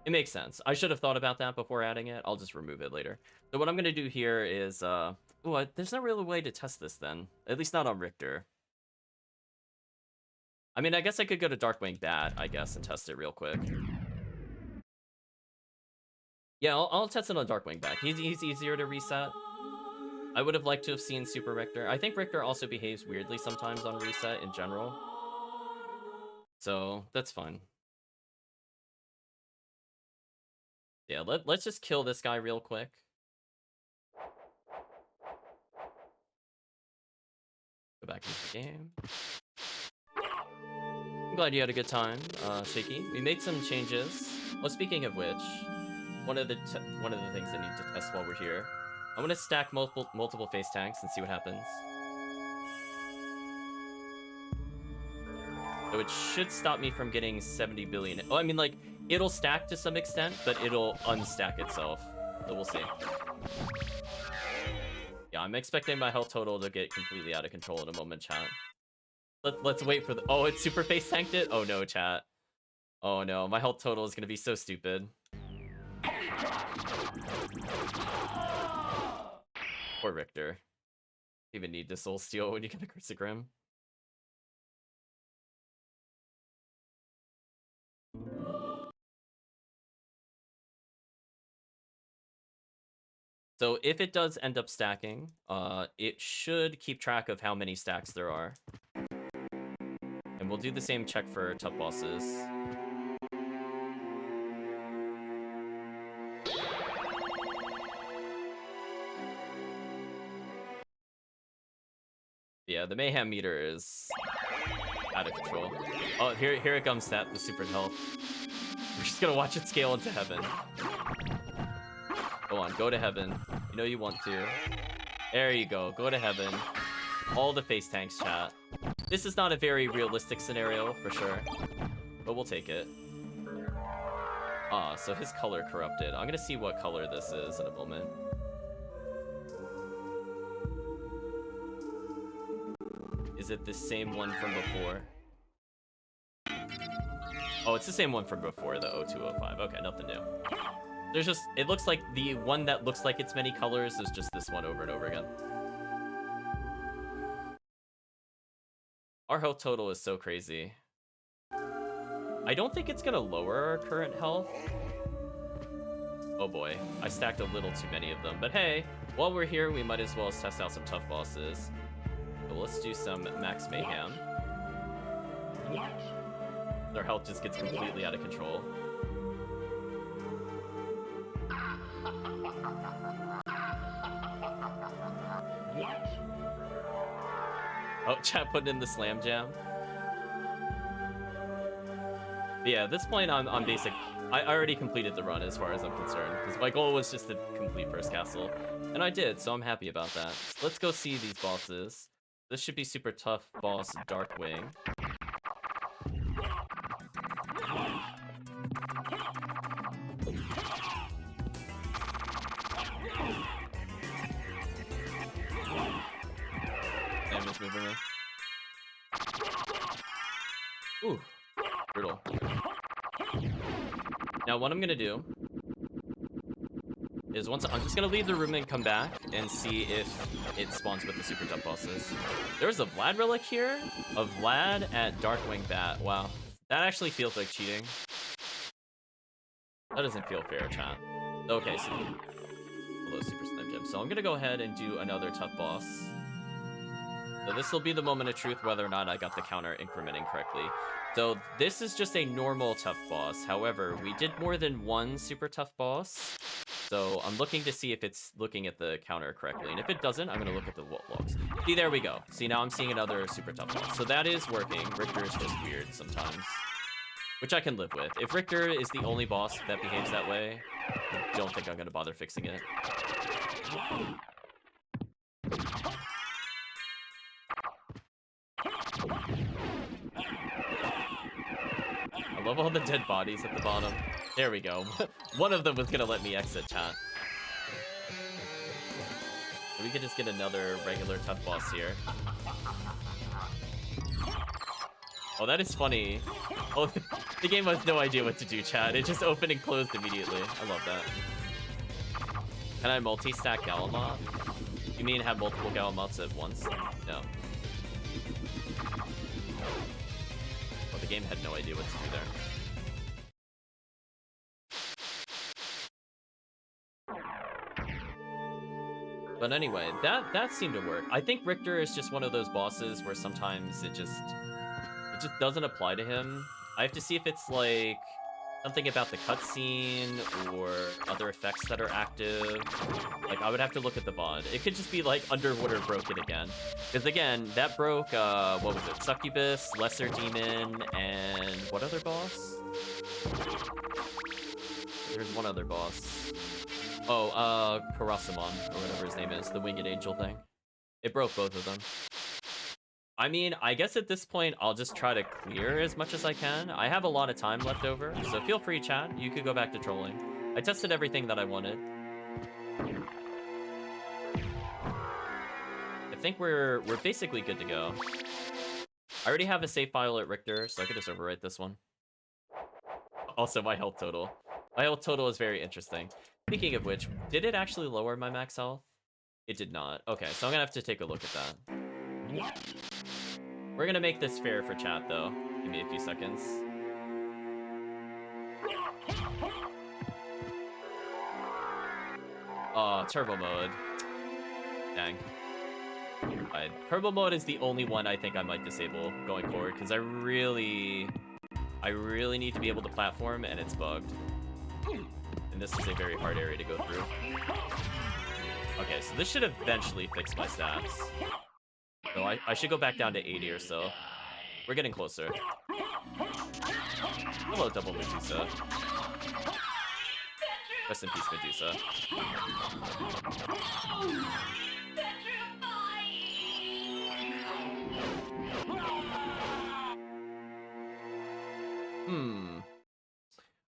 It makes sense. I should have thought about that before adding it. I'll just remove it later. So what I'm going to do here is, there's no real way to test this then. At least not on Richter. I mean, I guess I could go to Darkwing Bat, I guess, and test it real quick. Yeah, I'll test it on Darkwing Bat. He's easier to reset. I would have liked to have seen Super Richter. I think Richter also behaves weirdly sometimes on reset in general. So, that's fine. Yeah, let's just kill this guy real quick. Go back into the game. I'm glad you had a good time, Shaky. We made some changes. Well, speaking of which, one of the things I need to test while we're here, I'm gonna stack multiple face tanks and see what happens. So it should stop me from getting 70 billion. Oh, I mean, like, it'll stack to some extent, but it'll unstack itself. So we'll see. Yeah, I'm expecting my health total to get completely out of control in a moment, chat. Let's wait for the... Oh, it super face tanked it? Oh no, chat. Oh no, my health total is gonna be so stupid. Poor Richter. You even need the soul steal when you get a Crucigrim. So if it does end up stacking, it should keep track of how many stacks there are. And we'll do the same check for tough bosses. Yeah, the Mayhem meter is out of control. Oh, here it comes, the super health. We're just gonna watch it scale into heaven. Go on, go to heaven. You know you want to. There you go, go to heaven. All the face tanks, chat. This is not a very realistic scenario, for sure. But we'll take it. Ah, so his color corrupted. I'm gonna see what color this is in a moment. Is it the same one from before? Oh, it's the same one from before, the 0205. Okay, nothing new. There's just, it looks like the one that looks like it's many colors is just this one over and over again. Our health total is so crazy. I don't think it's gonna lower our current health. Oh boy, I stacked a little too many of them. But hey, while we're here, we might as well test out some tough bosses. So let's do some Max Mayhem. Their health just gets completely out of control. Oh, chat putting in the slam jam. But yeah, at this point I'm basic. I already completed the run as far as I'm concerned, because my goal was just to complete first castle. And I did, so I'm happy about that. So let's go see these bosses. This should be super tough boss, Darkwing. Damage moving in. Ooh, brutal. Now what I'm gonna do is I'm just gonna leave the room and come back and see if it spawns with the super tough bosses. There's a Vlad relic here, a Vlad at Darkwing Bat. Wow, that actually feels like cheating. That doesn't feel fair, chat. Okay, so hello, Super Slim Jim. So I'm gonna go ahead and do another tough boss. So this will be the moment of truth whether or not I got the counter incrementing correctly. So this is just a normal tough boss. However, we did more than one super tough boss. So I'm looking to see if it's looking at the counter correctly. And if it doesn't, I'm going to look at the logs. See, there we go. See, now I'm seeing another super tough boss. So that is working. Richter is just weird sometimes, which I can live with. If Richter is the only boss that behaves that way, I don't think I'm going to bother fixing it. I love all the dead bodies at the bottom. There we go. One of them was gonna let me exit, chat. So we could just get another regular tough boss here. Oh, that is funny. Oh, the game has no idea what to do, chat. It just opened and closed immediately. I love that. Can I multi-stack Galamoth? You mean have multiple Galamoths at once? No. Well, the game had no idea what to do there. But anyway, that seemed to work. I think Richter is just one of those bosses where sometimes it just doesn't apply to him. I have to see if it's like something about the cutscene or other effects that are active. Like, I would have to look at the VOD. It could just be like Underwater broke it again. Because again, that broke, what was it? Succubus, Lesser Demon, and what other boss? there's one other boss. Oh, Karasamon, or whatever his name is, the winged angel thing. It broke both of them. I mean, I guess at this point, I'll just try to clear as much as I can. I have a lot of time left over, so feel free, chat. You could go back to trolling. I tested everything that I wanted. I think we're basically good to go. I already have a save file at Richter, so I could just overwrite this one. Also, my health total. My health total is very interesting. Speaking of which, did it actually lower my max health? It did not. Okay, so I'm gonna have to take a look at that. We're gonna make this fair for chat, though. Give me a few seconds. Oh, turbo mode. Dang. Turbo mode is the only one I think I might disable going forward, because I really need to be able to platform, and it's bugged. And this is a very hard area to go through. Okay, so this should eventually fix my stats. So I should go back down to 80 or so. We're getting closer. Hello, Double Medusa. Rest in peace, Medusa.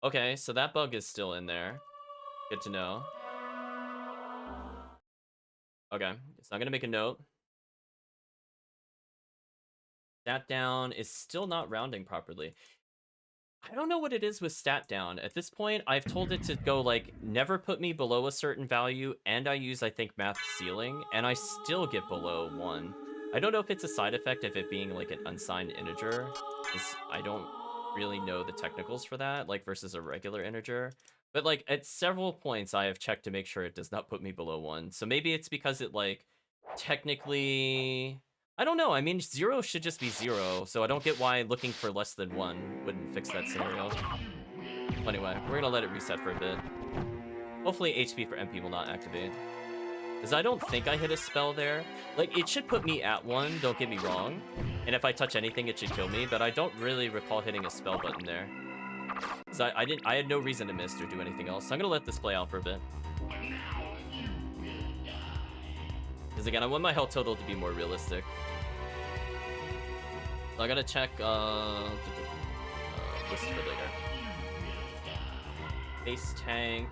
Okay, so that bug is still in there. Good to know. Okay, so I'm gonna make a note. Stat down is still not rounding properly. I don't know what it is with stat down. At this point, I've told it to go, like, never put me below a certain value, and I use, I think, math ceiling, and I still get below 1. I don't know if it's a side effect of it being, like, an unsigned integer, because I don't really know the technicals for that, like, versus a regular integer. But, like, at several points, I have checked to make sure it does not put me below 1. So maybe it's because it, like, technically... I don't know. I mean, 0 should just be 0, so I don't get why looking for less than 1 wouldn't fix that scenario. Anyway, we're gonna let it reset for a bit. Hopefully HP for MP will not activate. Because I don't think I hit a spell there. Like, it should put me at 1, don't get me wrong. And if I touch anything, it should kill me, but I don't really recall hitting a spell button there. Because I had no reason to miss or do anything else. So I'm gonna let this play out for a bit. Because again, I want my health total to be more realistic. So I gotta check list for later. Base tank,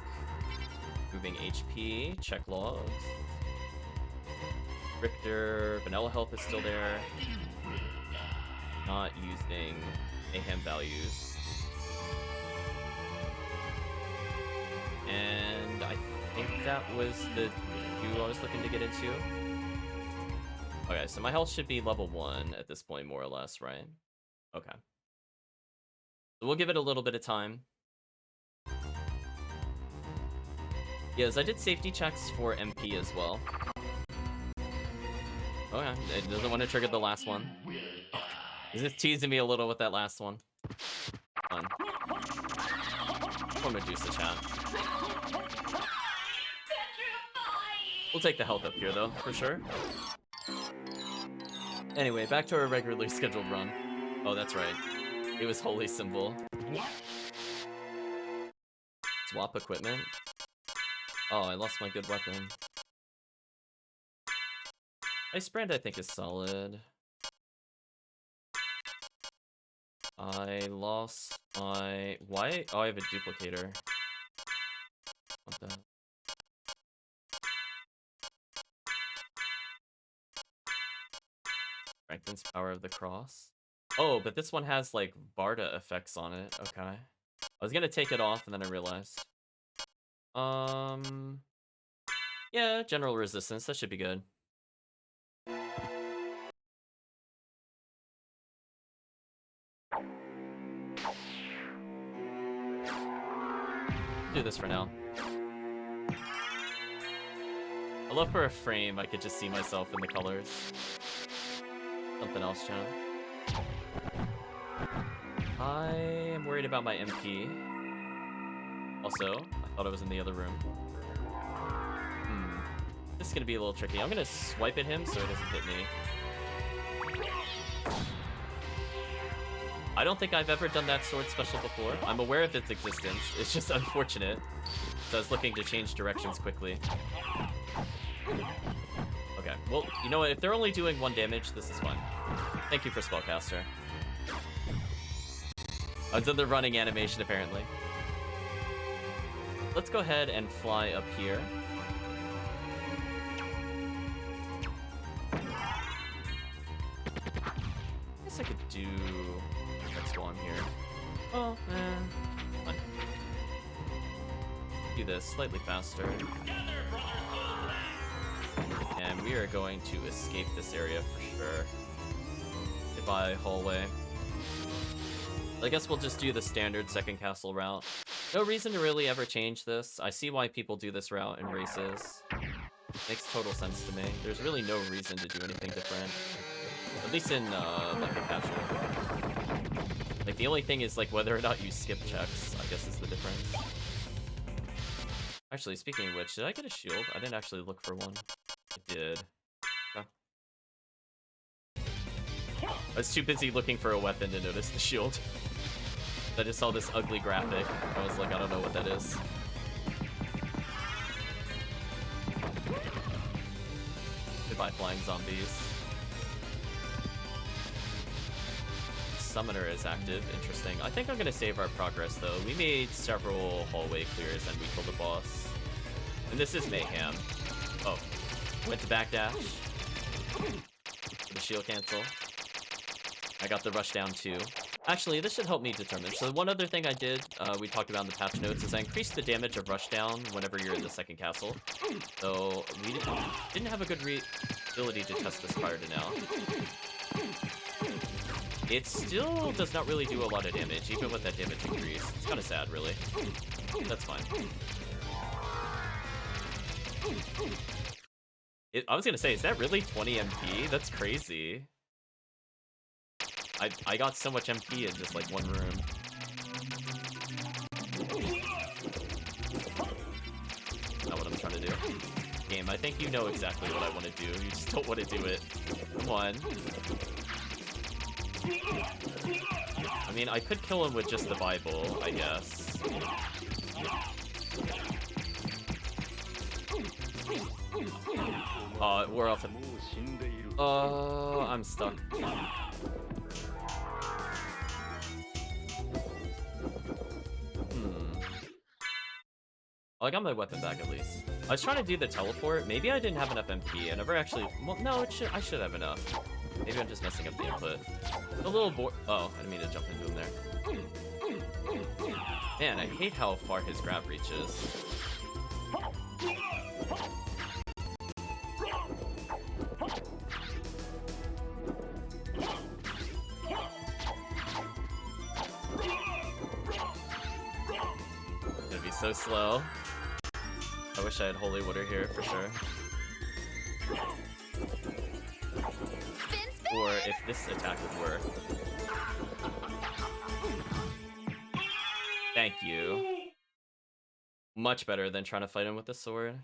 moving HP, check logs. Richter, vanilla health is still there. Not using mayhem values. And I think that was the two I was looking to get into. Okay, so my health should be level 1 at this point, more or less, right? Okay. So we'll give it a little bit of time. Yes, I did safety checks for MP as well. Okay, it doesn't want to trigger the last one. It's just teasing me a little with that last one. Fun. Or Medusa chat. We'll take the health up here, though, for sure. Anyway, back to our regularly scheduled run. Oh, that's right. It was Holy Symbol. Swap equipment. Oh, I lost my good weapon. Ice Brand, I think, is solid. I lost my... Why? Oh, I have a duplicator. What the... Strengthens power of the cross. Oh, but this one has, like, Barda effects on it. Okay. I was gonna take it off, and then I realized. Yeah, general resistance. That should be good. Do this for now. I love for a frame, I could just see myself in the colors. Something else, John. I am worried about my MP. Also, I thought I was in the other room. This is gonna be a little tricky. I'm gonna swipe at him so he doesn't hit me. I don't think I've ever done that sword special before. I'm aware of its existence. It's just unfortunate. So I was looking to change directions quickly. Okay, well, you know what? If they're only doing 1 damage, this is fine. Thank you for Spellcaster. I've done the running animation, apparently. Let's go ahead and fly up here. I guess I could do next while I'm here. Oh, fine. Do this slightly faster. And we are going to escape this area for sure. Goodbye, hallway. I guess we'll just do the standard second castle route. No reason to really ever change this. I see why people do this route in races. Makes total sense to me. There's really no reason to do anything different. At least in, like, a casual. Like, the only thing is, like, whether or not you skip checks, I guess is the difference. Actually, speaking of which, did I get a shield? I didn't actually look for one. I did. Okay. I was too busy looking for a weapon to notice the shield. I just saw this ugly graphic. I was like, I don't know what that is. Goodbye, flying zombies. Summoner is active. Interesting. I think I'm gonna save our progress, though. We made several hallway clears and we killed a boss. And this is Mayhem. Oh. Went to backdash. The shield cancel. I got the rush down too. Actually, this should help me determine. So one other thing I did, we talked about in the patch notes, is I increased the damage of rush down whenever you're in the second castle. So we didn't have a good ability to test this prior to now. It still does not really do a lot of damage, even with that damage increase. It's kind of sad, really. That's fine. I was gonna say, is that really 20 MP? That's crazy. I got so much MP in just like one room. Not what I'm trying to do. Game, I think you know exactly what I want to do. You just don't want to do it. Come on. I mean, I could kill him with just the Bible, I guess. We're off. I'm stuck. I got my weapon back at least. I was trying to do the teleport. Maybe I didn't have enough MP. I never actually. Well, no, I should have enough. Maybe I'm just messing up the input. A little Oh, I didn't mean to jump into him there. Man, I hate how far his grab reaches. Gonna be so slow. I wish I had Holy Water here for sure. Or if this attack would work. Thank you. Much better than trying to fight him with the sword.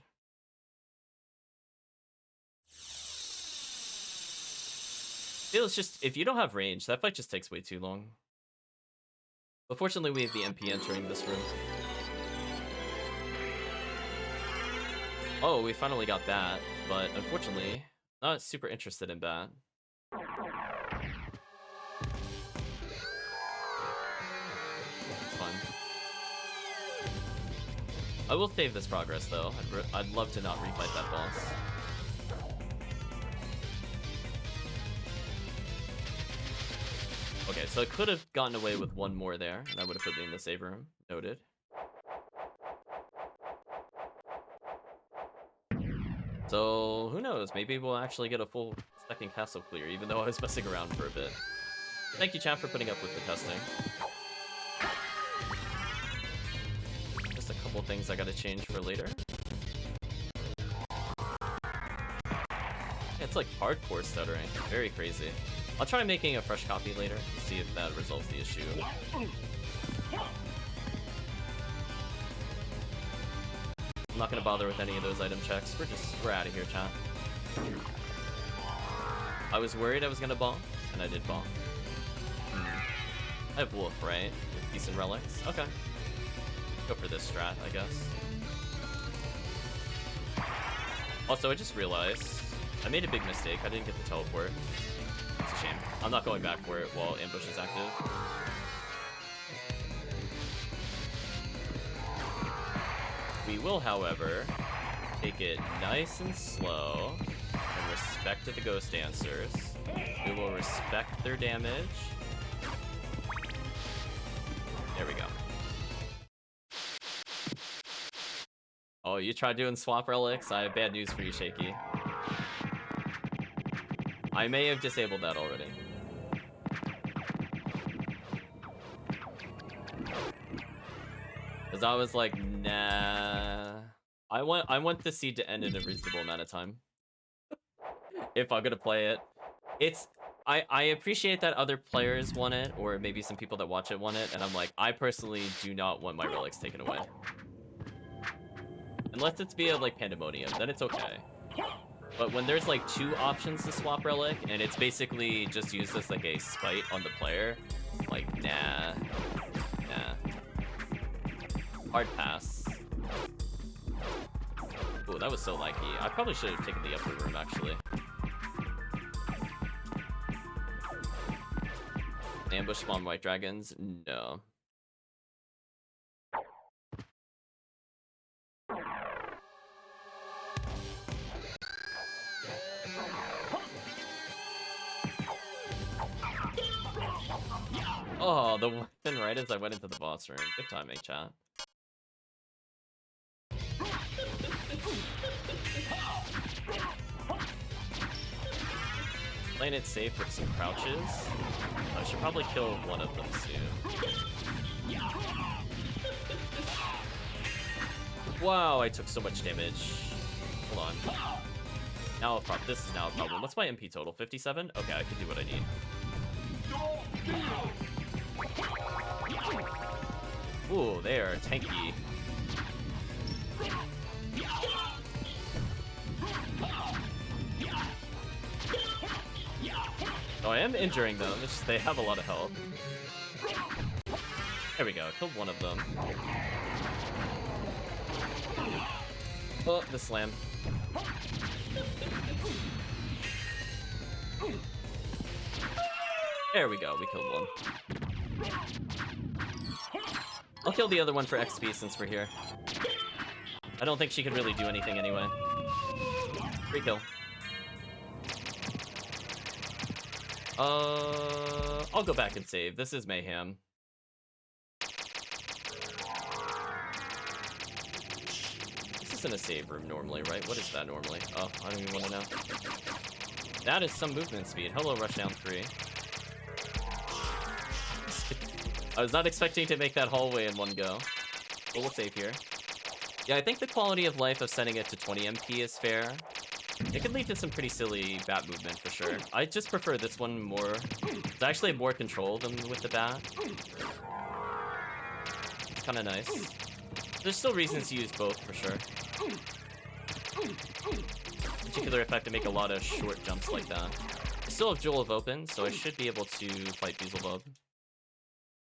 It's just, if you don't have range, that fight just takes way too long. But fortunately, we have the MP entering this room. Oh, we finally got that, but unfortunately, not super interested in that. It's fun. I will save this progress, though. I'd love to not refight that boss. Okay, so I could have gotten away with one more there, and I would have put me in the save room. Noted. So, who knows? Maybe we'll actually get a full second castle clear, even though I was messing around for a bit. Thank you, chat, for putting up with the testing. Just a couple things I gotta change for later. It's like hardcore stuttering. Very crazy. I'll try making a fresh copy later to see if that resolves the issue. I'm not gonna bother with any of those item checks. We're out of here, chat. I was worried I was gonna bonk, and I did bonk. I have Wolf, right? With decent relics. Okay. Go for this strat, I guess. Also, I just realized I made a big mistake. I didn't get the teleport. It's a shame. I'm not going back for it while ambush is active. We will, however, take it nice and slow and respect the Ghost Dancers. We will respect their damage. There we go. Oh, you tried doing swap relics? I have bad news for you, Shaky. I may have disabled that already. Cause I was like, nah. I want the seed to end in a reasonable amount of time. If I'm gonna play it. I appreciate that other players want it, or maybe some people that watch it want it, and I'm like, I personally do not want my relics taken away. Unless it's via like Pandemonium, then it's okay. But when there's like 2 options to swap relic, and it's basically just used as like a spite on the player, like, nah. Hard pass. Ooh, that was so laggy. I probably should have taken the upper room, actually. Ambush spawn white dragons? No. Oh, the weapon right as I went into the boss room. Good timing, chat. Playing it safe with some crouches. I should probably kill one of them soon. Wow, I took so much damage. Hold on. Now a problem. This is now a problem. What's my MP total? 57? Okay, I can do what I need. Ooh, they are tanky. Oh, I am injuring them. It's just they have a lot of health. There we go. Killed one of them. Oh, the slam. There we go. We killed one. I'll kill the other one for XP since we're here. I don't think she could really do anything anyway. Free kill. I'll go back and save. This is Mayhem. This isn't a save room normally, right? What is that normally? Oh, I don't even want to know. That is some movement speed. Hello, Rushdown 3. I was not expecting to make that hallway in one go. But we'll save here. Yeah, I think the quality of life of setting it to 20 MP is fair. It can lead to some pretty silly bat movement for sure. I just prefer this one more. It's actually more control than with the bat. It's kind of nice. There's still reasons to use both for sure. Particular effect to make a lot of short jumps like that. I still have Jewel of Open, so I should be able to fight Beelzebub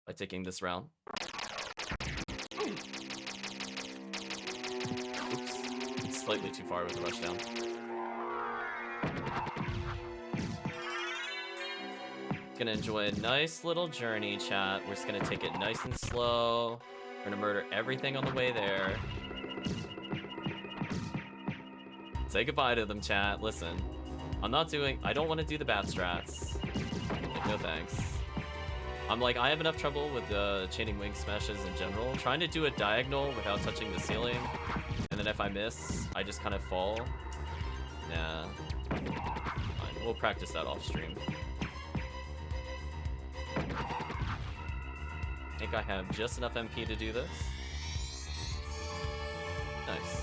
by taking this round. Oops. It's slightly too far with the rushdown. Gonna enjoy a nice little journey, chat. We're just gonna take it nice and slow. We're gonna murder everything on the way there. Say goodbye to them, chat. Listen, I don't want to do the bat strats. Like, no thanks. I'm like, I have enough trouble with the chaining wing smashes in general. Trying to do a diagonal without touching the ceiling, and then if I miss, I just kind of fall. Nah. Fine, we'll practice that off stream. I think I have just enough MP to do this. Nice.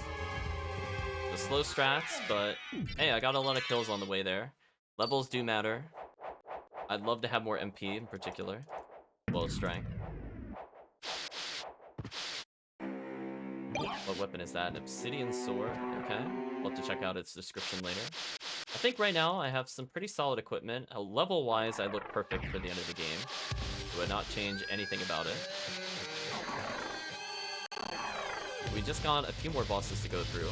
The slow strats, but hey, I got a lot of kills on the way there. Levels do matter. I'd love to have more MP in particular. Well, strength. What weapon is that? An obsidian sword. Okay. We'll have to check out its description later. I think right now I have some pretty solid equipment. Level-wise, I look perfect for the end of the game. Would not change anything about it. We just got a few more bosses to go through.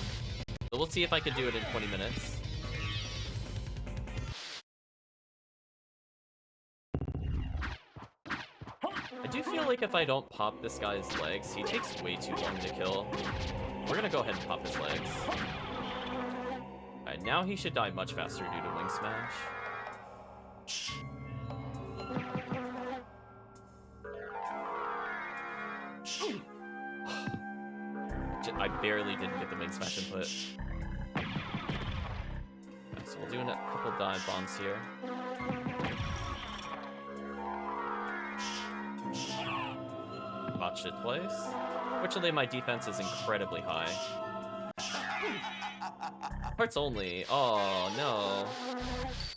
So we'll see if I can do it in 20 minutes. I do feel like if I don't pop this guy's legs, he takes way too long to kill. We're gonna go ahead and pop his legs. Alright, now he should die much faster due to Wing Smash. I barely didn't get the Wing Smash input. Okay, so we'll do a couple dive bombs here. Botched it twice. Fortunately, my defense is incredibly high. Hearts only. Oh, no. I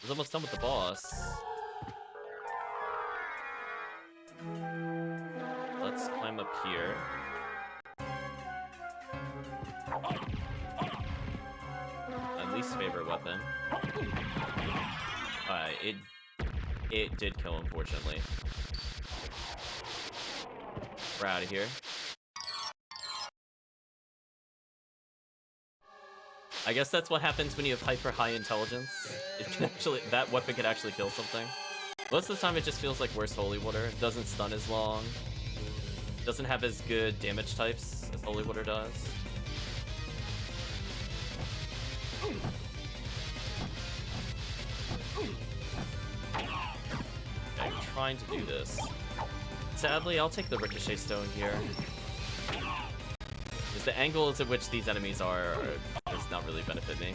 was almost done with the boss. Let's climb up here. My least favorite weapon. It did kill, unfortunately. We're out of here. I guess that's what happens when you have hyper high intelligence. It can actually, that weapon can actually kill something. Most of the time it just feels like worse Holy Water. It doesn't stun as long. Doesn't have as good damage types as Holy Water does. Okay, I'm trying to do this. Sadly, I'll take the Ricochet Stone here. Because the angles at which these enemies are does not really benefit me.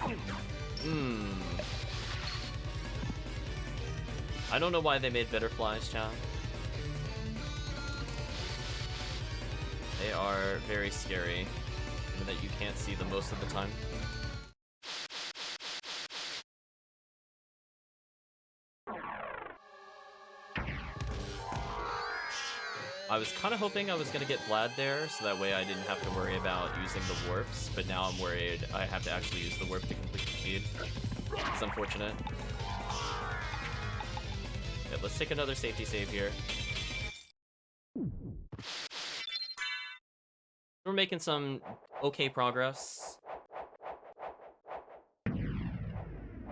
I don't know why they made better flies, chat. They are very scary, given that you can't see them most of the time. I was kind of hoping I was going to get Vlad there, so that way I didn't have to worry about using the warps, but now I'm worried I have to actually use the warp to complete the speed. It's unfortunate. Okay, let's take another safety save here. We're making some okay progress.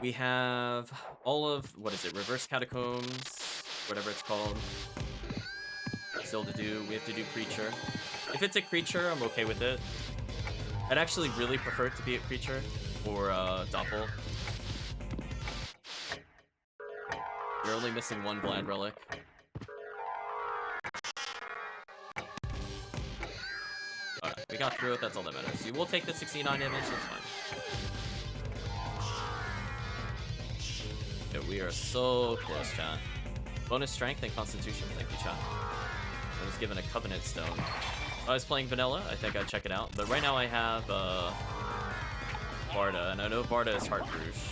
We have all of, what is it, Reverse Catacombs, whatever it's called. Still to do. We have to do Creature. If it's a Creature, I'm okay with it. I'd actually really prefer it to be a Creature or Doppel. We're only missing one Vlad Relic. Alright, we got through it, that's all that matters. You will take the 69 damage, that's fine. Yeah, we are so close, chat. Bonus strength and constitution, thank you, chat. I was given a Covenant Stone. If I was playing vanilla, I think I'd check it out. But right now I have Varda, and I know Varda is Heart Rouge.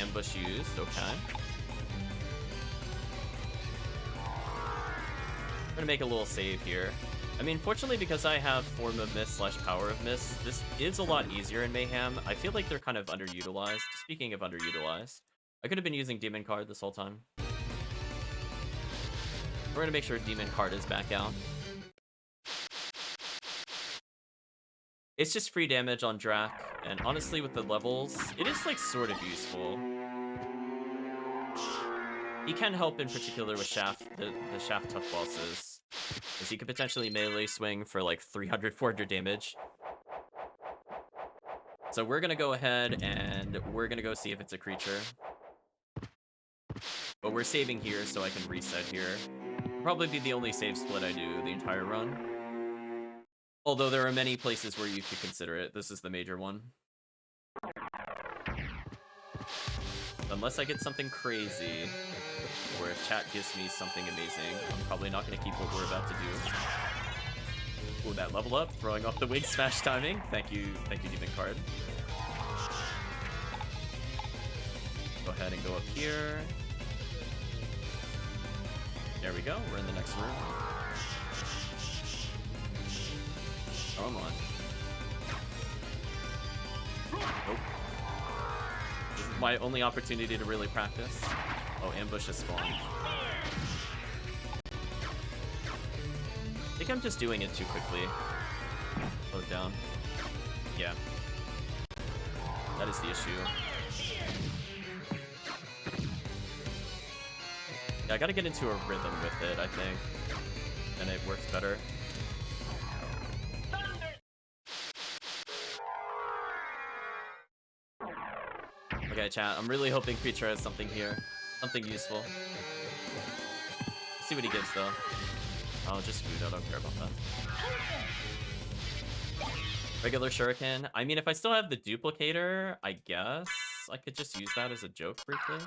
Ambush used, okay. I'm gonna make a little save here. I mean, fortunately, because I have Form of Mist / Power of Mist, this is a lot easier in Mayhem. I feel like they're kind of underutilized. Speaking of underutilized, I could have been using Demon Card this whole time. We're gonna make sure Demon Card is back out. It's just free damage on Drac, and honestly with the levels, it is like sort of useful. He can help in particular with Shaft, the Shaft tough bosses, as he could potentially melee swing for like 300, 400 damage. So we're gonna go ahead and we're gonna go see if it's a creature. But we're saving here so I can reset here. It'll probably be the only save split I do the entire run. Although there are many places where you could consider it. This is the major one. Unless I get something crazy, or if chat gives me something amazing, I'm probably not going to keep what we're about to do. Ooh, that level up, throwing off the Wing Smash timing. Thank you, Demon Card. Go ahead and go up here. There we go, we're in the next room. Come on. Nope. my only opportunity to really practice. Oh, ambush is spawned. I think I'm just doing it too quickly. Slow it down. Yeah. That is the issue. Yeah, I gotta get into a rhythm with it, I think. And it works better. Okay, chat, I'm really hoping Creature has something here. Something useful. Let's see what he gives, though. Oh, just food, I don't care about that. Regular shuriken. I mean, if I still have the duplicator, I guess I could just use that as a joke briefly.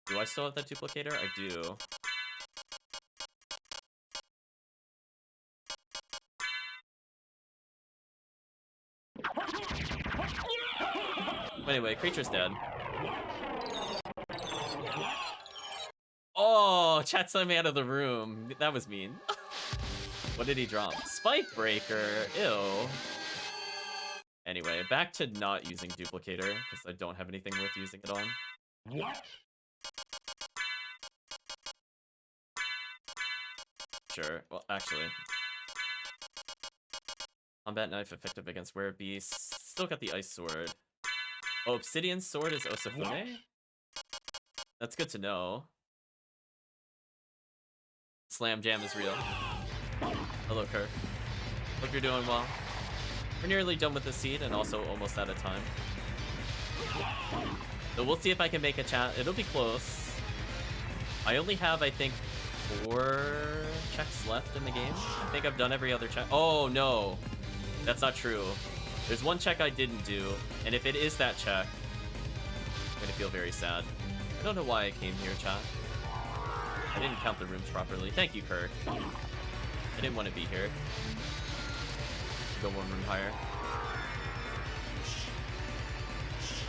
Do I still have that duplicator? I do. Anyway, Creature's dead. Oh, chat sent me out of the room. That was mean. What did he drop? Spike Breaker. Ew. Anyway, back to not using duplicator, because I don't have anything worth using it on. What? Sure. Well, actually. Combat knife effective against rare beasts. Still got the ice sword. Oh, obsidian sword is Osafune? That's good to know. Slam Jam is real. Hello, Kirk. Hope you're doing well. We're nearly done with the seed and also almost out of time. So we'll see if I can make a chat. It'll be close. I only have, I think, 4 checks left in the game. I think I've done every other check. Oh, no. That's not true. There's one check I didn't do, and if it is that check, I'm gonna feel very sad. I don't know why I came here, chat. I didn't count the rooms properly. Thank you, Kirk. I didn't want to be here. Go one room higher.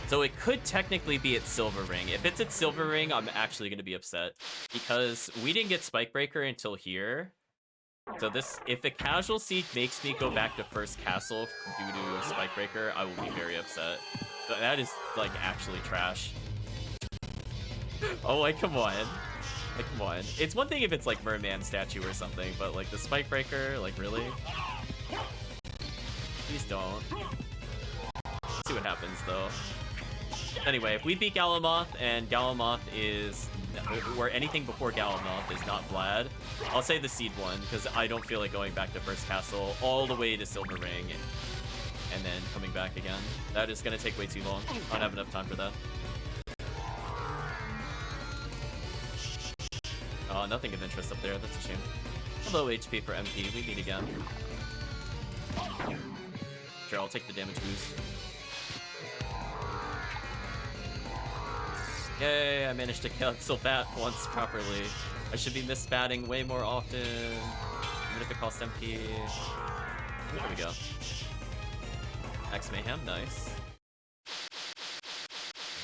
So it could technically be at Silver Ring. If it's at Silver Ring, I'm actually going to be upset. Because we didn't get Spike Breaker until here. So this, if the casual seed makes me go back to first castle due to Spike Breaker, I will be very upset. That is, like, actually trash. Oh, like, come on. Like, come on. It's one thing if it's, like, Merman statue or something, but, like, the Spike Breaker, like, really? Please don't. Let's see what happens, though. Anyway, if we beat Galamoth, and Galamoth is... or anything before Galamoth is not Vlad, I'll say the seed one, because I don't feel like going back to first castle all the way to Silver Ring and then coming back again. That is going to take way too long. I don't have enough time for that. Nothing of interest up there. That's a shame. Hello, HP for MP. We meet again. Sure, I'll take the damage boost. Yay, I managed to cancel bat once properly. I should be misbatting way more often. Even if it costs MP. There we go. X Mayhem, nice.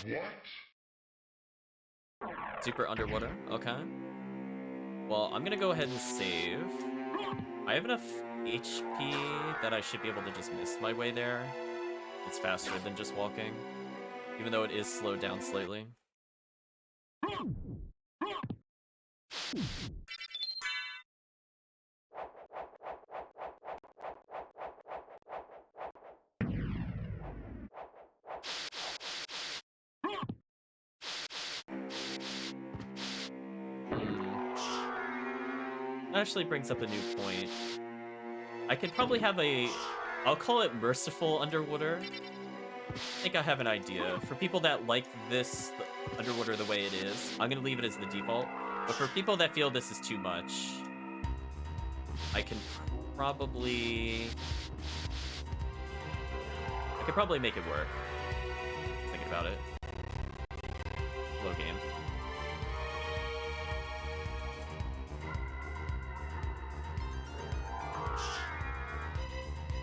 What? Super underwater, okay. Well, I'm gonna go ahead and save. I have enough HP that I should be able to just miss my way there. It's faster than just walking, even though it is slowed down slightly. That actually brings up a new point. I could probably have I'll call it merciful underwater. I think I have an idea. For people that like this underwater the way it is, I'm gonna leave it as the default. But for people that feel this is too much, I could probably make it work. Thinking about it. Low game.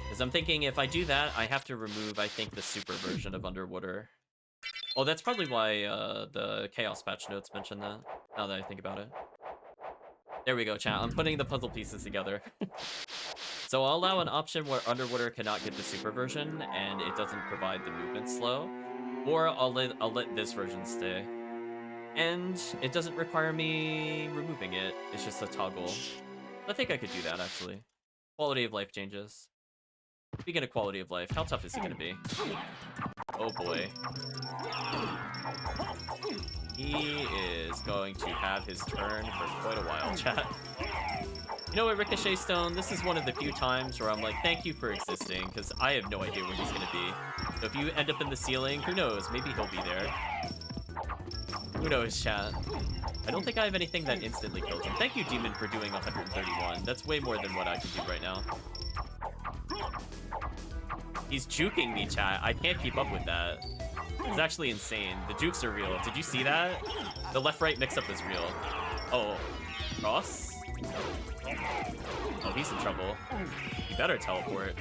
Because I'm thinking if I do that, I have to remove, I think, the super version of underwater. Oh, that's probably why the Chaos patch notes mention that, now that I think about it. There we go, chat. I'm putting the puzzle pieces together. So I'll allow an option where Underwater cannot get the super version, and it doesn't provide the movement slow. Or I'll let this version stay. And it doesn't require me removing it. It's just a toggle. I think I could do that, actually. Quality of life changes. Speaking of quality of life, how tough is he gonna be? Oh boy. He is going to have his turn for quite a while, chat. You know what, Ricochet Stone? This is one of the few times where I'm like, thank you for existing, because I have no idea where he's gonna be. So if you end up in the ceiling, who knows? Maybe he'll be there. Who knows, chat? I don't think I have anything that instantly kills him. Thank you, Demon, for doing 131. That's way more than what I can do right now. He's juking me, chat. I can't keep up with that. It's actually insane. The jukes are real. Did you see that? The left-right mix-up is real. Oh, cross? Oh, he's in trouble. You better teleport.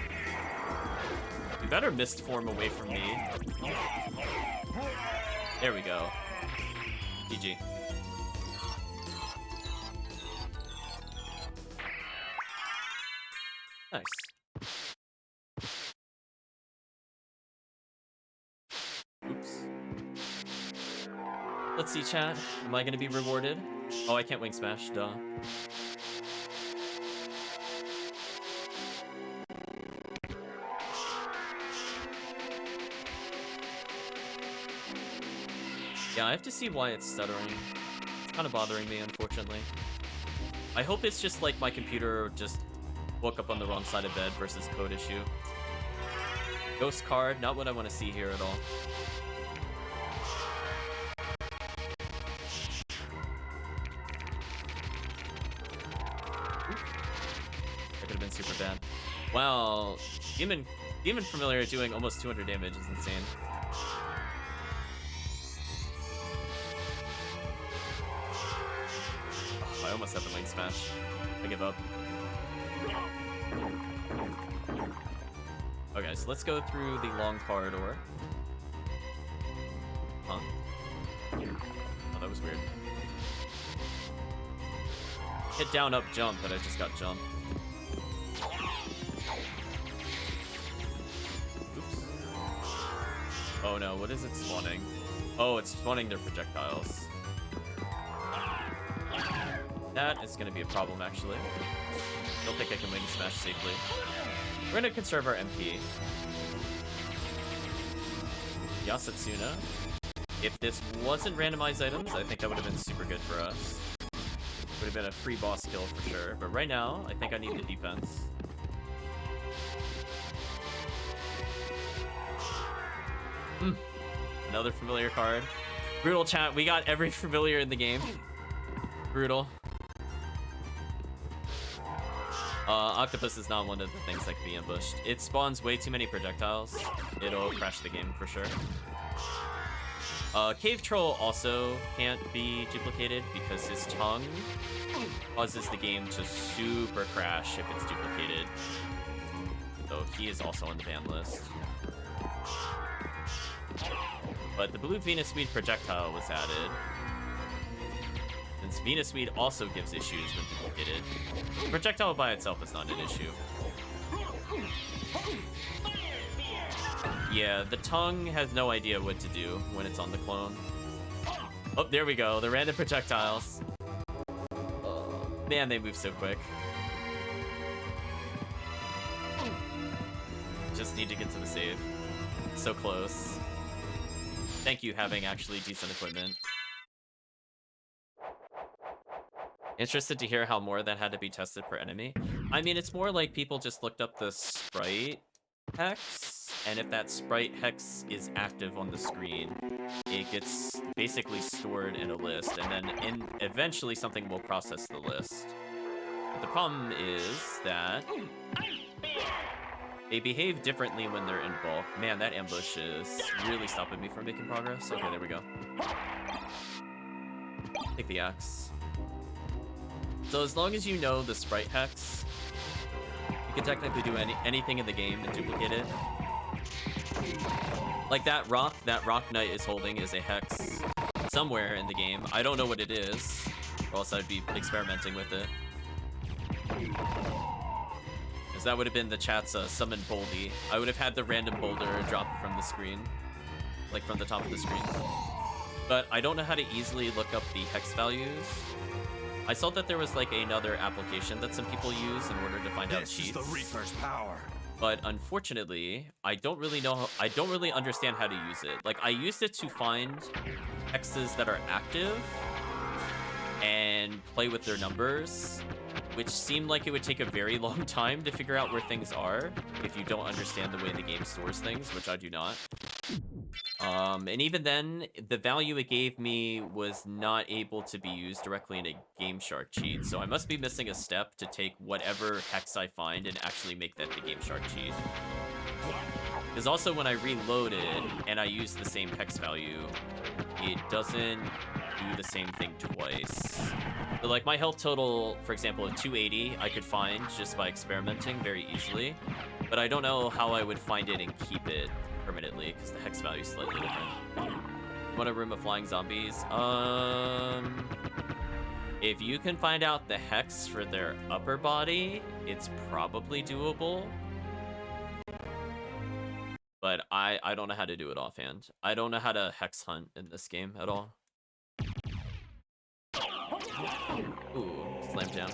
You better mist form away from me. There we go. GG. Nice. Oops. Let's see, chat. Am I gonna be rewarded? Oh, I can't wing smash, duh. Yeah, I have to see why it's stuttering. It's kind of bothering me, unfortunately. I hope it's just like my computer just woke up on the wrong side of bed versus code issue. Ghost card, not what I want to see here at all. That could have been super bad. Wow, Demon Familiar doing almost 200 damage is insane. I almost had the wing smash. I give up. Okay, so let's go through the long corridor. Huh? Oh, that was weird. Hit down, up, jump, but I just got jump. Oops. Oh no, what is it spawning? Oh, it's spawning their projectiles. That is going to be a problem, actually. Don't think I can wing smash safely. We're going to conserve our MP. Yasatsuna. If this wasn't randomized items, I think that would have been super good for us. Would have been a free boss kill for sure. But right now, I think I need the defense. Another familiar card. Brutal, chat. We got every familiar in the game. Brutal. Octopus is not one of the things that can be ambushed. It spawns way too many projectiles. It'll crash the game for sure. Cave Troll also can't be duplicated because his tongue causes the game to super crash if it's duplicated. So he is also on the ban list. But the blue Venus Weed projectile was added. Since Venus Weed also gives issues when duplicated. The projectile by itself is not an issue. Yeah, the tongue has no idea what to do when it's on the clone. Oh, there we go, the random projectiles. Man, they move so quick. Just need to get to the save. So close. Thank you, having actually decent equipment. Interested to hear how more of that had to be tested per enemy. I mean, it's more like people just looked up the sprite hex, and if that sprite hex is active on the screen, it gets basically stored in a list, and then eventually something will process the list. But the problem is that they behave differently when they're in bulk. Man, that ambush is really stopping me from making progress. Okay, there we go. Take the axe. So as long as you know the sprite hex, you can technically do anything in the game and duplicate it. Like that rock knight is holding is a hex somewhere in the game. I don't know what it is, or else I'd be experimenting with it. Because that would have been the chat's summon Boldy. I would have had the random boulder drop from the screen. Like from the top of the screen. But I don't know how to easily look up the hex values. I saw that there was like another application that some people use in order to find out cheats. This is the Reaper's power. But unfortunately, I don't really know how, I don't really understand how to use it. Like, I used it to find hexes that are active and play with their numbers, which seemed like it would take a very long time to figure out where things are if you don't understand the way the game stores things, which I do not. And even then, the value it gave me was not able to be used directly in a Game Shark cheat, so I must be missing a step to take whatever hex I find and actually make that the Game Shark cheat. Because also when I reload it and I use the same hex value, it doesn't do the same thing twice. So like my health total, for example, of 280, I could find just by experimenting very easily, but I don't know how I would find it and keep it permanently because the hex value is slightly different. Want a room of flying zombies? If you can find out the hex for their upper body, it's probably doable. But I don't know how to do it offhand. I don't know how to hex hunt in this game at all. Ooh, slam jam.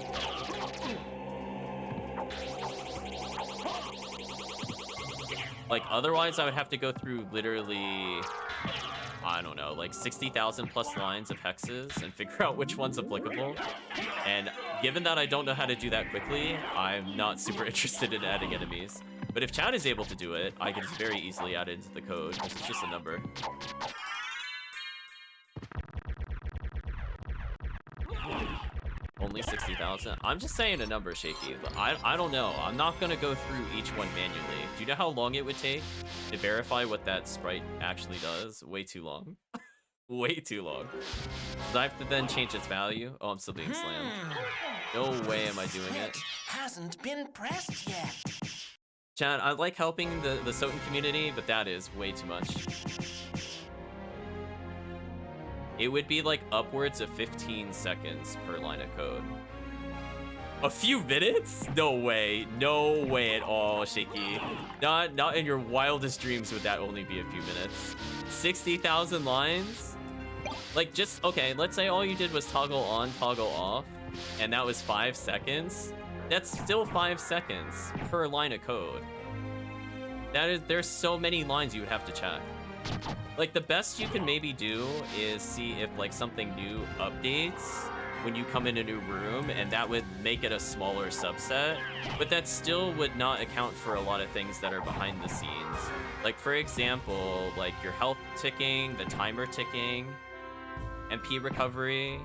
Like, otherwise I would have to go through literally, I don't know, like 60,000 plus lines of hexes and figure out which one's applicable. And given that I don't know how to do that quickly, I'm not super interested in adding enemies. But if Chad is able to do it, I can just very easily add it into the code, because it's just a number. Only 60,000? I'm just saying a number, Shaky. I don't know. I'm not going to go through each one manually. Do you know how long it would take to verify what that sprite actually does? Way too long. Way too long. Do I have to then change its value? Oh, I'm still being slammed. No way am I doing it. Hasn't been pressed yet. Chad, I like helping the SotN community, but that is way too much. It would be like upwards of 15 seconds per line of code. A few minutes? No way. No way at all, Shaky. Not in your wildest dreams would that only be a few minutes. 60,000 lines? Like, just, okay, let's say all you did was toggle on, toggle off, and that was 5 seconds. That's still 5 seconds per line of code. There's so many lines you would have to check. Like, the best you can maybe do is see if, like, something new updates when you come in a new room, and that would make it a smaller subset, but that still would not account for a lot of things that are behind the scenes. Like, for example, like your health ticking, the timer ticking, MP recovery.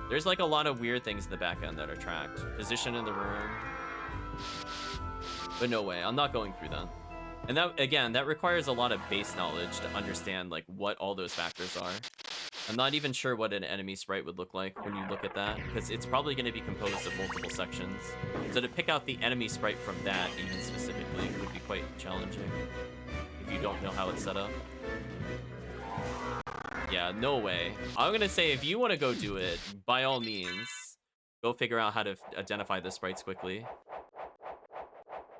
There's, like, a lot of weird things in the back end that are tracked. Position in the room. But no way, I'm not going through that. And that, again, that requires a lot of base knowledge to understand, like, what all those factors are. I'm not even sure what an enemy sprite would look like when you look at that, because it's probably going to be composed of multiple sections. So to pick out the enemy sprite from that, even specifically, would be quite challenging if you don't know how it's set up. Yeah, no way. I'm going to say, if you want to go do it, by all means, go figure out how to identify the sprites quickly.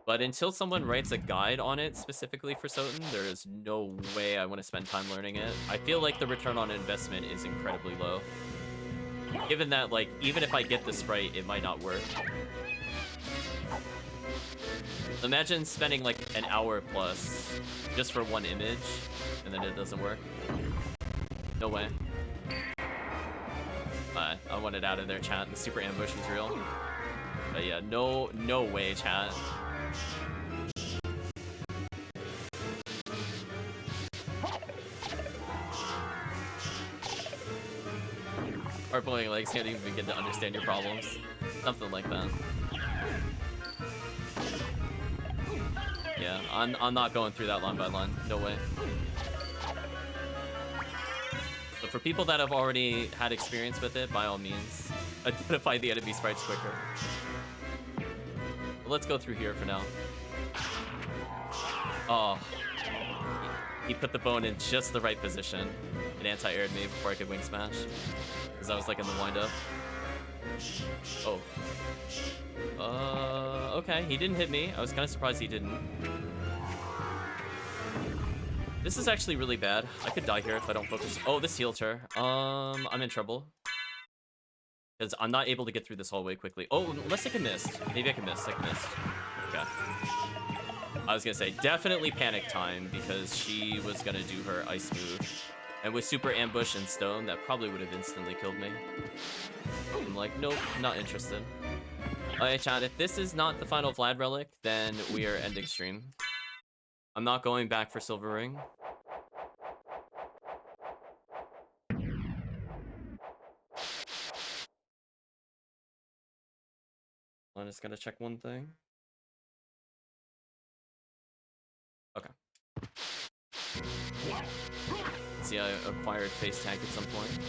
But until someone writes a guide on it specifically for SotN, there is no way I want to spend time learning it. I feel like the return on investment is incredibly low. Given that, like, even if I get the sprite, it might not work. Imagine spending, like, an hour plus just for one image, and then it doesn't work. No way. I want it out of there, chat. The super ambush was real. But yeah, no way, chat. Our pulling legs can't even begin to understand your problems. Something like that. Yeah, I'm not going through that line by line. No way. But for people that have already had experience with it, by all means, identify the enemy sprites quicker. But let's go through here for now. Oh. He put the bone in just the right position. It anti-aired me before I could wing smash. Because I was like in the wind up. Oh. Okay, he didn't hit me. I was kind of surprised he didn't. This is actually really bad. I could die here if I don't focus. Oh, this healed her. I'm in trouble. Because I'm not able to get through this hallway quickly. Oh, unless I can miss. Maybe I can miss. I can miss. Okay. I was gonna say, definitely panic time, because she was gonna do her ice move. And with super ambush and stone, that probably would have instantly killed me. I'm like, nope, not interested. Alright, chat, if this is not the final Vlad relic, then we are ending stream. I'm not going back for Silver Ring. I'm just gonna check one thing. Okay. See, I acquired face tag at some point.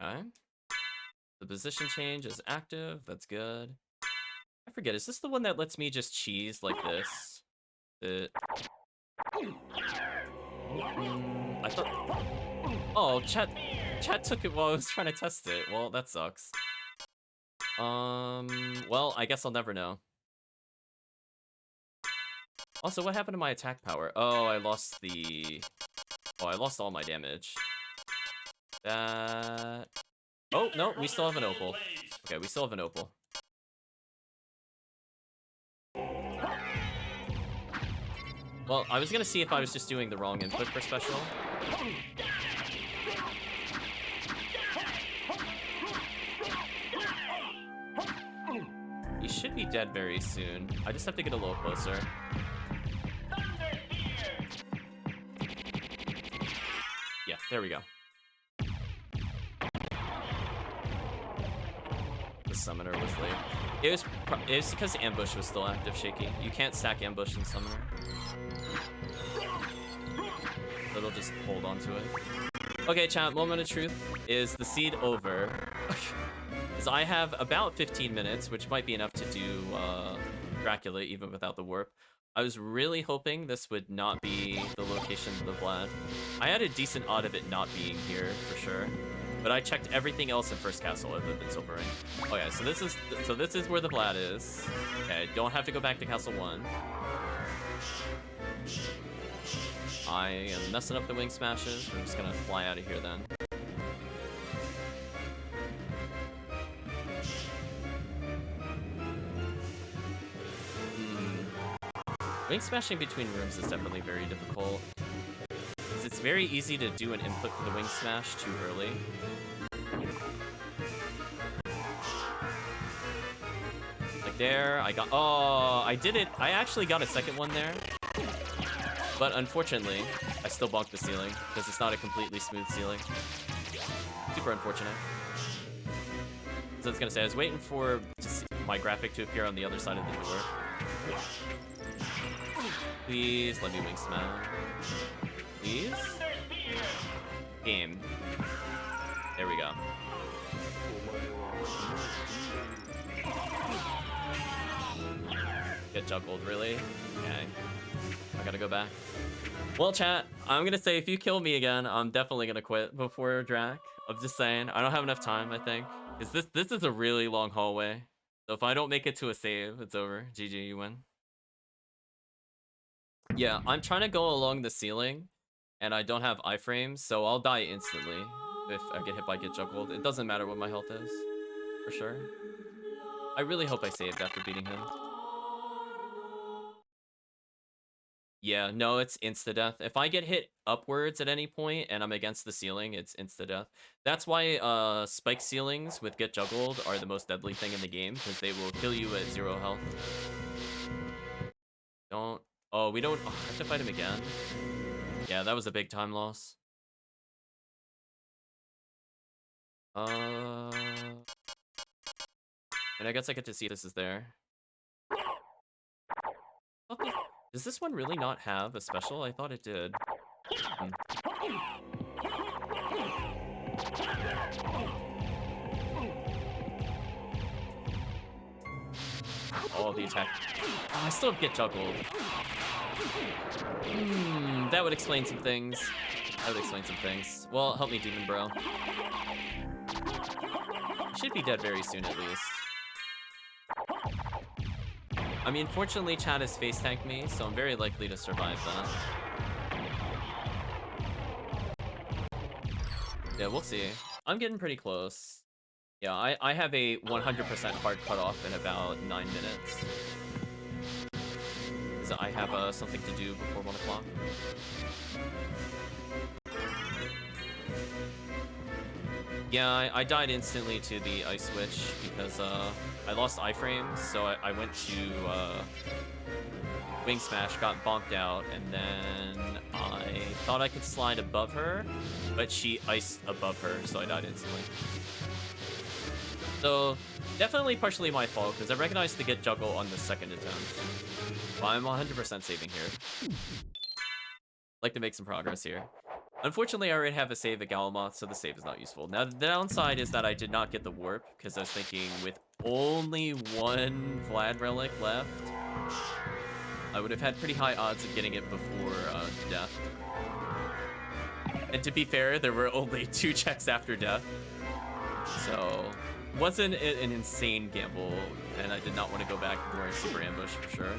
Okay. The position change is active. That's good. I forget. Is this the one that lets me just cheese like this? I thought. Oh, chat took it while I was trying to test it. Well, that sucks. Well, I guess I'll never know. Also, what happened to my attack power? Oh, I lost the... Oh, I lost all my damage. That... Oh, no, we still have an opal. Okay, we still have an opal. Well, I was gonna see if I was just doing the wrong input for special. He should be dead very soon. I just have to get a little closer. Yeah, there we go. The summoner was late. It was because ambush was still active, Shaky. You can't stack ambush and summoner. So it'll just hold on to it. Okay, chat, moment of truth. Is the seed over? Because I have about 15 minutes, which might be enough to do Dracula even without the warp. I was really hoping this would not be the location of the Vlad. I had a decent odd of it not being here, for sure. But I checked everything else in First Castle other than Silver Ring. Okay, so this is where the Vlad is. Okay, don't have to go back to Castle 1. I am messing up the wing smashes. We're just gonna fly out of here then. Wing smashing between rooms is definitely very difficult. It's very easy to do an input for the wing smash too early. Like there, I got... Oh, I did it. I actually got a second one there. But unfortunately, I still bonked the ceiling because it's not a completely smooth ceiling. Super unfortunate. So I was gonna say, I was waiting for my graphic to appear on the other side of the door. Please let me wing smash. Please? Game. There we go. Get juggled, really? Okay. I gotta go back. Well, chat, I'm gonna say if you kill me again, I'm definitely gonna quit before Drac. I'm just saying, I don't have enough time, I think. Because this is a really long hallway. So if I don't make it to a save, it's over. GG, you win. Yeah, I'm trying to go along the ceiling, and I don't have iframes, so I'll die instantly if I get hit by Get Juggled. It doesn't matter what my health is, for sure. I really hope I saved after beating him. Yeah, no, it's insta-death. If I get hit upwards at any point and I'm against the ceiling, it's insta-death. That's why spike ceilings with Get Juggled are the most deadly thing in the game, because they will kill you at 0 health. Don't... Oh, we don't... Oh, I have to fight him again. Yeah, that was a big time loss. And I guess I get to see if this is there. Does this one really not have a special? I thought it did. Oh, the attack. Oh, I still get juggled. That would explain some things. That would explain some things. Well, help me, Demon Bro. Should be dead very soon at least. I mean, fortunately, Chad has face tanked me, so I'm very likely to survive that. Yeah, we'll see. I'm getting pretty close. Yeah, I have a 100% hard cutoff in about 9 minutes. Because I have something to do before 1 o'clock. Yeah, I died instantly to the ice switch because I lost iframes, so I went to wing smash, got bonked out, and then I thought I could slide above her, but she iced above her, so I died instantly. So definitely partially my fault because I recognized the get juggle on the second attempt. But I'm 100% saving here. Like to make some progress here. Unfortunately, I already have a save at Galamoth, so the save is not useful. Now, the downside is that I did not get the warp, because I was thinking with only 1 Vlad relic left, I would have had pretty high odds of getting it before death. And to be fair, there were only 2 checks after death. So, wasn't an insane gamble, and I did not want to go back during Super Ambush for sure.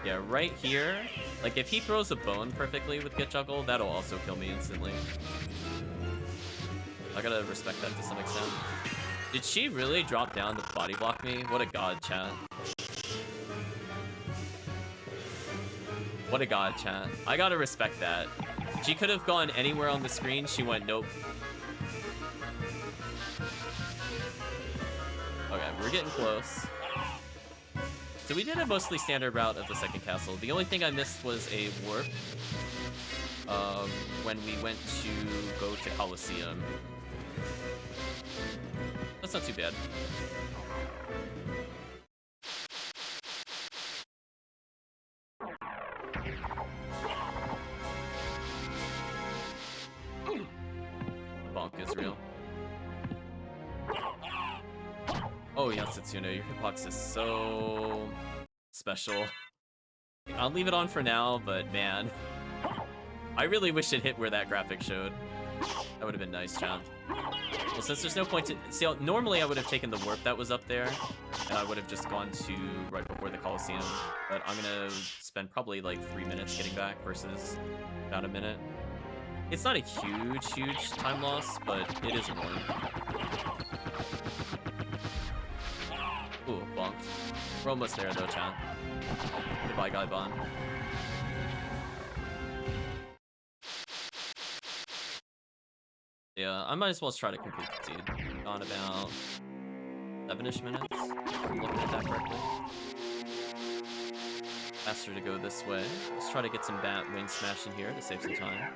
Yeah, right here, like if he throws a bone perfectly with Get Juggle, that'll also kill me instantly. I gotta respect that to some extent. Did she really drop down to body block me? What a god, chat. What a god, chat. I gotta respect that. She could have gone anywhere on the screen, she went nope. Okay, we're getting close. So we did a mostly standard route of the second castle. The only thing I missed was a warp when we went to go to Colosseum. That's not too bad. Bonk is real. Oh, yeah, Setsuna, your hitbox is so special. I'll leave it on for now, but man, I really wish it hit where that graphic showed. That would have been nice, John. Well, since there's no point to... See, normally I would have taken the warp that was up there, and I would have just gone to right before the Coliseum, but I'm gonna spend probably like 3 minutes getting back versus about a minute. It's not a huge time loss, but it is annoying. Ooh, bonked. We're almost there though, chat. Goodbye, Guy Bond. Yeah, I might as well try to complete the seed. On about 7-ish minutes. I'm looking at that correctly. Faster to go this way. Let's try to get some bat wing smash in here to save some time.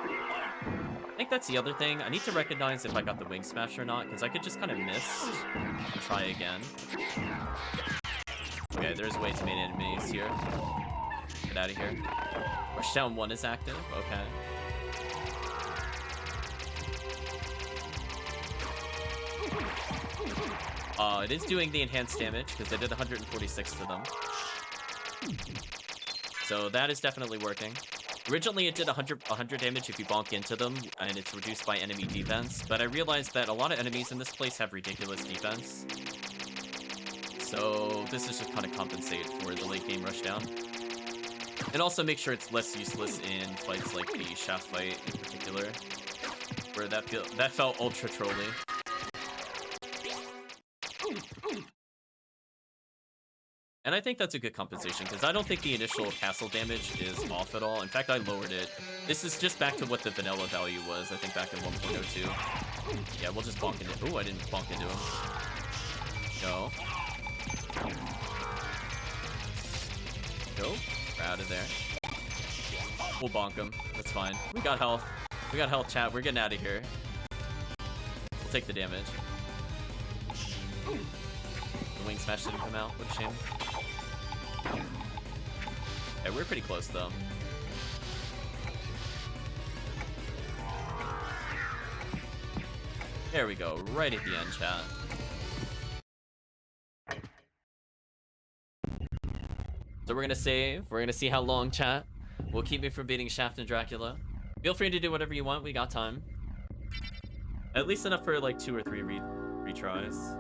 I think that's the other thing. I need to recognize if I got the wing smash or not, because I could just kind of miss and try again. Okay, there's way too many enemies here. Get out of here. Rushdown 1 is active. Okay. It is doing the enhanced damage, because I did 146 to them. So that is definitely working. Originally, it did 100 damage if you bonk into them, and it's reduced by enemy defense, but I realized that a lot of enemies in this place have ridiculous defense. So this is just kind of compensate for the late game rushdown. And also make sure it's less useless in fights like the shaft fight in particular, where that felt ultra trolly. And I think that's a good compensation, because I don't think the initial castle damage is off at all. In fact, I lowered it. This is just back to what the vanilla value was, I think back in 1.02. Yeah, we'll just bonk into... Ooh, I didn't bonk into him. No. Go. We're out of there. We'll bonk him. That's fine. We got health. We got health, chat. We're getting out of here. We'll take the damage. The wing smash didn't come out. What a shame. Okay, we're pretty close though. There we go, right at the end, chat. So we're gonna save. We're gonna see how long, chat will keep me from beating Shaft and Dracula. Feel free to do whatever you want. We got time. At least enough for like 2 or 3 retries.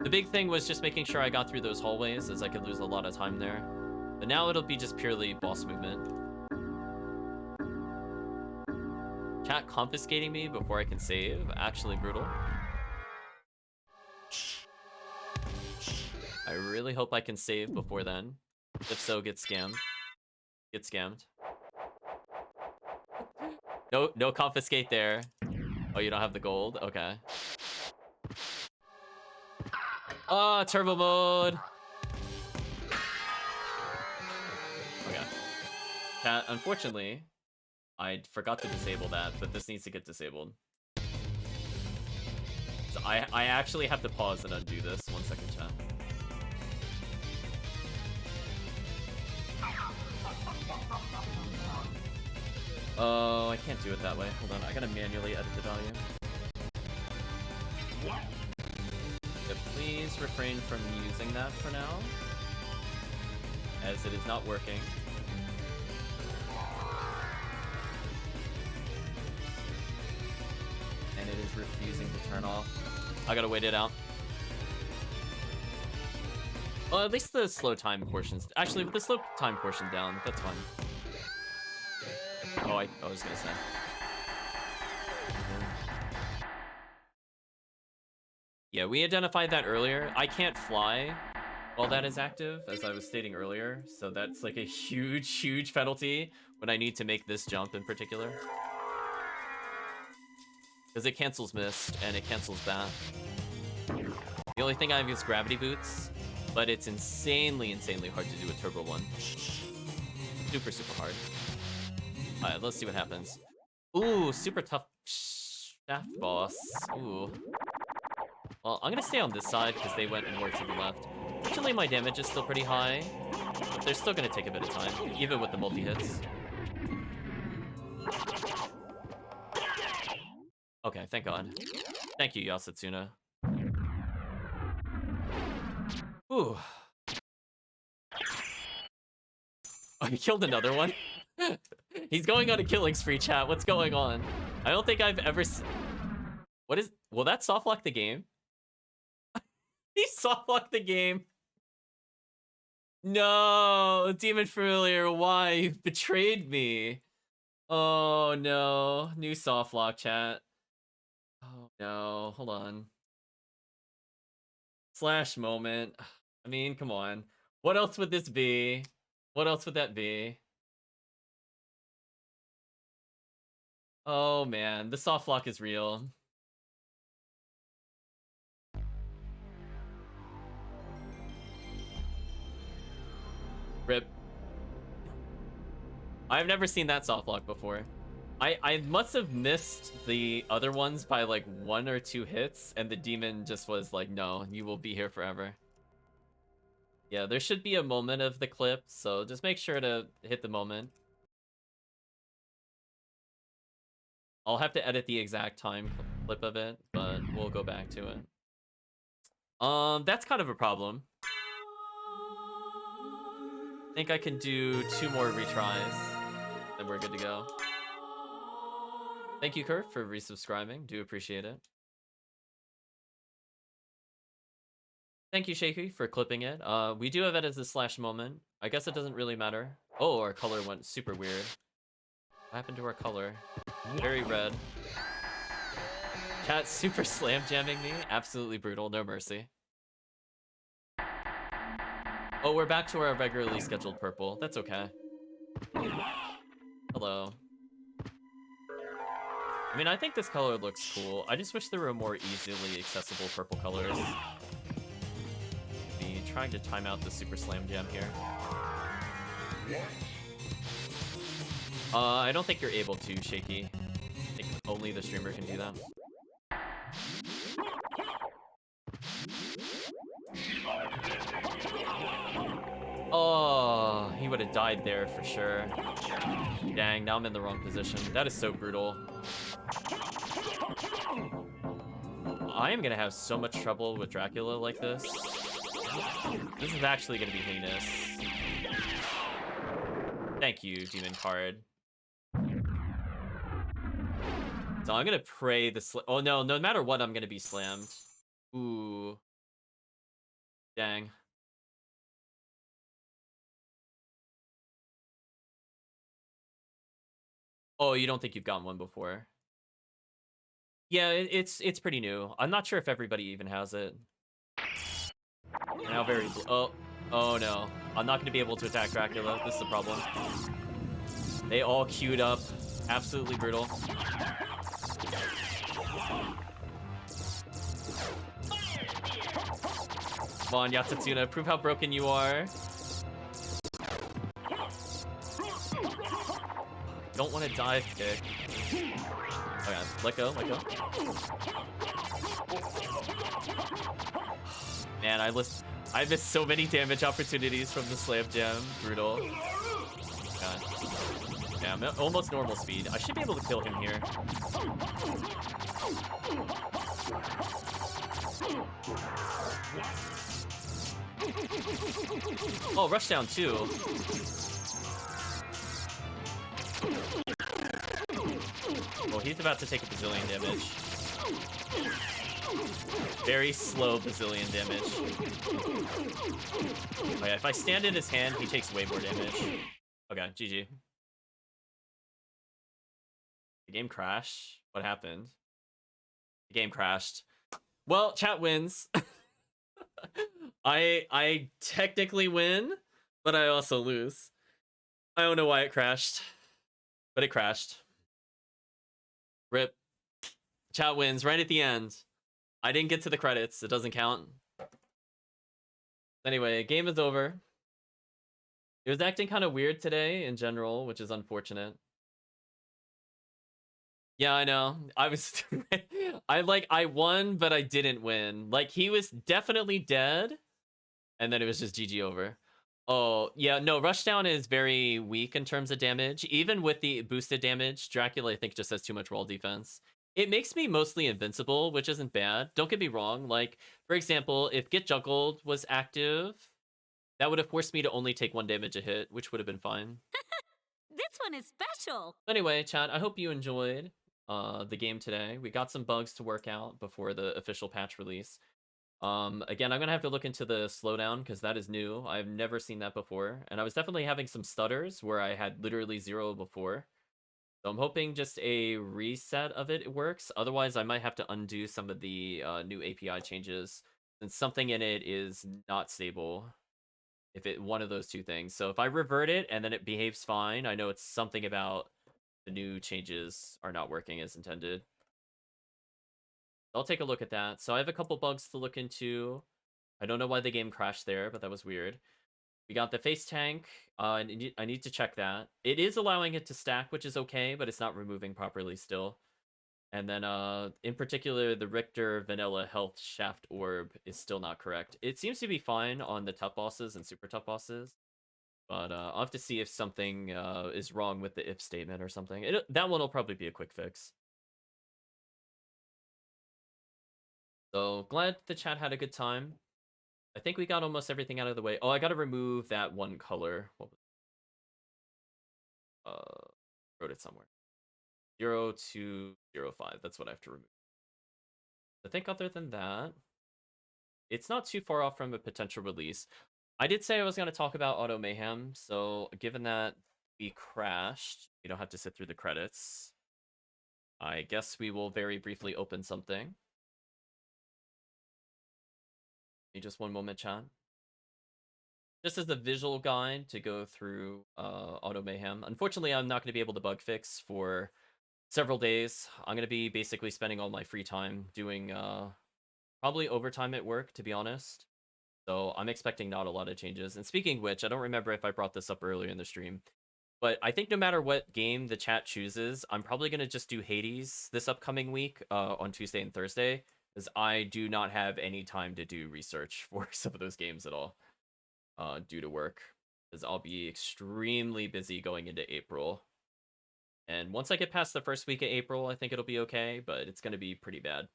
The big thing was just making sure I got through those hallways, as I could lose a lot of time there. But now it'll be just purely boss movement. Chat confiscating me before I can save. Actually brutal. I really hope I can save before then. If so, get scammed. Get scammed. No confiscate there. Oh, you don't have the gold? Okay. Ah, turbo mode. Okay. Chat, unfortunately, I forgot to disable that, but this needs to get disabled. So I actually have to pause and undo this. 1 second, chat. Oh, I can't do it that way. Hold on, I gotta manually edit the value. Yeah, please refrain from using that for now, as it is not working. And it is refusing to turn off. I gotta wait it out. Well, at least the slow time portions. Actually, with the slow time portion down, that's fine. Oh, I was gonna say. Yeah, we identified that earlier. I can't fly while that is active, as I was stating earlier. So that's like a huge penalty when I need to make this jump in particular. Because it cancels mist, and it cancels that. The only thing I have is gravity boots, but it's insanely hard to do a turbo one. Super hard. Alright, let's see what happens. Ooh, super tough shaft boss. Ooh. Well, I'm gonna stay on this side because they went more to the left. Fortunately, my damage is still pretty high, but they're still gonna take a bit of time, even with the multi-hits. Okay, thank God. Thank you, Yasatsuna. Ooh. Oh, he killed another one? He's going on a killing spree, chat. What's going on? I don't think I've ever What is... Will that softlock the game? He softlocked the game. No, Demon Familiar, why? You've betrayed me. Oh, no. New softlock, chat. Oh, no. Hold on. Slash moment. I mean, come on. What else would this be? What else would that be? Oh, man. The softlock is real. Rip. I've never seen that softlock before. I must have missed the other ones by like 1 or 2 hits, and the demon just was like, no, you will be here forever. Yeah, there should be a moment of the clip, so just make sure to hit the moment. I'll have to edit the exact time clip of it, but we'll go back to it. That's kind of a problem. I think I can do 2 more retries, then we're good to go. Thank you, Kurt, for resubscribing. Do appreciate it. Thank you, Shaky, for clipping it. We do have it as a slash moment. I guess it doesn't really matter. Oh, our color went super weird. What happened to our color? Very red. Cat super slam jamming me. Absolutely brutal. No mercy. Oh, we're back to our regularly scheduled purple. That's okay. Hello. I mean, I think this color looks cool. I just wish there were more easily accessible purple colors. Be trying to time out the super slam jam here. I don't think you're able to, Shaky. I think only the streamer can do that. Oh, he would have died there for sure. Dang, now I'm in the wrong position. That is so brutal. I am gonna have so much trouble with Dracula like this. This is actually gonna be heinous. Thank you, Demon Card. So I'm gonna pray the oh no, no matter what, I'm gonna be slammed. Ooh. Dang. Oh, you don't think you've gotten one before? Yeah, it's pretty new. I'm not sure if everybody even has it. And how very oh no. I'm not gonna be able to attack Dracula. This is the problem. They all queued up. Absolutely brutal. Come on, Yatatsuna, prove how broken you are. Don't want to dive kick. Oh yeah, let go, let go. Man, I missed so many damage opportunities from the slam jam. Brutal. God. Yeah, I'm at almost normal speed. I should be able to kill him here. Oh, rush down too. Well, he's about to take a bazillion damage. Very slow bazillion damage. Oh yeah, if I stand in his hand, he takes way more damage. Okay, GG. The game crashed? What happened? The game crashed. Well, chat wins. I technically win, but I also lose. I don't know why it crashed, but it crashed. Rip. Chat wins right at the end. I didn't get to the credits. It doesn't count. Anyway, game is over. It was acting kind of weird today in general, which is unfortunate. Yeah, I know. I was I won, but I didn't win. Like, he was definitely dead, and then it was just GG over. Oh, yeah, no, Rushdown is very weak in terms of damage. Even with the boosted damage, Dracula, I think, just has too much wall defense. It makes me mostly invincible, which isn't bad. Don't get me wrong. Like, for example, if Get Juggled was active, that would have forced me to only take 1 damage a hit, which would have been fine. This one is special. Anyway, chat, I hope you enjoyed the game today. We got some bugs to work out before the official patch release. Again, I'm gonna have to look into the slowdown because that is new. I've never seen that before, and I was definitely having some stutters where I had literally 0 before. So I'm hoping just a reset of it works. Otherwise, I might have to undo some of the new API changes, since something in it is not stable. If it one of those two things. So if I revert it and then it behaves fine, I know it's something about the new changes are not working as intended. I'll take a look at that. So I have a couple bugs to look into. I don't know why the game crashed there, but that was weird. We got the face tank. I need to check that. It is allowing it to stack, which is okay, but it's not removing properly still. And then, in particular, the Richter Vanilla Health Shaft Orb is still not correct. It seems to be fine on the tough bosses and super tough bosses. But I'll have to see if something is wrong with the if statement or something. That one will probably be a quick fix. So glad the chat had a good time. I think we got almost everything out of the way. Oh, I got to remove that one color. What was, wrote it somewhere. 0205. That's what I have to remove. I think other than that, it's not too far off from a potential release. I did say I was going to talk about SotN Mayhem, so given that we crashed, we don't have to sit through the credits. I guess we will very briefly open something. Give me just one moment, chat. Just as a visual guide to go through SotN Mayhem. Unfortunately, I'm not going to be able to bug fix for several days. I'm going to be basically spending all my free time doing probably overtime at work, to be honest. So I'm expecting not a lot of changes. And speaking of which, I don't remember if I brought this up earlier in the stream, but I think no matter what game the chat chooses, I'm probably going to just do Hades this upcoming week on Tuesday and Thursday, because I do not have any time to do research for some of those games at all due to work, because I'll be extremely busy going into April. And once I get past the first week of April, I think it'll be okay, but it's going to be pretty bad.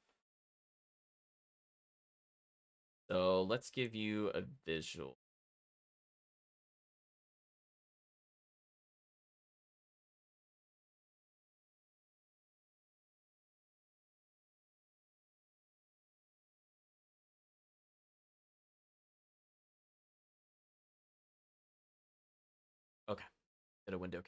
So let's give you a visual. Get a window.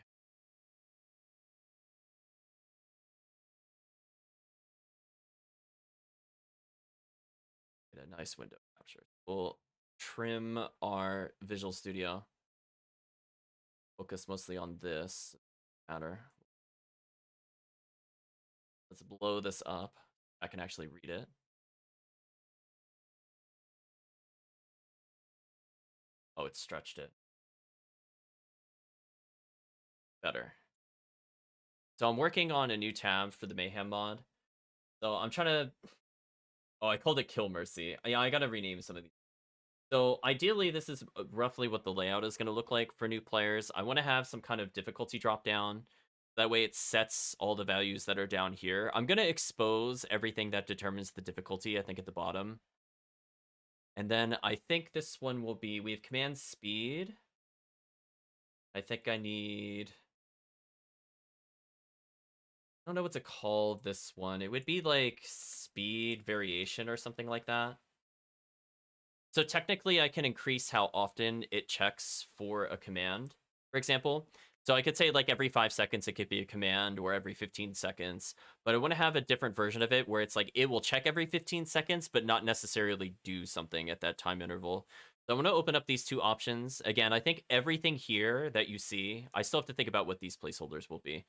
Get a nice window capture. We'll trim our Visual Studio. Focus mostly on this matter. Let's blow this up. I can actually read it. Oh, it stretched it. Better. So I'm working on a new tab for the Mayhem mod. So I'm trying to... Oh, I called it Kill Mercy. Yeah, I gotta rename some of these. So ideally, this is roughly what the layout is going to look like for new players. I want to have some kind of difficulty drop down. That way it sets all the values that are down here. I'm going to expose everything that determines the difficulty, I think, at the bottom. And then I think this one will be... We have command speed. I think I need... I don't know what to call this one. It would be like speed variation or something like that. So technically, I can increase how often it checks for a command, for example. So I could say like every 5 seconds it could be a command, or every 15 seconds. But I want to have a different version of it where it's like it will check every 15 seconds, but not necessarily do something at that time interval. So I'm going to open up these two options. Again, I think everything here that you see, I still have to think about what these placeholders will be.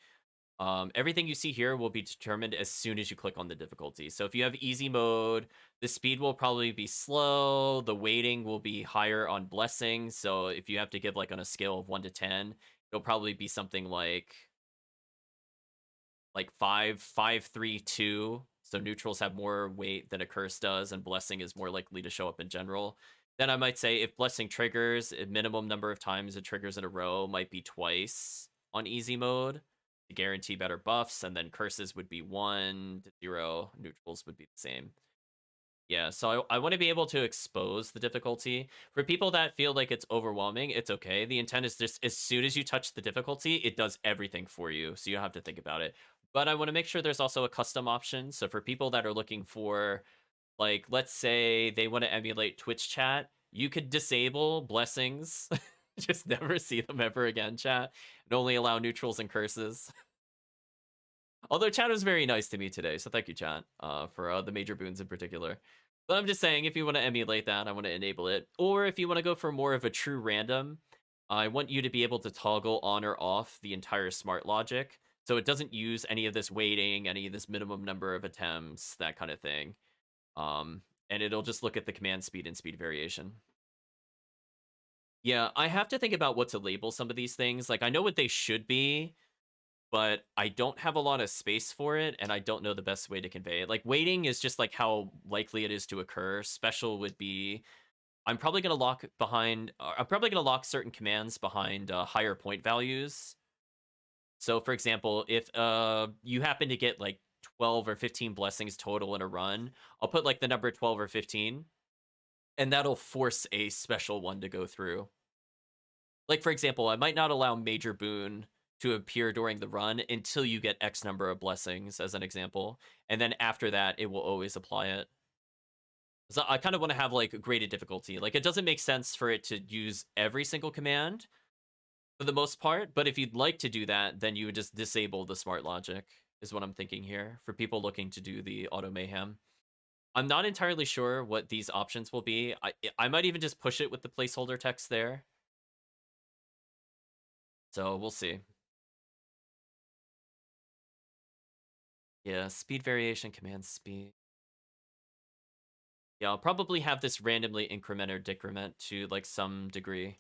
Everything you see here will be determined as soon as you click on the difficulty. So if you have easy mode, the speed will probably be slow. The weighting will be higher on blessings. So if you have to give like on a scale of 1 to 10, it'll probably be something like 5, 5, 3, 2. So neutrals have more weight than a curse does, and blessing is more likely to show up in general. Then I might say if blessing triggers, a minimum number of times it triggers in a row might be twice on easy mode to guarantee better buffs, and then curses would be 1 to 0, neutrals would be the same. Yeah, so I want to be able to expose the difficulty. For people that feel like it's overwhelming, it's okay. The intent is just as soon as you touch the difficulty, it does everything for you, so you don't have to think about it. But I want to make sure there's also a custom option. So for people that are looking for, like, let's say they want to emulate Twitch chat, you could disable blessings. Just never see them ever again, chat. And only allow neutrals and curses. Although chat was very nice to me today, so thank you, chat, for the major boons in particular. But I'm just saying, if you want to emulate that, I want to enable it. Or if you want to go for more of a true random, I want you to be able to toggle on or off the entire smart logic. So it doesn't use any of this weighting, any of this minimum number of attempts, that kind of thing. And it'll just look at the command speed and speed variation. Yeah, I have to think about what to label some of these things. Like, I know what they should be, but I don't have a lot of space for it, and I don't know the best way to convey it. Like, weighting is just like how likely it is to occur. Special would be, I'm probably going to lock certain commands behind higher point values. So for example, if you happen to get like 12 or 15 blessings total in a run, I'll put like the number 12 or 15, and that'll force a special one to go through. Like, for example, I might not allow Major Boon to appear during the run until you get X number of blessings, as an example. And then after that, it will always apply it. So I kind of want to have, like, graded difficulty. Like, it doesn't make sense for it to use every single command for the most part. But if you'd like to do that, then you would just disable the smart logic, is what I'm thinking here, for people looking to do the auto mayhem. I'm not entirely sure what these options will be. I might even just push it with the placeholder text there. So we'll see. Yeah, speed variation, command speed. Yeah, I'll probably have this randomly increment or decrement to like some degree.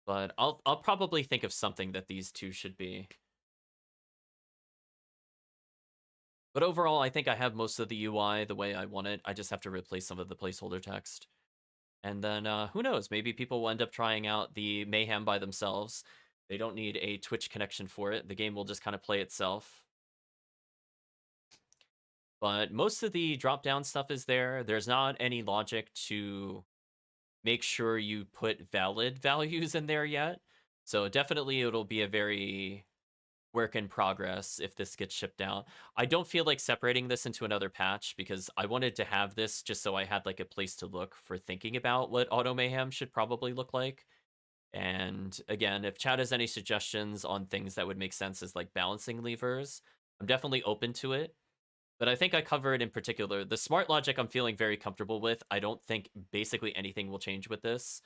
But I'll probably think of something that these two should be. But overall, I think I have most of the UI the way I want it. I just have to replace some of the placeholder text. And then, who knows, maybe people will end up trying out the Mayhem by themselves. They don't need a Twitch connection for it. The game will just kind of play itself. But most of the drop-down stuff is there. There's not any logic to make sure you put valid values in there yet. So definitely it'll be a very work in progress if this gets shipped out. I don't feel like separating this into another patch because I wanted to have this just so I had like a place to look for thinking about what Auto Mayhem should probably look like. And again, if chat has any suggestions on things that would make sense as like balancing levers, I'm definitely open to it. But I think I covered in particular the smart logic I'm feeling very comfortable with. I don't think basically anything will change with this.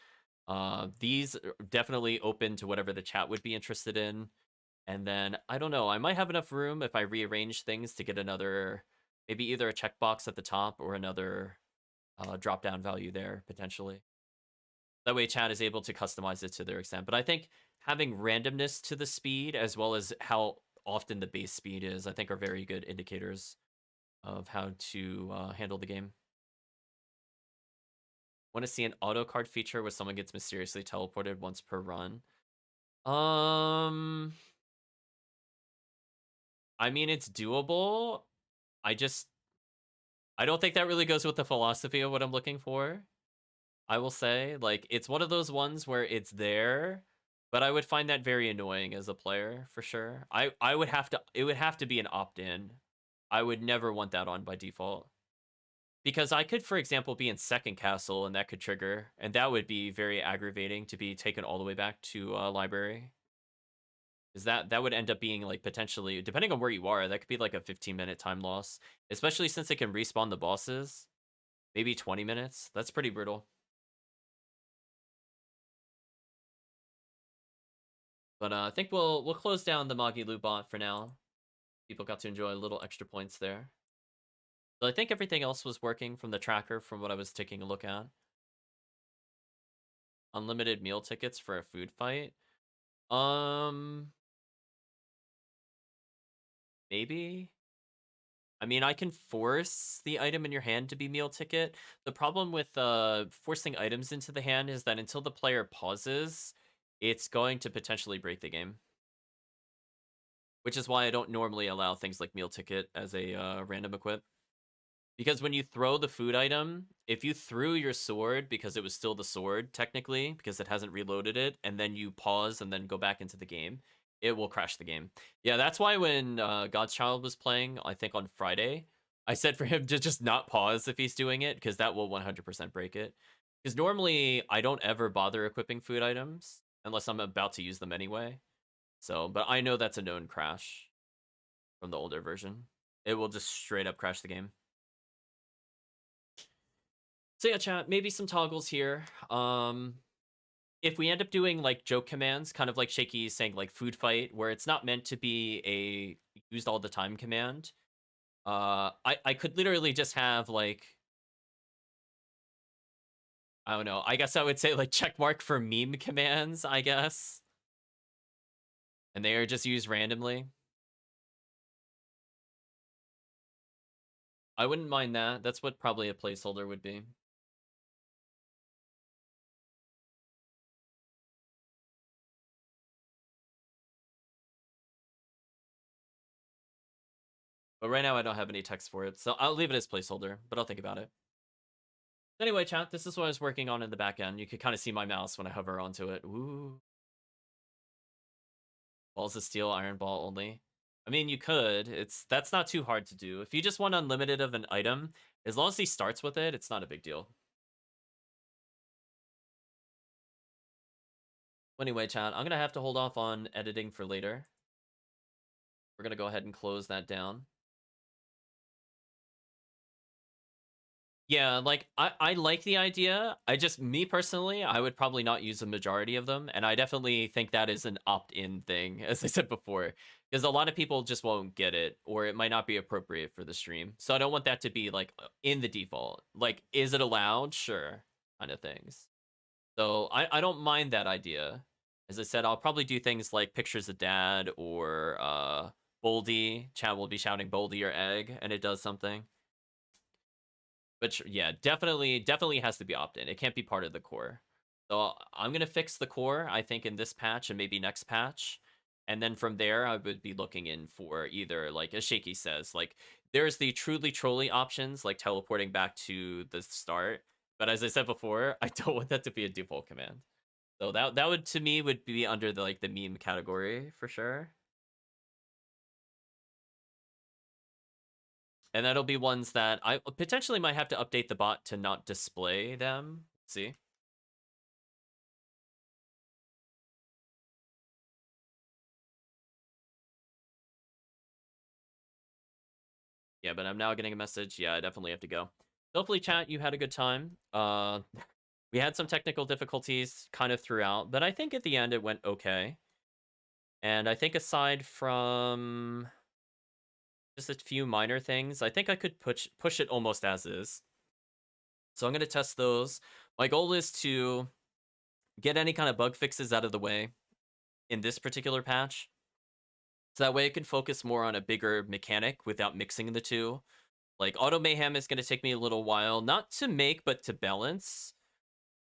These are definitely open to whatever the chat would be interested in. And then I don't know, I might have enough room if I rearrange things to get another, maybe either a checkbox at the top or another drop down value there potentially. That way chat is able to customize it to their extent. But I think having randomness to the speed as well as how often the base speed is, I think are very good indicators of how to handle the game. Want to see an auto card feature where someone gets mysteriously teleported once per run? I mean, it's doable. I don't think that really goes with the philosophy of what I'm looking for. I will say, like, it's one of those ones where it's there, but I would find that very annoying as a player for sure. I would have to it would have to be an opt-in. I would never want that on by default. Because I could, for example, be in second castle and that could trigger, and that would be very aggravating to be taken all the way back to library. Is that would end up being like potentially, depending on where you are, that could be like a 15-minute time loss, especially since it can respawn the bosses. Maybe 20 minutes. That's pretty brutal. But I think we'll close down the Magilu bot for now. People got to enjoy little extra points there. So I think everything else was working from the tracker from what I was taking a look at. Unlimited meal tickets for a food fight. Maybe. I mean, I can force the item in your hand to be meal ticket. The problem with forcing items into the hand is that until the player pauses, it's going to potentially break the game. Which is why I don't normally allow things like meal ticket as a random equip. Because when you throw the food item, if you threw your sword because it was still the sword, technically, because it hasn't reloaded it, and then you pause and then go back into the game, it will crash the game. Yeah, that's why when God's Child was playing, I think on Friday, I said for him to just not pause if he's doing it, because that will 100% break it. Because normally, I don't ever bother equipping food items, unless I'm about to use them anyway. So, but I know that's a known crash from the older version. It will just straight up crash the game. So yeah, chat, maybe some toggles here. If we end up doing like joke commands, kind of like Shaky saying like food fight, where it's not meant to be a used all the time command, I could literally just have like, I don't know, I guess I would say like check mark for meme commands, I guess. And they are just used randomly. I wouldn't mind that. That's what probably a placeholder would be. But right now I don't have any text for it, so I'll leave it as placeholder, but I'll think about it. Anyway, chat, this is what I was working on in the back end. You could kind of see my mouse when I hover onto it. Ooh. Balls of steel, iron ball only. I mean, you could. That's not too hard to do. If you just want unlimited of an item, as long as he starts with it, it's not a big deal. Anyway, chat, I'm gonna have to hold off on editing for later. We're gonna go ahead and close that down. Yeah, like I like the idea. Me personally, I would probably not use a majority of them, and I definitely think that is an opt-in thing, as I said before, because a lot of people just won't get it, or it might not be appropriate for the stream. So I don't want that to be like in the default. Like, is it allowed? Sure, kind of things. So I don't mind that idea. As I said, I'll probably do things like pictures of dad or Boldy. Chat will be shouting Boldy or egg, and it does something. But yeah, definitely has to be opt-in. It can't be part of the core. So I'm gonna fix the core, I think, in this patch and maybe next patch. And then from there, I would be looking in for either, like as Shaky says, like there's the truly trolley options, like teleporting back to the start. But as I said before, I don't want that to be a default command. So that would to me would be under the like the meme category for sure. And that'll be ones that I potentially might have to update the bot to not display them. See? Yeah, but I'm now getting a message. Yeah, I definitely have to go. Hopefully, chat, you had a good time. We had some technical difficulties kind of throughout, but I think at the end it went okay. And I think aside from just a few minor things, I think I could push it almost as is. So I'm going to test those. My goal is to get any kind of bug fixes out of the way in this particular patch. So that way it can focus more on a bigger mechanic without mixing the two. Like Auto Mayhem is going to take me a little while, not to make, but to balance.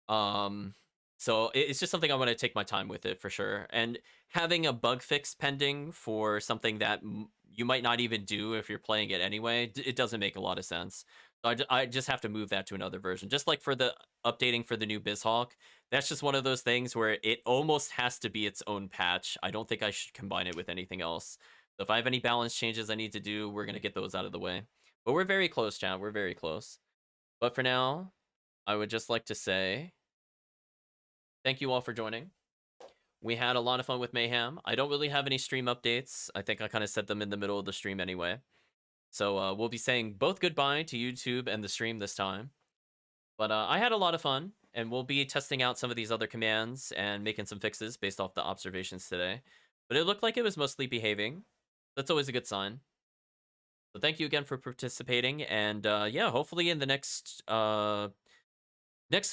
So it's just something I want to take my time with it for sure. And having a bug fix pending for something that you might not even do if you're playing it anyway, it doesn't make a lot of sense. So I just have to move that to another version. Just like for the updating for the new BizHawk, that's just one of those things where it almost has to be its own patch. I don't think I should combine it with anything else. So if I have any balance changes I need to do, we're going to get those out of the way. But we're very close, chat. We're very close. But for now, I would just like to say thank you all for joining. We had a lot of fun with Mayhem. I don't really have any stream updates. I think I kind of said them in the middle of the stream anyway. So we'll be saying both goodbye to YouTube and the stream this time. But I had a lot of fun, and we'll be testing out some of these other commands and making some fixes based off the observations today. But it looked like it was mostly behaving. That's always a good sign. So thank you again for participating, and yeah, hopefully in the next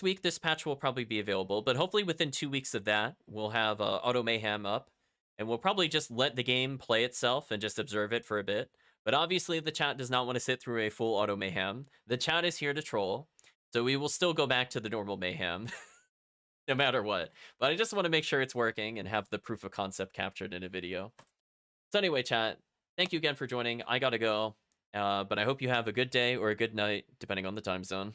week, this patch will probably be available, but hopefully within 2 weeks of that, we'll have Auto Mayhem up, and we'll probably just let the game play itself and just observe it for a bit. But obviously, the chat does not want to sit through a full Auto Mayhem. The chat is here to troll, so we will still go back to the normal Mayhem, no matter what. But I just want to make sure it's working and have the proof of concept captured in a video. So anyway, chat, thank you again for joining. I gotta go, but I hope you have a good day or a good night, depending on the time zone.